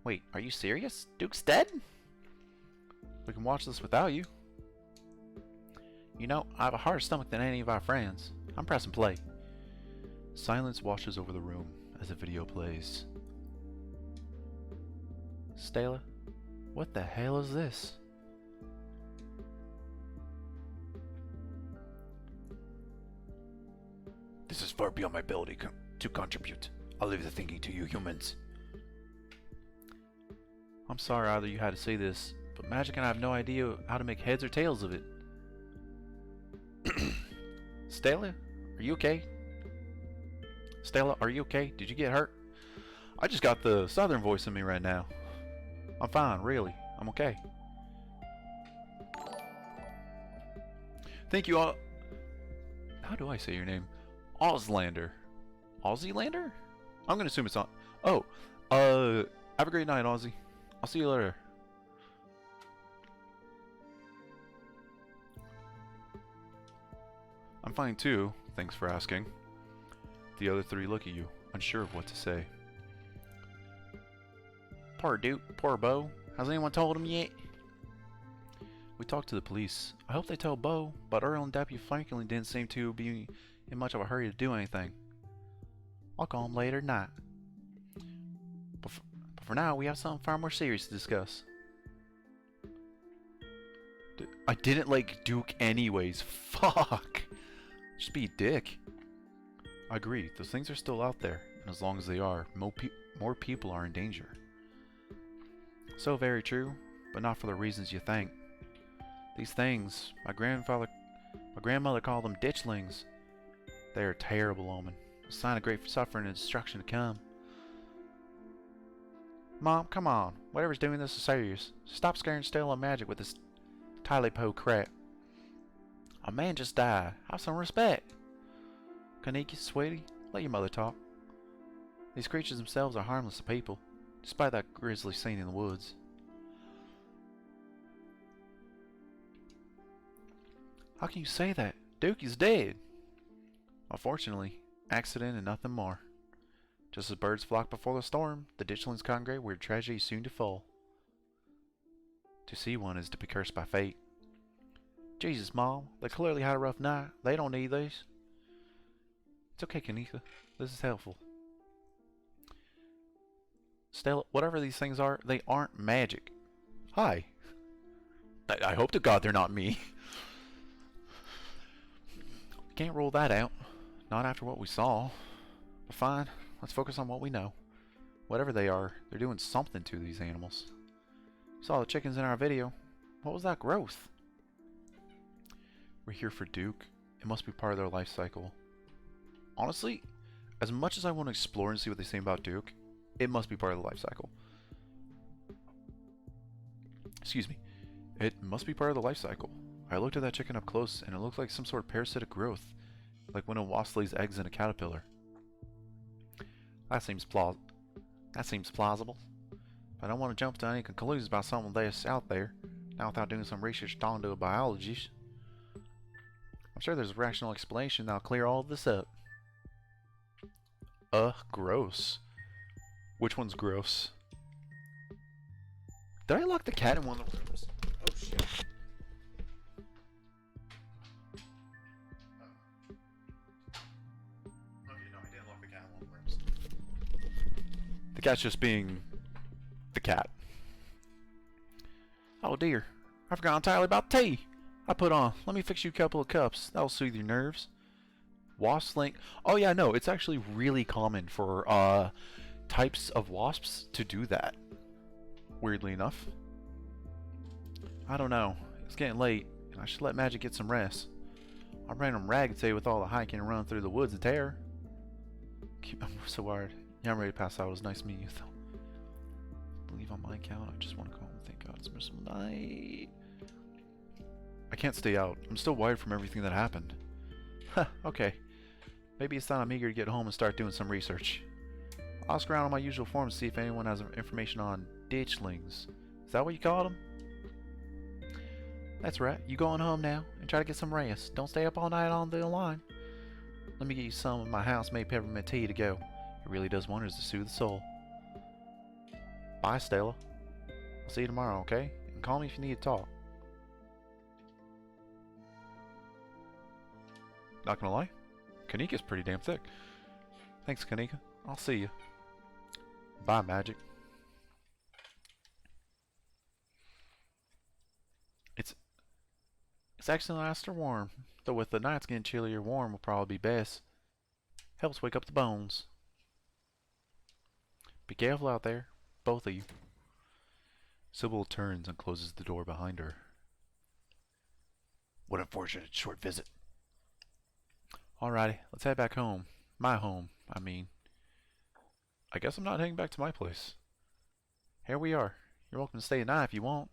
Wait, are you serious? Duke's dead? We can watch this without you. You know, I have a harder stomach than any of our friends. I'm pressing play. Silence washes over the room as the video plays. Stella, what the hell is this? This is far beyond my ability to contribute. I'll leave the thinking to you humans. I'm sorry either you had to say this, but Magic and I have no idea how to make heads or tails of it. Stella, are you okay? Stella, are you okay? Did you get hurt? I just got the southern voice in me right now. I'm fine, really. I'm okay. Thank you all. How do I say your name? Auslander. Aussielander? I'm gonna assume it's on. Oh, have a great night, Aussie. I'll see you later. I'm fine too, thanks for asking. The other three look at you, unsure of what to say. Poor Duke, poor Bo. Has anyone told him yet? We talked to the police. I hope they tell Bo, but Earl and Deputy Franklin didn't seem to be in much of a hurry to do anything. I'll call him later tonight. But for now, we have something far more serious to discuss. I didn't like Duke anyways. Fuck. Just be a dick. I agree. Those things are still out there, and as long as they are, more people are in danger. So very true, but not for the reasons you think. These things, my grandmother called them ditchlings. They are a terrible omen, a sign of great suffering and destruction to come. Mom, come on. Whatever's doing this is serious. Stop scaring Stella and Magic with this Tylepo crap. A man just died. Have some respect. Kaneki, sweetie, let your mother talk. These creatures themselves are harmless to people, despite that grisly scene in the woods. How can you say that? Duke is dead. Unfortunately, accident and nothing more. Just as birds flock before the storm, the ditchlings congregate where tragedy is soon to fall. To see one is to be cursed by fate. Jesus, Mom, they clearly had a rough night. They don't need these. It's okay, Kanika. This is helpful. Stella, whatever these things are, they aren't magic. Hi. I hope to God they're not me. Can't rule that out. Not after what we saw. But fine, let's focus on what we know. Whatever they are, they're doing something to these animals. You saw the chickens in our video. What was that growth? We're here for Duke. It must be part of their life cycle. Honestly, as much as I want to explore and see what they say about Duke, it must be part of the life cycle. Excuse me. It must be part of the life cycle. I looked at that chicken up close and it looked like some sort of parasitic growth. Like when a wasp lays eggs in a caterpillar. That seems plausible. But I don't want to jump to any conclusions about something that's out there, not without doing some research on to a biologist. I'm sure there's a rational explanation that'll clear all of this up. Gross. Which one's gross? Did I lock the cat in one of the rooms? Oh shit. Okay, no, I didn't lock the cat in one of the rooms. The cat's just being the cat. Oh dear, I forgot entirely about tea. I put on. Let me fix you a couple of cups. That'll soothe your nerves. Wasp link. Oh yeah, no, it's actually really common for types of wasps to do that. Weirdly enough. I don't know. It's getting late, and I should let Magic get some rest. I'm random ragged today with all the hiking and running through the woods of terror. I'm so wired. Yeah, I'm ready to pass out. It was nice meeting you, though. Leave on my account. I just want to go home. Thank God it's a miserable night. I can't stay out. I'm still wired from everything that happened. Huh, okay. Maybe it's time I'm eager to get home and start doing some research. I'll ask around on my usual forums to see if anyone has information on ditchlings. Is that what you call them? That's right. You going home now and try to get some rest. Don't stay up all night on the line. Let me get you some of my house-made peppermint tea to go. It really does wonders to soothe the soul. Bye, Stella. I'll see you tomorrow, okay? And call me if you need to talk. Not gonna lie, Kanika's pretty damn thick. Thanks, Kanika. I'll see you. Bye, Magic. It's actually nice to warm, though with the nights getting chillier, warm will probably be best. Helps wake up the bones. Be careful out there, both of you. Sybil turns and closes the door behind her. What a fortunate short visit. Alrighty, let's head back home. My home, I mean. I guess I'm not heading back to my place. Here we are. You're welcome to stay at night if you want.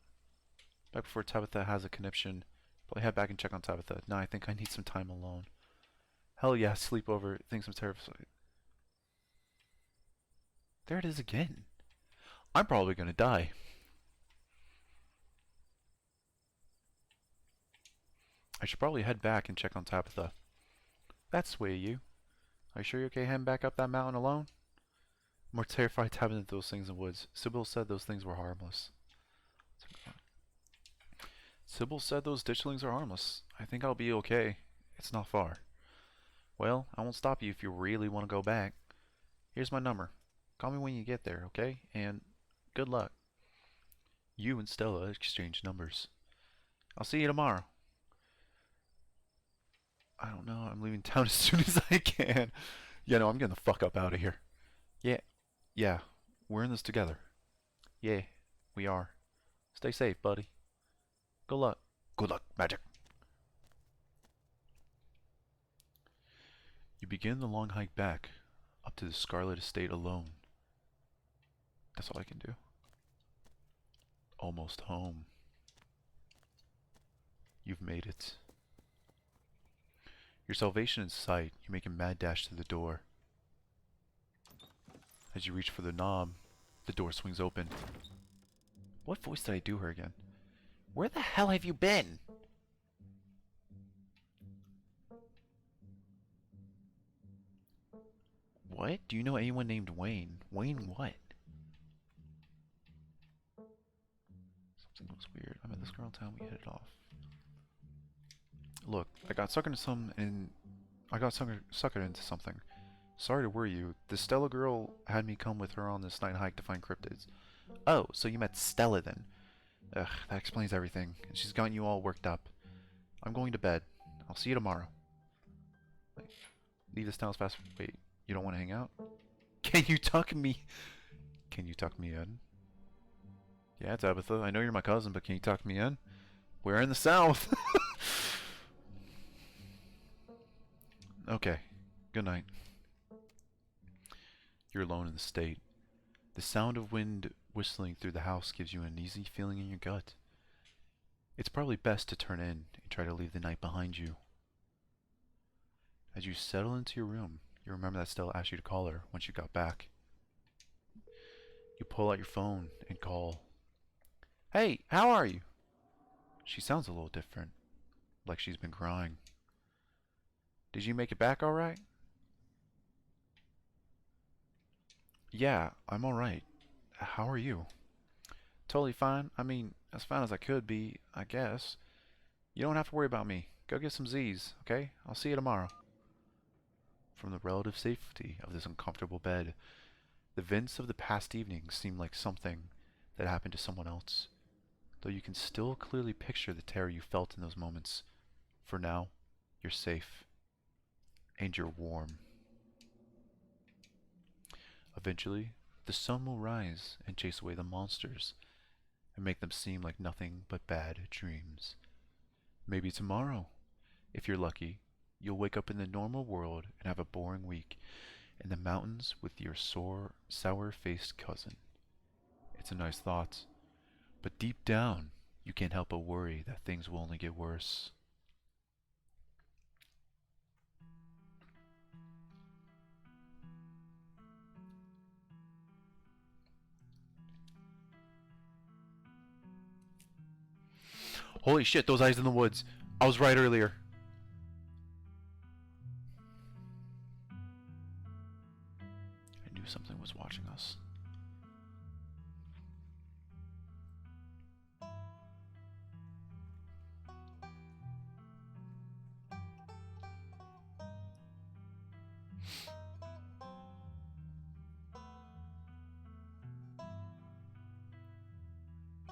Back before Tabitha has a conniption. Probably head back and check on Tabitha. No, I think I need some time alone. Hell yeah, sleep over. Things I'm terrified. There it is again. I'm probably gonna die. I should probably head back and check on Tabitha. That's the way you. Are you sure you're okay heading back up that mountain alone? I'm more terrified to happen into those things in the woods. Sybil said those things were harmless. Sybil said those ditchlings are harmless. I think I'll be okay. It's not far. Well, I won't stop you if you really want to go back. Here's my number. Call me when you get there, okay? And good luck. You and Stella exchange numbers. I'll see you tomorrow. I don't know. I'm leaving town as soon as I can. Yeah, no, I'm getting the fuck up out of here. Yeah. We're in this together. Yeah, we are. Stay safe, buddy. Good luck. Good luck, Magic. You begin the long hike back, up to the Scarlet estate alone. That's all I can do. Almost home. You've made it. Your salvation in sight, you make a mad dash to the door. As you reach for the knob, the door swings open. What voice did I do her again? Where the hell have you been? What? Do you know anyone named Wayne? Wayne what? Something looks weird. I met this girl in town, we hit it off. Look, I got suckered into something. Sorry to worry you. The Stella girl had me come with her on this night hike to find cryptids. Oh, so you met Stella then. Ugh, that explains everything. She's gotten you all worked up. I'm going to bed. I'll see you tomorrow. Wait, leave this town as fast. Wait, you don't want to hang out? Can you tuck me? Can you tuck me in? Yeah, Tabitha, I know you're my cousin, but can you tuck me in? We're in the South. Okay, good night. You're alone in the state. The sound of wind whistling through the house gives you an uneasy feeling in your gut. It's probably best to turn in and try to leave the night behind you. As you settle into your room, you remember that Stella asked you to call her when she got back. You pull out your phone and call. Hey, how are you? She sounds a little different, like she's been crying. Did you make it back all right? Yeah, I'm all right. How are you? Totally fine. I mean, as fine as I could be, I guess. You don't have to worry about me. Go get some Z's, okay? I'll see you tomorrow. From the relative safety of this uncomfortable bed, the events of the past evening seem like something that happened to someone else, though you can still clearly picture the terror you felt in those moments. For now, you're safe, and you're warm. Eventually, the sun will rise and chase away the monsters, and make them seem like nothing but bad dreams. Maybe tomorrow, if you're lucky, you'll wake up in the normal world and have a boring week in the mountains with your sour-faced cousin. It's a nice thought, but deep down, you can't help but worry that things will only get worse. Holy shit, those eyes in the woods. I was right earlier. I knew something was watching us.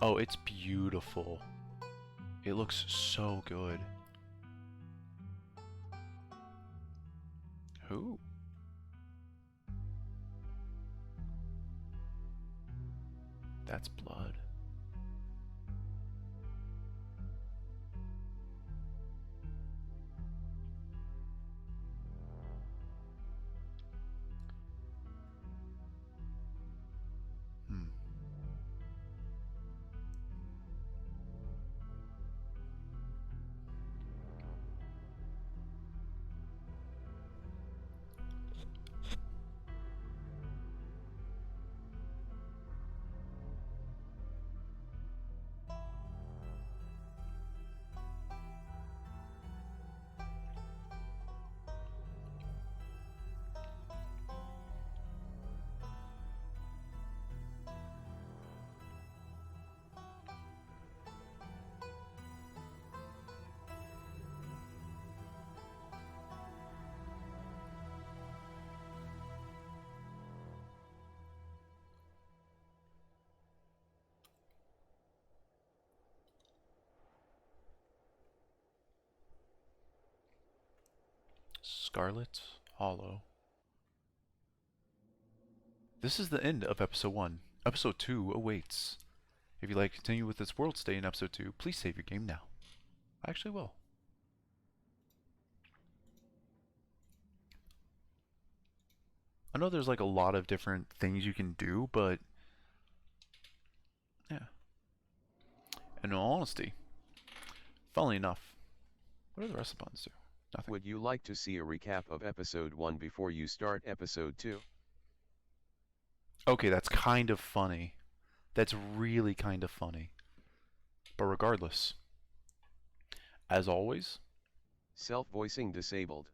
Oh, it's beautiful. It looks so good. Who? That's blood. Hmm. Scarlet Hollow. This is the end of episode 1. Episode 2 awaits. If you'd like to continue with this world stay in episode 2, please save your game now. I actually will. I know there's like a lot of different things you can do, but yeah. In all honesty, funnily enough, what do the rest of the buttons do? Nothing. Would you like to see a recap of episode 1 before you start episode 2? Okay, that's kind of funny. That's really kind of funny. But regardless, as always, Self-voicing disabled.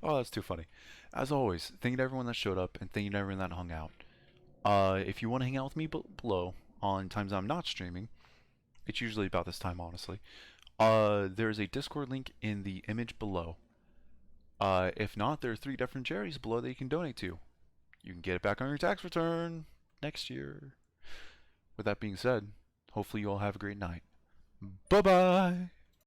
oh, that's too funny. As always, thank you to everyone that showed up and thank you to everyone that hung out. If you want to hang out with me below on times I'm not streaming, it's usually about this time, honestly. There's a Discord link in the image below. If not, there are 3 different charities below that you can donate to. You can get it back on your tax return next year. With that being said, hopefully you all have a great night. Bye-bye!